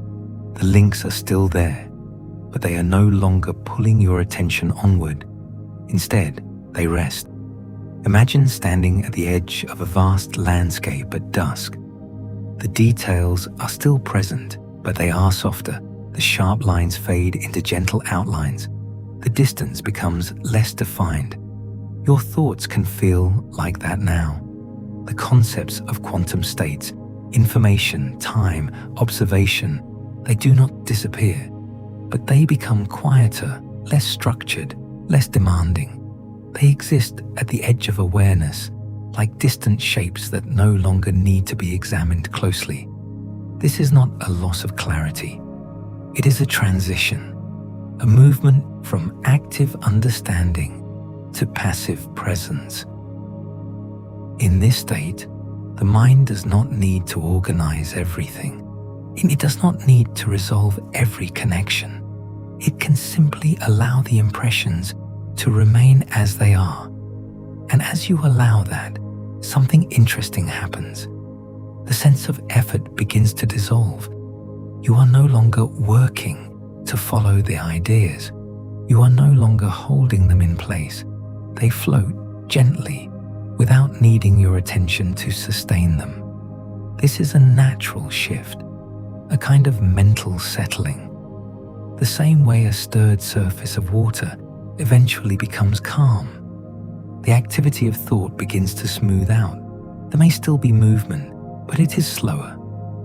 The links are still there, but they are no longer pulling your attention onward. Instead, they rest. Imagine standing at the edge of a vast landscape at dusk. The details are still present, but they are softer. The sharp lines fade into gentle outlines. The distance becomes less defined. Your thoughts can feel like that now. The concepts of quantum states, information, time, observation, they do not disappear, but they become quieter, less structured, less demanding. They exist at the edge of awareness, like distant shapes that no longer need to be examined closely. This is not a loss of clarity. It is a transition, a movement from active understanding to passive presence. In this state, the mind does not need to organize everything. It does not need to resolve every connection. It can simply allow the impressions to remain as they are. And as you allow that, something interesting happens. The sense of effort begins to dissolve. You are no longer working to follow the ideas. You are no longer holding them in place. They float gently without needing your attention to sustain them. This is a natural shift, a kind of mental settling. The same way a stirred surface of water eventually becomes calm. The activity of thought begins to smooth out. There may still be movement, but it is slower,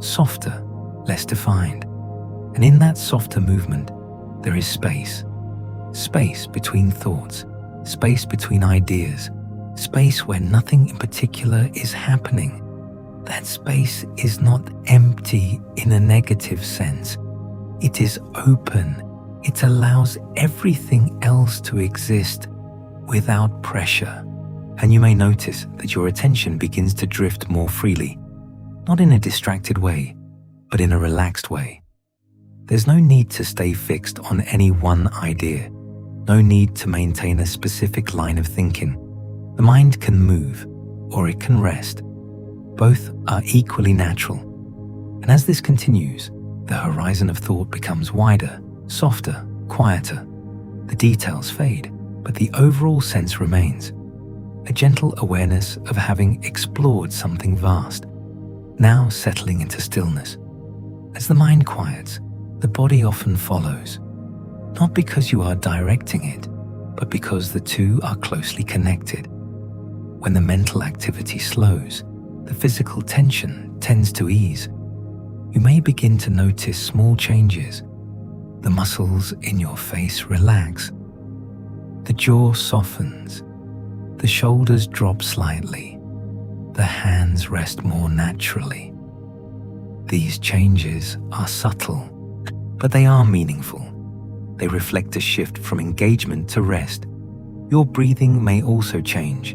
softer, less defined. And in that softer movement, there is space. Space between thoughts, space between ideas, space where nothing in particular is happening. That space is not empty in a negative sense. It is open. It allows everything else to exist without pressure. And you may notice that your attention begins to drift more freely, not in a distracted way, but in a relaxed way. There's no need to stay fixed on any one idea, no need to maintain a specific line of thinking. The mind can move, or it can rest. Both are equally natural. And as this continues, the horizon of thought becomes wider, softer, quieter. The details fade, but the overall sense remains. A gentle awareness of having explored something vast, now settling into stillness. As the mind quiets, the body often follows, not because you are directing it, but because the two are closely connected. When the mental activity slows, the physical tension tends to ease. You may begin to notice small changes. The muscles in your face relax. The jaw softens. The shoulders drop slightly. The hands rest more naturally. These changes are subtle, but they are meaningful. They reflect a shift from engagement to rest. Your breathing may also change.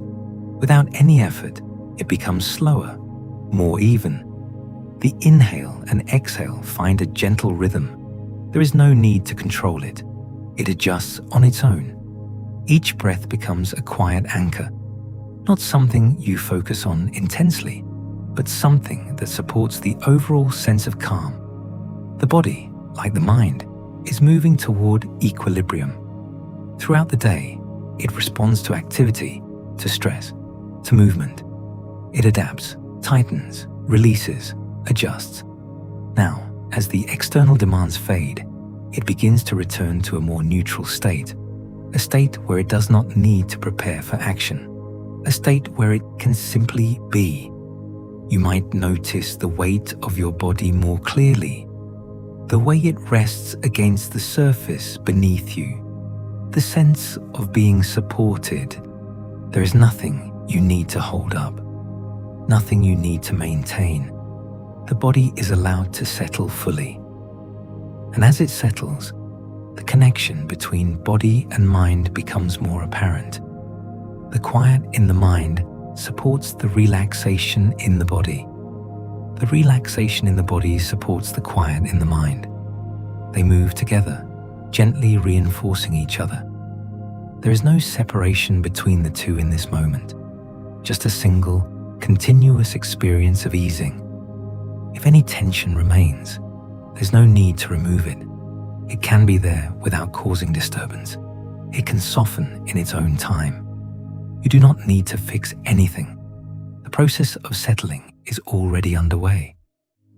Without any effort, it becomes slower, more even. The inhale and exhale find a gentle rhythm. There is no need to control it. It adjusts on its own. Each breath becomes a quiet anchor, not something you focus on intensely, but something that supports the overall sense of calm. The body, like the mind, is moving toward equilibrium. Throughout the day, it responds to activity, to stress, to movement. It adapts, tightens, releases, adjusts. Now, as the external demands fade, it begins to return to a more neutral state, a state where it does not need to prepare for action, a state where it can simply be. You might notice the weight of your body more clearly, the way it rests against the surface beneath you, the sense of being supported. There is nothing you need to hold up, nothing you need to maintain. The body is allowed to settle fully. And as it settles, the connection between body and mind becomes more apparent. The quiet in the mind supports the relaxation in the body. The relaxation in the body supports the quiet in the mind. They move together, gently reinforcing each other. There is no separation between the two in this moment, just a single, continuous experience of easing. If any tension remains, there's no need to remove it. It can be there without causing disturbance. It can soften in its own time. You do not need to fix anything. The process of settling is already underway.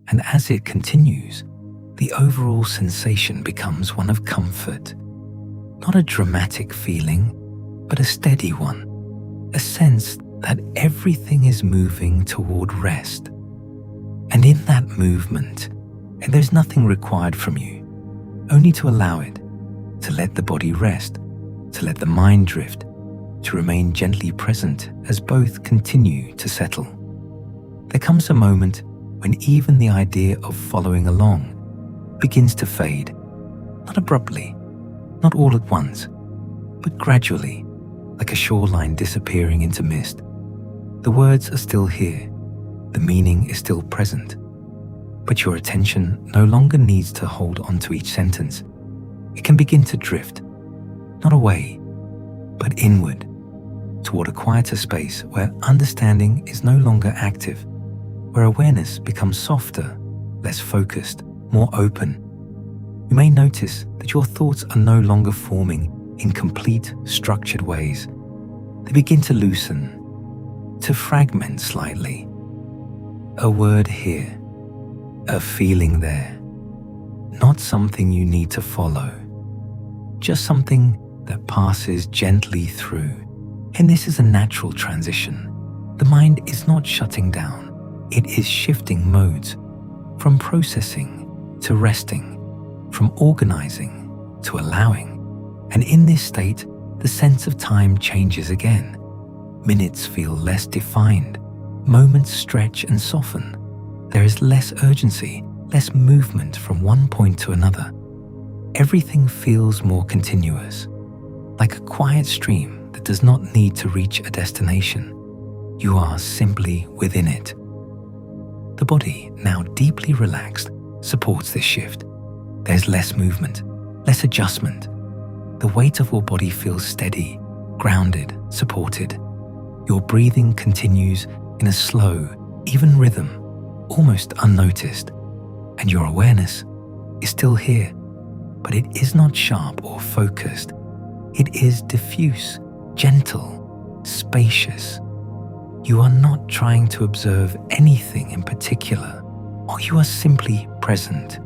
And as it continues, the overall sensation becomes one of comfort. Not a dramatic feeling, but a steady one. A sense that everything is moving toward rest. And in that movement, there's nothing required from you, only to allow it, to let the body rest, to let the mind drift, to remain gently present as both continue to settle. There comes a moment when even the idea of following along begins to fade, not abruptly, not all at once, but gradually, like a shoreline disappearing into mist. The words are still here, the meaning is still present, but your attention no longer needs to hold on to each sentence. it can begin to drift, not away, but inward, toward a quieter space where understanding is no longer active, where awareness becomes softer, less focused, more open. You may notice that your thoughts are no longer forming in complete, structured ways. They begin to loosen, to fragment slightly. A word here, a feeling there. Not something you need to follow, just something that passes gently through. And this is a natural transition. The mind is not shutting down, it is shifting modes, from processing to resting, from organizing to allowing. And in this state, the sense of time changes again. Minutes feel less defined, moments stretch and soften. There is less urgency, less movement from one point to another. Everything feels more continuous, like a quiet stream that does not need to reach a destination. You are simply within it. The body, now deeply relaxed, supports this shift. There's less movement, less adjustment. The weight of your body feels steady, grounded, supported. Your breathing continues in a slow, even rhythm, almost unnoticed. And your awareness is still here, but it is not sharp or focused. It is diffuse, gentle, spacious. You are not trying to observe anything in particular, or you are simply present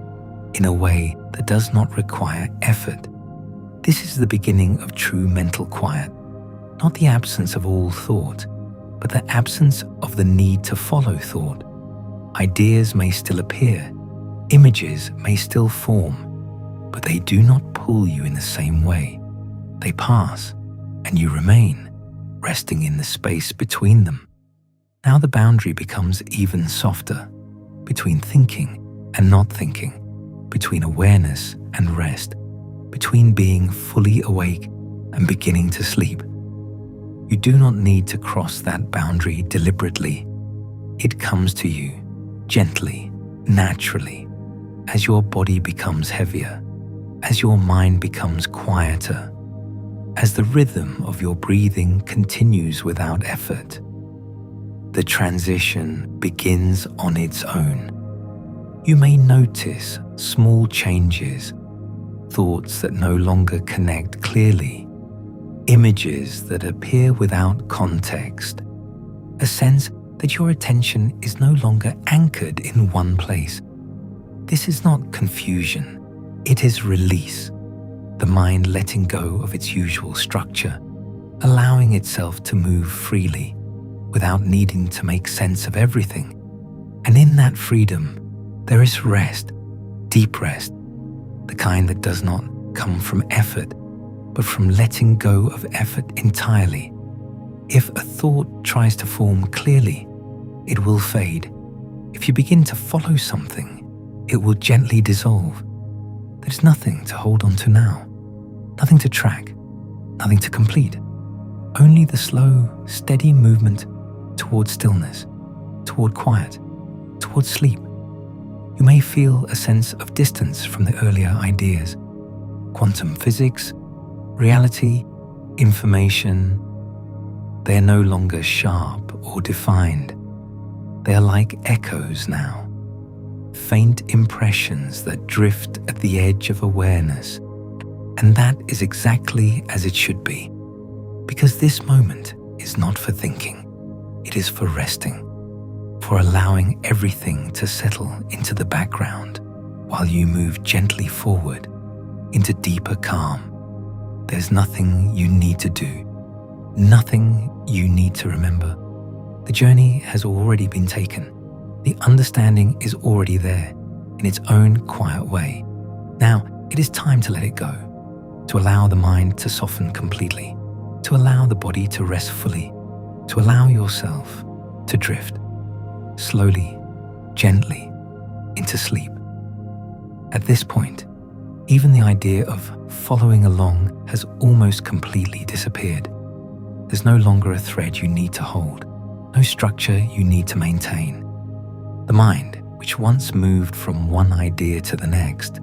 in a way that does not require effort. This is the beginning of true mental quiet, not the absence of all thought, but the absence of the need to follow thought. Ideas may still appear, images may still form, but they do not pull you in the same way. They pass, and you remain, resting in the space between them. Now the boundary becomes even softer, between thinking and not thinking, between awareness and rest, between being fully awake and beginning to sleep. You do not need to cross that boundary deliberately. It comes to you, gently, naturally, as your body becomes heavier, as your mind becomes quieter, as the rhythm of your breathing continues without effort. The transition begins on its own. You may notice small changes, thoughts that no longer connect clearly, images that appear without context, a sense that your attention is no longer anchored in one place. This is not confusion, it is release, the mind letting go of its usual structure, allowing itself to move freely without needing to make sense of everything. And in that freedom, there is rest, deep rest, the kind that does not come from effort, but from letting go of effort entirely. If a thought tries to form clearly, it will fade. If you begin to follow something, it will gently dissolve. There's nothing to hold on to now, nothing to track, nothing to complete. Only the slow, steady movement toward stillness, toward quiet, toward sleep. You may feel a sense of distance from the earlier ideas. Quantum physics, reality, information, they are no longer sharp or defined. They are like echoes now, faint impressions that drift at the edge of awareness. And that is exactly as it should be, because this moment is not for thinking, it is for resting, for allowing everything to settle into the background while you move gently forward into deeper calm. There's nothing you need to do, nothing you need to remember. The journey has already been taken. The understanding is already there in its own quiet way. Now it is time to let it go, to allow the mind to soften completely, to allow the body to rest fully, to allow yourself to drift slowly, gently into sleep. At this point, even the idea of following along has almost completely disappeared. There's no longer a thread you need to hold, no structure you need to maintain. The mind, which once moved from one idea to the next,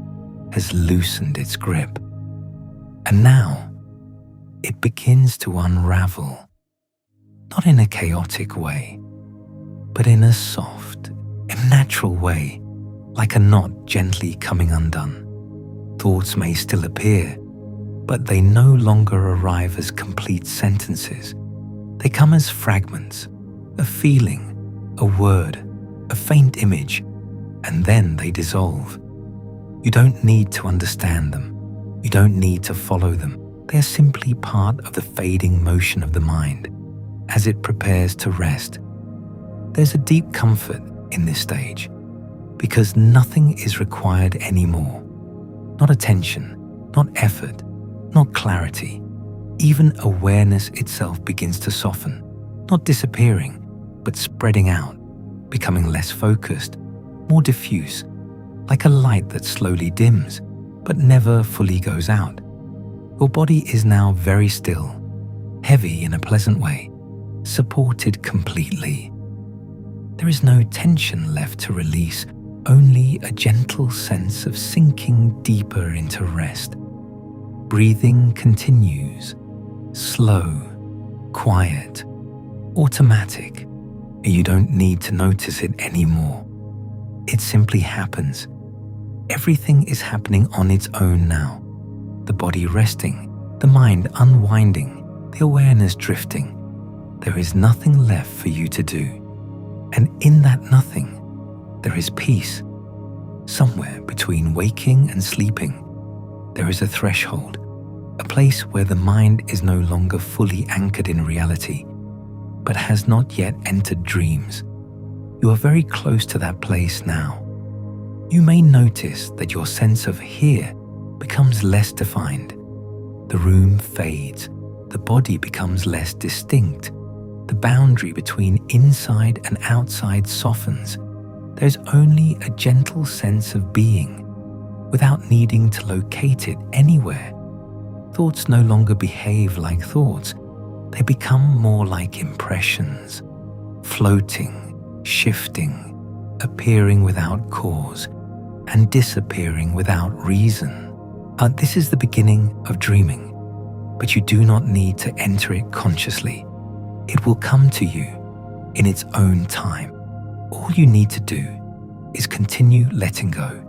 has loosened its grip, And now it begins to unravel, not in a chaotic way, but in a soft and natural way, like a knot gently coming undone. Thoughts may still appear, but they no longer arrive as complete sentences. They come as fragments, a feeling, a word, a faint image, and then they dissolve. You don't need to understand them. You don't need to follow them. They are simply part of the fading motion of the mind as it prepares to rest. There's a deep comfort in this stage because nothing is required anymore. Not attention, not effort, not clarity. Even awareness itself begins to soften, not disappearing, but spreading out, becoming less focused, more diffuse, like a light that slowly dims, but never fully goes out. Your body is now very still, heavy in a pleasant way, supported completely. There is no tension left to release, only a gentle sense of sinking deeper into rest. Breathing continues, slow, quiet, automatic. You don't need to notice it anymore. It simply happens. Everything is happening on its own now. The body resting, the mind unwinding, the awareness drifting. There is nothing left for you to do. And in that nothing, there is peace. Somewhere between waking and sleeping, there is a threshold, a place where the mind is no longer fully anchored in reality, but has not yet entered dreams. You are very close to that place now. You may notice that your sense of here becomes less defined. The room fades, the body becomes less distinct. The boundary between inside and outside softens. There's only a gentle sense of being, without needing to locate it anywhere. Thoughts no longer behave like thoughts. They become more like impressions, floating, shifting, appearing without cause, and disappearing without reason. This is the beginning of dreaming, but you do not need to enter it consciously. It will come to you in its own time. All you need to do is continue letting go.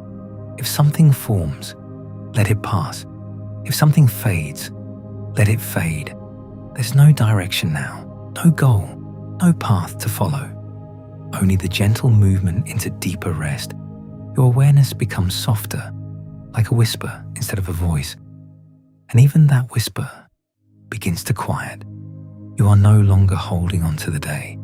If something forms, let it pass. If something fades, let it fade. There's no direction now, no goal, no path to follow. Only the gentle movement into deeper rest. Your awareness becomes softer, like a whisper instead of a voice. And even that whisper begins to quiet. You are no longer holding on to the day,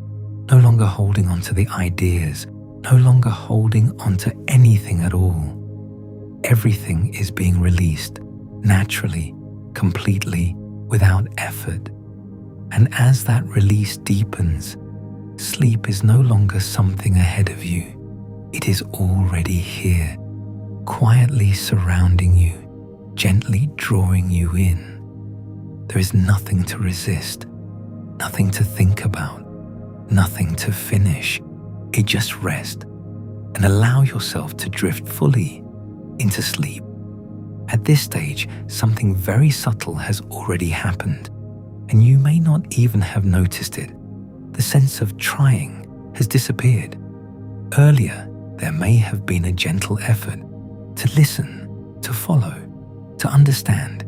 no longer holding on to the ideas, no longer holding on to anything at all. Everything is being released, naturally, completely, without effort. And as that release deepens, sleep is no longer something ahead of you. It is already here, quietly surrounding you, gently drawing you in. There is nothing to resist, nothing to think about, nothing to finish. It just rest and allow yourself to drift fully into sleep. At this stage, something very subtle has already happened, and you may not even have noticed it. The sense of trying has disappeared. Earlier, there may have been a gentle effort to listen, to follow, to understand,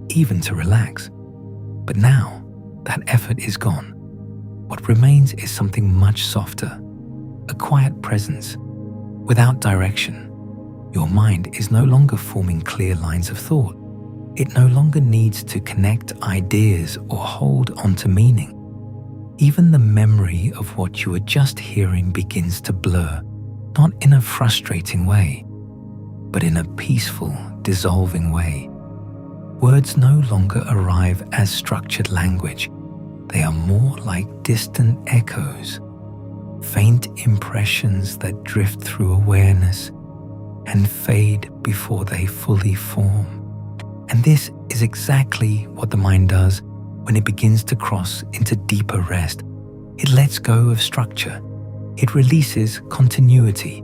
even to relax. But now, that effort is gone. What remains is something much softer, a quiet presence, without direction. Your mind is no longer forming clear lines of thought. It no longer needs to connect ideas or hold onto meaning. Even the memory of what you were just hearing begins to blur, not in a frustrating way, but in a peaceful, dissolving way. Words no longer arrive as structured language. They are more like distant echoes, faint impressions that drift through awareness and fade before they fully form. And this is exactly what the mind does when it begins to cross into deeper rest. It lets go of structure. It releases continuity.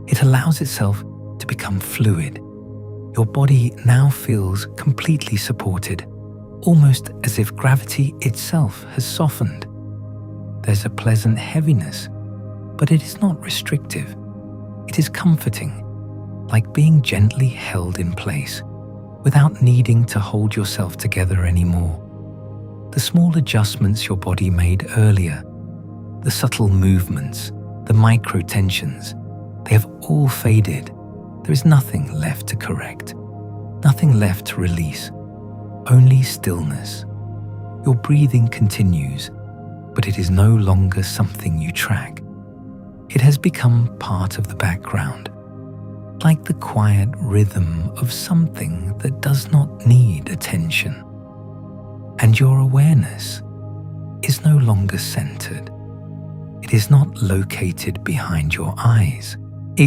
It allows itself to become fluid. Your body now feels completely supported, almost as if gravity itself has softened. There's a pleasant heaviness, but it is not restrictive. It is comforting, like being gently held in place, without needing to hold yourself together anymore. The small adjustments your body made earlier, the subtle movements, the micro tensions, they have all faded. There is nothing left to correct, nothing left to release, only stillness. Your breathing continues, but it is no longer something you track. It has become part of the background, like the quiet rhythm of something that does not need attention. And your awareness is no longer centered. It is not located behind your eyes,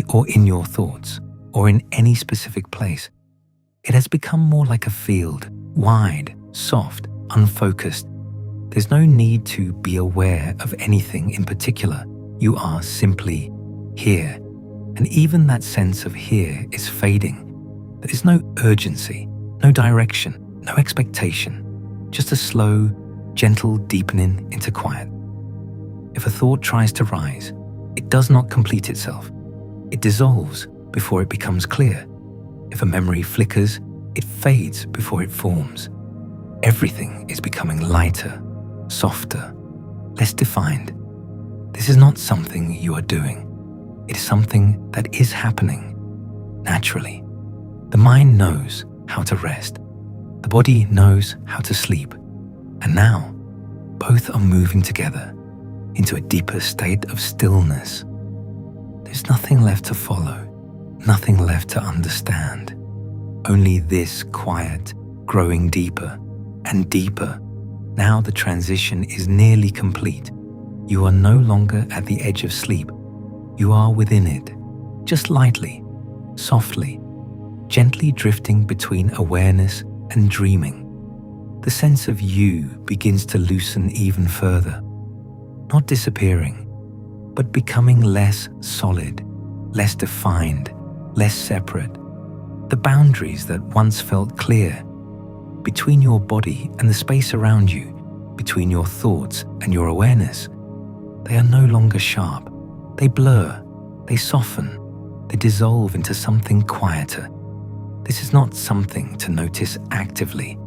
or in your thoughts, or in any specific place. It has become more like a field, wide, soft, unfocused. There's no need to be aware of anything in particular. You are simply here. And even that sense of here is fading. There is no urgency, no direction, no expectation. Just a slow, gentle deepening into quiet. If a thought tries to rise, it does not complete itself. It dissolves before it becomes clear. If a memory flickers, it fades before it forms. Everything is becoming lighter, softer, less defined. This is not something you are doing. It is something that is happening naturally. The mind knows how to rest. The body knows how to sleep. And now, both are moving together into a deeper state of stillness. There's nothing left to follow, nothing left to understand. Only this quiet, growing deeper and deeper. Now the transition is nearly complete. You are no longer at the edge of sleep. You are within it, just lightly, softly, gently drifting between awareness and dreaming. The sense of you begins to loosen even further, not disappearing, but becoming less solid, less defined, less separate. The boundaries that once felt clear between your body and the space around you, between your thoughts and your awareness, they are no longer sharp. They blur, they soften, they dissolve into something quieter. This is not something to notice actively.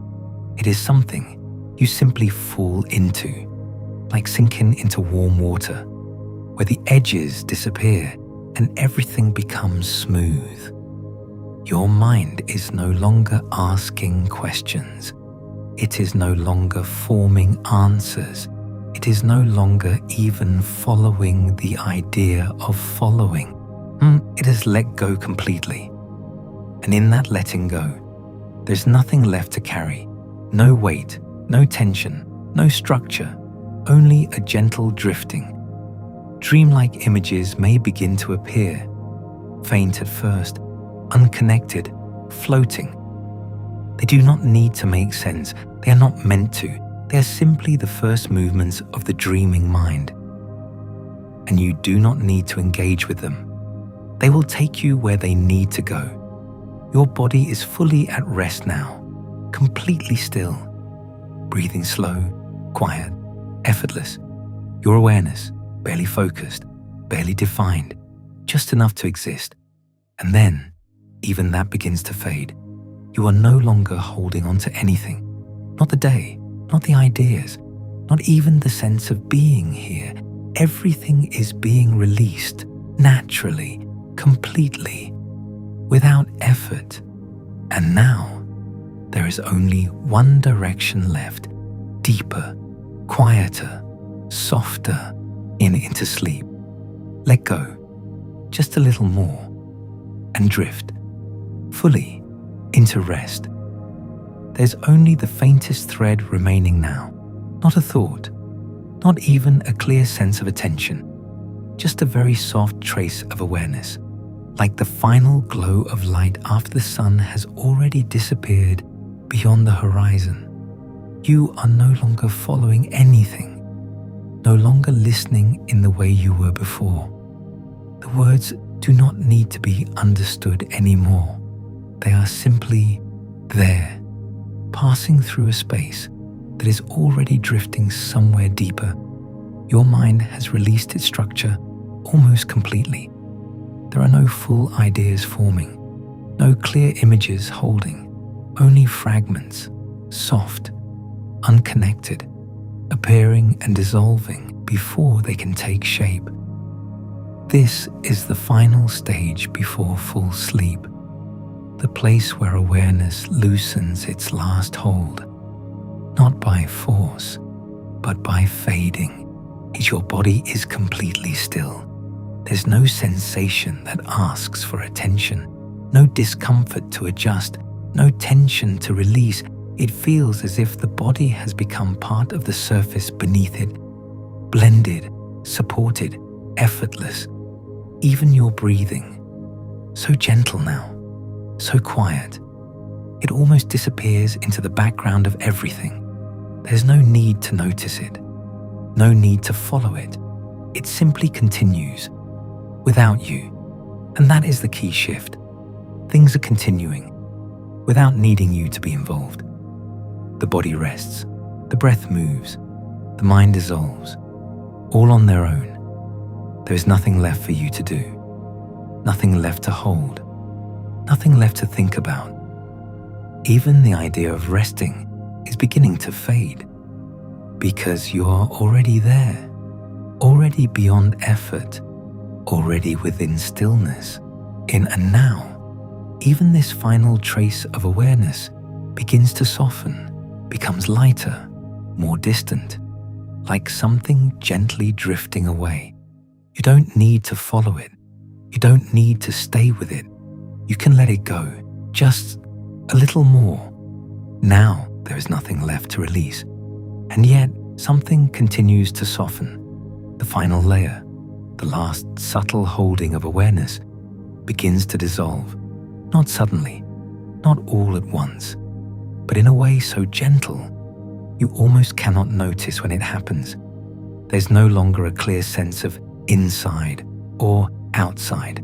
It is something you simply fall into, like sinking into warm water, where the edges disappear and everything becomes smooth. Your mind is no longer asking questions. It is no longer forming answers. It is no longer even following the idea of following. It has let go completely. And in that letting go, there's nothing left to carry. No weight, no tension, no structure, only a gentle drifting. Dreamlike images may begin to appear, faint at first, unconnected, floating. They do not need to make sense. They are not meant to. They are simply the first movements of the dreaming mind. And you do not need to engage with them. They will take you where they need to go. Your body is fully at rest now, completely still, breathing slow, quiet, effortless. Your awareness, barely focused, barely defined, just enough to exist. And then, even that begins to fade. You are no longer holding on to anything. Not the day, not the ideas, not even the sense of being here. Everything is being released, naturally, completely, without effort. And now, there is only one direction left, deeper, quieter, softer, into sleep. Let go, just a little more, and drift, fully, into rest. There's only the faintest thread remaining now, not a thought, not even a clear sense of attention, just a very soft trace of awareness, like the final glow of light after the sun has already disappeared beyond the horizon. You are no longer following anything, no longer listening in the way you were before. The words do not need to be understood anymore. They are simply there, passing through a space that is already drifting somewhere deeper. Your mind has released its structure almost completely. There are no full ideas forming, no clear images holding, only fragments, soft, unconnected, appearing and dissolving before they can take shape. This is the final stage before full sleep, the place where awareness loosens its last hold, not by force, but by fading, as your body is completely still. There's no sensation that asks for attention, no discomfort to adjust, no tension to release. It feels as if the body has become part of the surface beneath it, blended, supported, effortless. Even your breathing, so gentle now, so quiet. It almost disappears into the background of everything. There's no need to notice it, no need to follow it. It simply continues, without you. And that is the key shift. Things are continuing, without needing you to be involved. The body rests, the breath moves, the mind dissolves, all on their own. There is nothing left for you to do, nothing left to hold, nothing left to think about. Even the idea of resting is beginning to fade, because you are already there, already beyond effort, already within stillness, in a now. Even this final trace of awareness begins to soften, becomes lighter, more distant, like something gently drifting away. You don't need to follow it. You don't need to stay with it. You can let it go, just a little more. Now there is nothing left to release. And yet something continues to soften. The final layer, the last subtle holding of awareness, begins to dissolve. Not suddenly, not all at once, but in a way so gentle, you almost cannot notice when it happens. There's no longer a clear sense of inside or outside,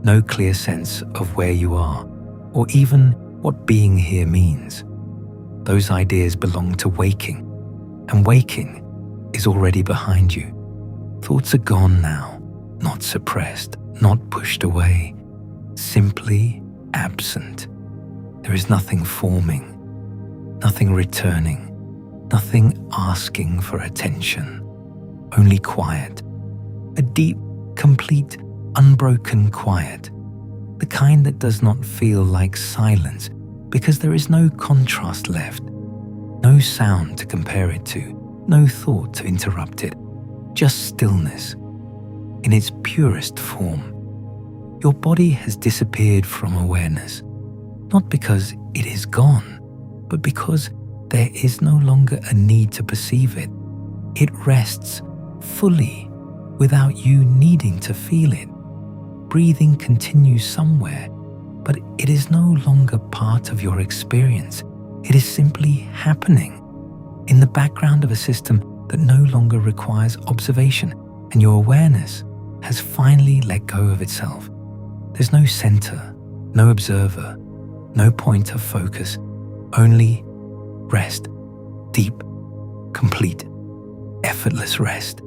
no clear sense of where you are, or even what being here means. Those ideas belong to waking, and waking is already behind you. Thoughts are gone now, not suppressed, not pushed away, simply absent. There is nothing forming, nothing returning, nothing asking for attention, only quiet. A deep, complete, unbroken quiet, the kind that does not feel like silence because there is no contrast left, no sound to compare it to, no thought to interrupt it, just stillness in its purest form. Your body has disappeared from awareness, not because it is gone, but because there is no longer a need to perceive it. It rests fully without you needing to feel it. Breathing continues somewhere, but it is no longer part of your experience. It is simply happening in the background of a system that no longer requires observation, and your awareness has finally let go of itself. There's no center, no observer, no point of focus, only rest, deep, complete, effortless rest.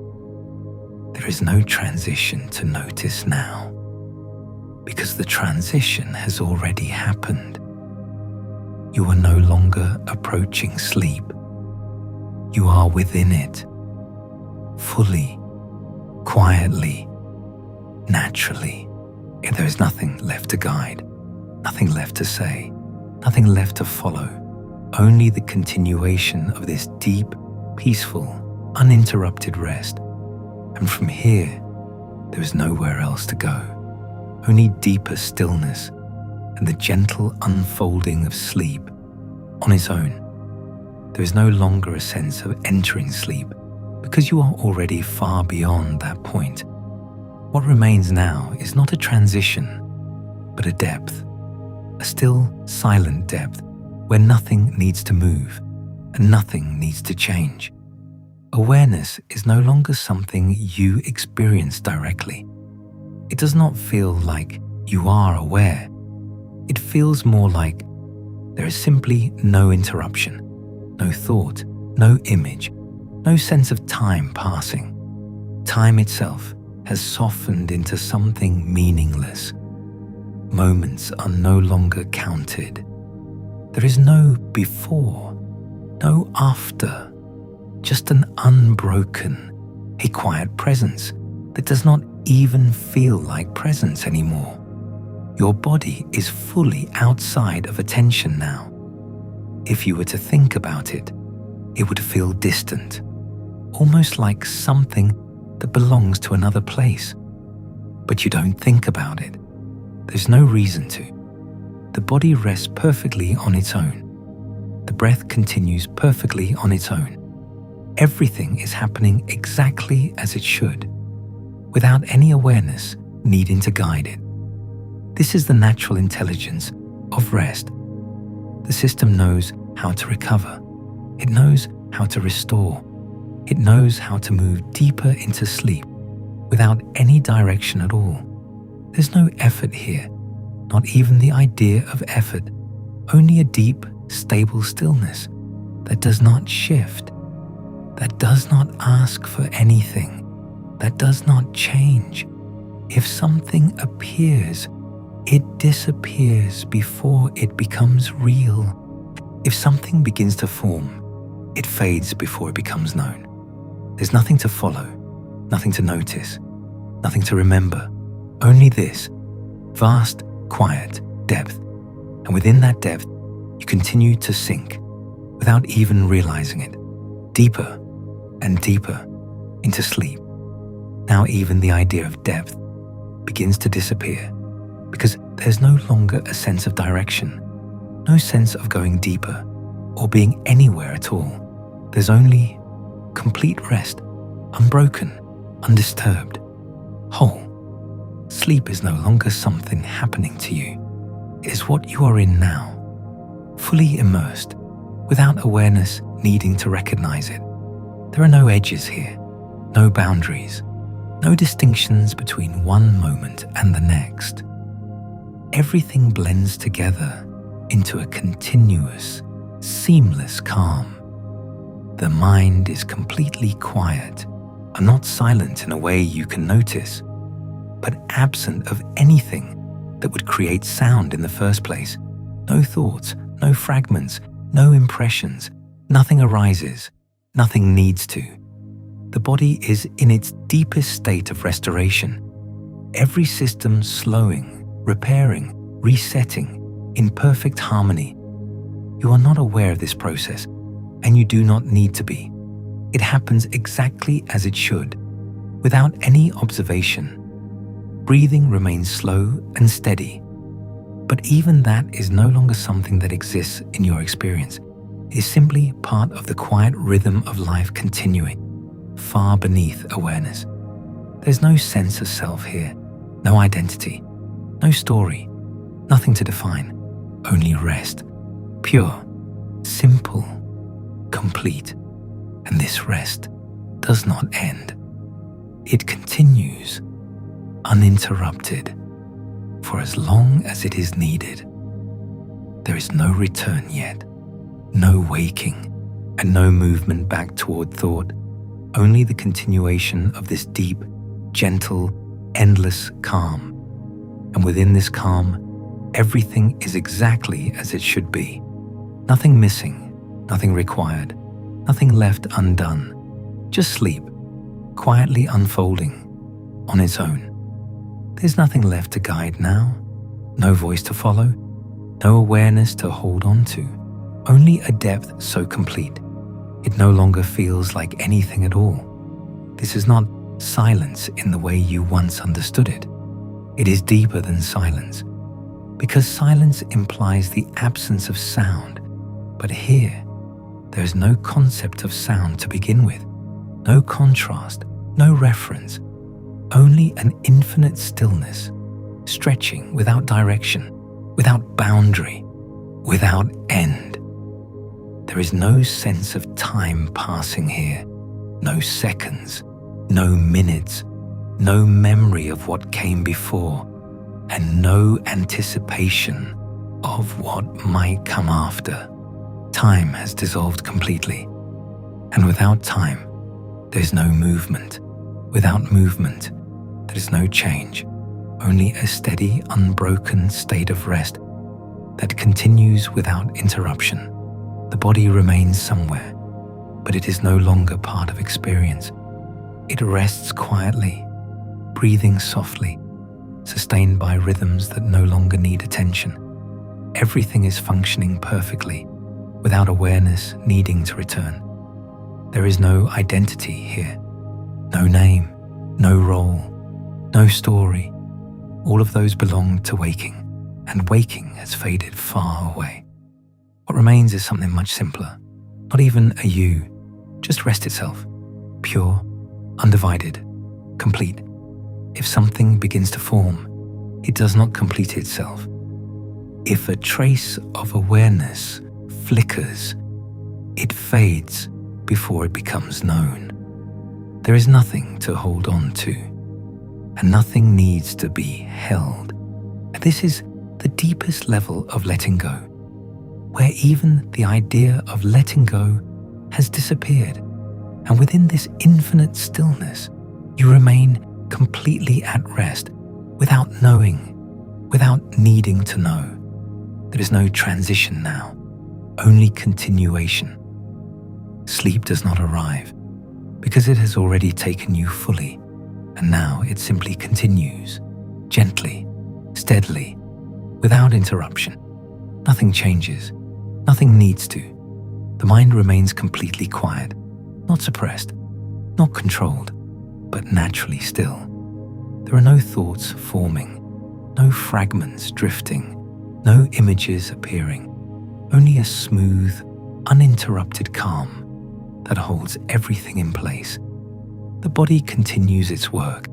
There is no transition to notice now, because the transition has already happened. You are no longer approaching sleep. You are within it, fully, quietly, naturally. There is nothing left to guide, nothing left to say, nothing left to follow, only the continuation of this deep, peaceful, uninterrupted rest. And from here, there is nowhere else to go, only deeper stillness and the gentle unfolding of sleep on its own. There is no longer a sense of entering sleep because you are already far beyond that point. What remains now is not a transition, but a depth, a still, silent depth where nothing needs to move and nothing needs to change. Awareness is no longer something you experience directly. It does not feel like you are aware. It feels more like there is simply no interruption, no thought, no image, no sense of time passing. Time itself has softened into something meaningless. Moments are no longer counted. There is no before, no after, just an unbroken, a quiet presence that does not even feel like presence anymore. Your body is fully outside of attention now. If you were to think about it, it would feel distant, almost like something that belongs to another place. But you don't think about it. There's no reason to. The body rests perfectly on its own. The breath continues perfectly on its own. Everything is happening exactly as it should, without any awareness needing to guide it. This is the natural intelligence of rest. The system knows how to recover. It knows how to restore. It knows how to move deeper into sleep without any direction at all. There's no effort here, not even the idea of effort, only a deep, stable stillness that does not shift, that does not ask for anything, that does not change. If something appears, it disappears before it becomes real. If something begins to form, it fades before it becomes known. There's nothing to follow, nothing to notice, nothing to remember, only this vast, quiet depth. And within that depth, you continue to sink without even realizing it, deeper and deeper into sleep. Now even the idea of depth begins to disappear because there's no longer a sense of direction, no sense of going deeper or being anywhere at all. There's only complete rest, unbroken, undisturbed, whole. Sleep is no longer something happening to you. It is what you are in now, fully immersed, without awareness needing to recognize it. There are no edges here, no boundaries, no distinctions between one moment and the next. Everything blends together into a continuous, seamless calm. The mind is completely quiet and not silent in a way you can notice, but absent of anything that would create sound in the first place. No thoughts, no fragments, no impressions, nothing arises, nothing needs to. The body is in its deepest state of restoration. Every system slowing, repairing, resetting, in perfect harmony. You are not aware of this process, and you do not need to be. It happens exactly as it should, without any observation. Breathing remains slow and steady, but even that is no longer something that exists in your experience. It is simply part of the quiet rhythm of life continuing, far beneath awareness. There's no sense of self here, no identity, no story, nothing to define, only rest, pure, simple, complete. And this rest does not end. It continues, uninterrupted, for as long as it is needed. There is no return yet, no waking, and no movement back toward thought, only the continuation of this deep, gentle, endless calm. And within this calm, everything is exactly as it should be. Nothing missing, nothing required, nothing left undone. Just sleep, quietly unfolding on its own. There's nothing left to guide now, no voice to follow, no awareness to hold on to, only a depth so complete, it no longer feels like anything at all. This is not silence in the way you once understood it. It is deeper than silence, because silence implies the absence of sound, but here, there is no concept of sound to begin with, no contrast, no reference, only an infinite stillness, stretching without direction, without boundary, without end. There is no sense of time passing here, no seconds, no minutes, no memory of what came before, and no anticipation of what might come after. Time has dissolved completely, and without time, there's no movement. Without movement, there is no change, only a steady, unbroken state of rest that continues without interruption. The body remains somewhere, but it is no longer part of experience. It rests quietly, breathing softly, sustained by rhythms that no longer need attention. Everything is functioning perfectly, without awareness needing to return. There is no identity here, no name, no role, no story. All of those belong to waking, and waking has faded far away. What remains is something much simpler, not even a you, just rest itself, pure, undivided, complete. If something begins to form, it does not complete itself. If a trace of awareness flickers, it fades before it becomes known. There is nothing to hold on to, and nothing needs to be held. And this is the deepest level of letting go, where even the idea of letting go has disappeared. And within this infinite stillness, you remain completely at rest, without knowing, without needing to know. There is no transition now, only continuation. Sleep does not arrive, because it has already taken you fully, and now it simply continues, gently, steadily, without interruption. Nothing changes, nothing needs to. The mind remains completely quiet, not suppressed, not controlled, but naturally still. There are no thoughts forming, no fragments drifting, no images appearing, only a smooth, uninterrupted calm that holds everything in place. The body continues its work,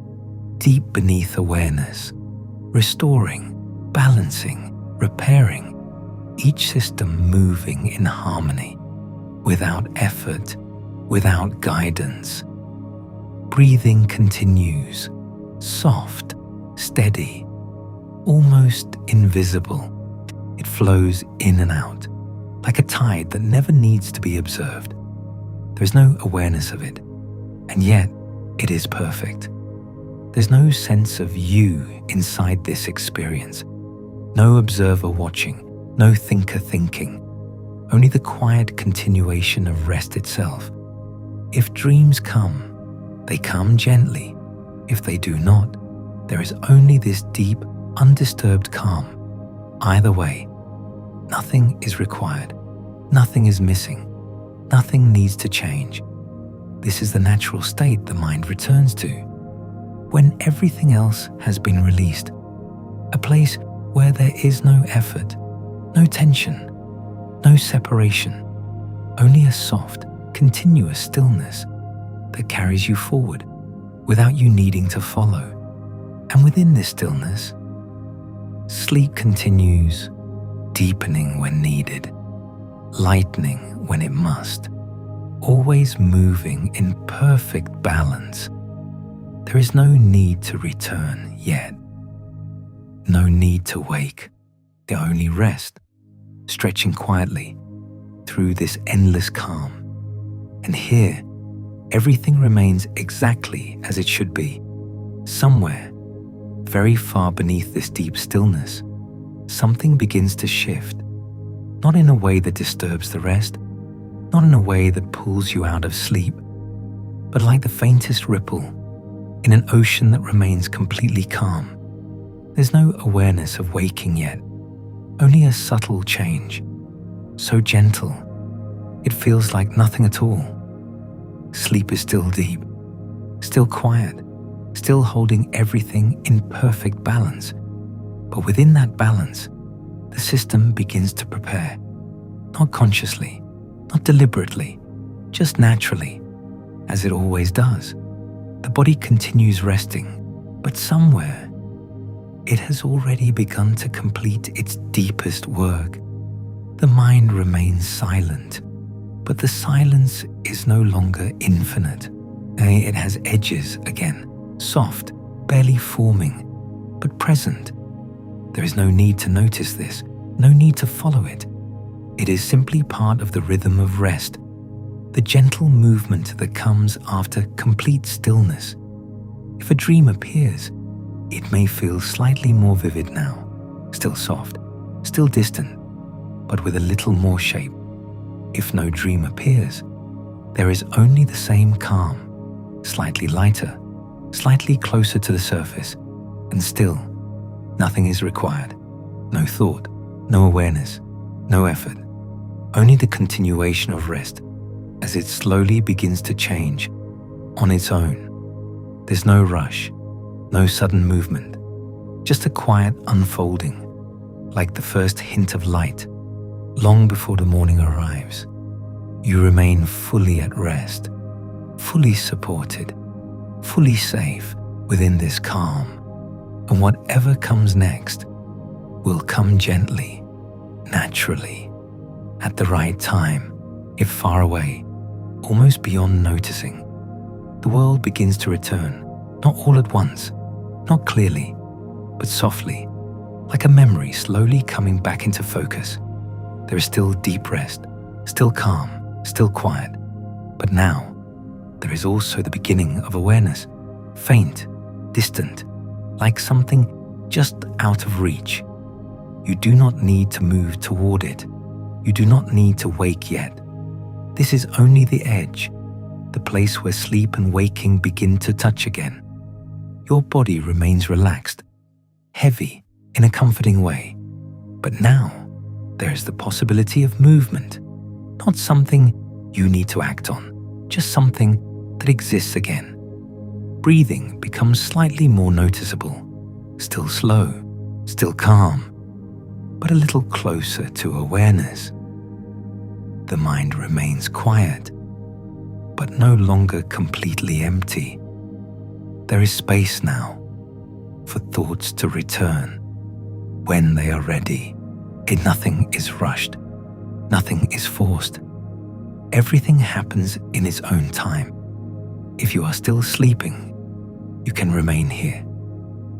deep beneath awareness, restoring, balancing, repairing, each system moving in harmony, without effort, without guidance. Breathing continues, soft, steady, almost invisible. It flows in and out, like a tide that never needs to be observed. There is no awareness of it, and yet it is perfect. There's no sense of you inside this experience, no observer watching, no thinker thinking, only the quiet continuation of rest itself. If dreams come, they come gently. If they do not, there is only this deep, undisturbed calm. Either way, nothing is required, nothing is missing, nothing needs to change. This is the natural state the mind returns to, when everything else has been released, a place where there is no effort, no tension, no separation, only a soft, continuous stillness that carries you forward without you needing to follow. And within this stillness, sleep continues, deepening when needed, lightening when it must, always moving in perfect balance. There is no need to return yet, no need to wake, the only rest, stretching quietly through this endless calm. And here, everything remains exactly as it should be. Somewhere, very far beneath this deep stillness, something begins to shift, not in a way that disturbs the rest, not in a way that pulls you out of sleep, but like the faintest ripple in an ocean that remains completely calm. There's no awareness of waking yet, only a subtle change, so gentle, it feels like nothing at all. Sleep is still deep, still quiet, still holding everything in perfect balance. But within that balance, the system begins to prepare, not consciously, not deliberately, just naturally, as it always does. The body continues resting, but somewhere, it has already begun to complete its deepest work. The mind remains silent, but the silence is no longer infinite. It has edges again, soft, barely forming, but present. There is no need to notice this, No need to follow it. It is simply part of the rhythm of rest, the gentle movement that comes after complete stillness. If a dream appears, it may feel slightly more vivid now, still soft, still distant, but with a little more shape. If no dream appears, there is only the same calm, slightly lighter, slightly closer to the surface, and still, nothing is required. No thought, no awareness, no effort, only the continuation of rest as it slowly begins to change on its own. There's no rush, no sudden movement, just a quiet unfolding, like the first hint of light, long before the morning arrives. You remain fully at rest, fully supported, fully safe within this calm, and whatever comes next will come gently, naturally, at the right time. If far away, almost beyond noticing, the world begins to return, not all at once, not clearly, but softly, like a memory slowly coming back into focus. There is still deep rest, still calm, still quiet, but now there is also the beginning of awareness, faint, distant, like something just out of reach. You do not need to move toward it. You do not need to wake yet. This is only the edge, the place where sleep and waking begin to touch again. Your body remains relaxed, heavy in a comforting way, but now there is the possibility of movement, not something you need to act on, just something that exists again. Breathing becomes slightly more noticeable, still slow, still calm, but a little closer to awareness. The mind remains quiet, but no longer completely empty. There is space now for thoughts to return when they are ready. Nothing is rushed, nothing is forced. Everything happens in its own time. If you are still sleeping, you can remain here,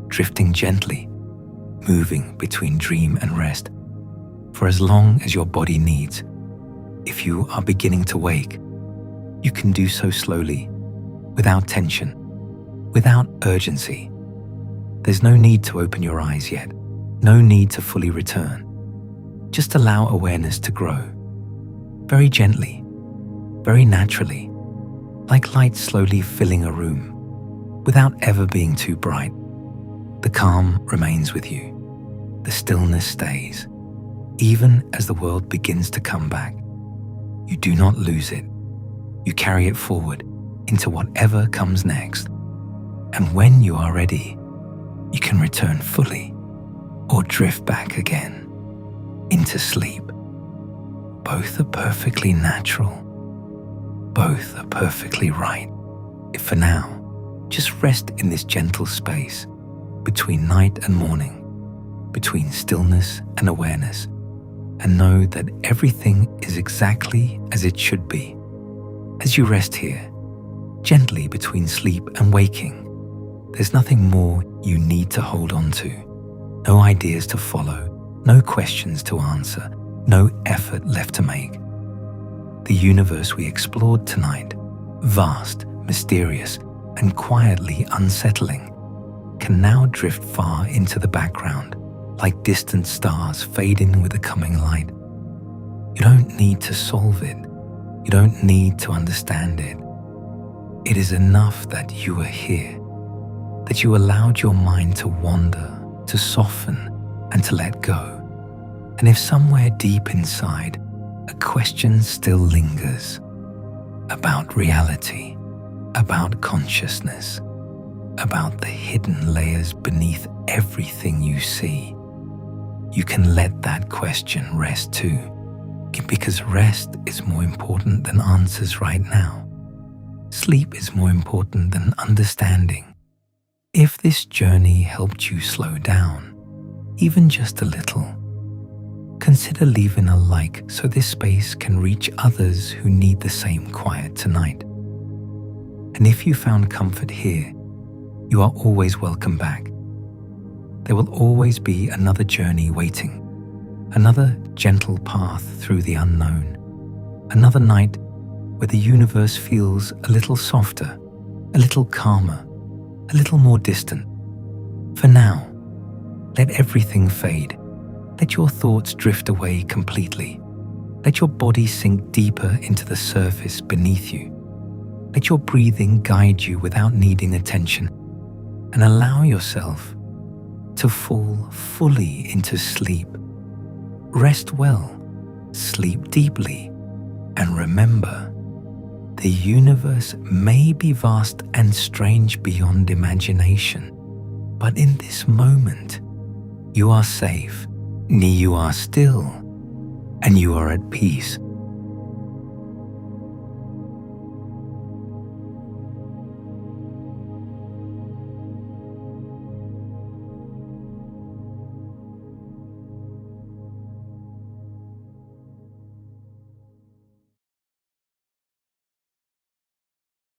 drifting gently, moving between dream and rest, for as long as your body needs. If you are beginning to wake, you can do so slowly, without tension, without urgency. There's no need to open your eyes yet, no need to fully return. Just allow awareness to grow, very gently, very naturally, like light slowly filling a room, without ever being too bright. The calm remains with you. The stillness stays, even as the world begins to come back. You do not lose it. You carry it forward into whatever comes next. And when you are ready, you can return fully or drift back again into sleep. Both are perfectly natural. Both are perfectly right. If for now, just rest in this gentle space between night and morning, between stillness and awareness, and know that everything is exactly as it should be. As you rest here, gently between sleep and waking, there's nothing more you need to hold on to, no ideas to follow, no questions to answer, no effort left to make. The universe we explored tonight, vast, mysterious, and quietly unsettling, can now drift far into the background, like distant stars fading with the coming light. You don't need to solve it. You don't need to understand it. It is enough that you are here, that you allowed your mind to wander, to soften, and to let go. And if somewhere deep inside, a question still lingers about reality, about consciousness, about the hidden layers beneath everything you see, you can let that question rest too, because rest is more important than answers right now. Sleep is more important than understanding. If this journey helped you slow down, even just a little, consider leaving a like so this space can reach others who need the same quiet tonight. And if you found comfort here, you are always welcome back. There will always be another journey waiting, Another gentle path through the unknown. Another night where the universe feels a little softer, a little calmer, a little more distant. For now, let everything fade. Let your thoughts drift away completely. Let your body sink deeper into the surface beneath you. Let your breathing guide you without needing attention, and allow yourself to fall fully into sleep. Rest well, sleep deeply, and remember, the universe may be vast and strange beyond imagination, but in this moment, you are safe, you are still, and you are at peace.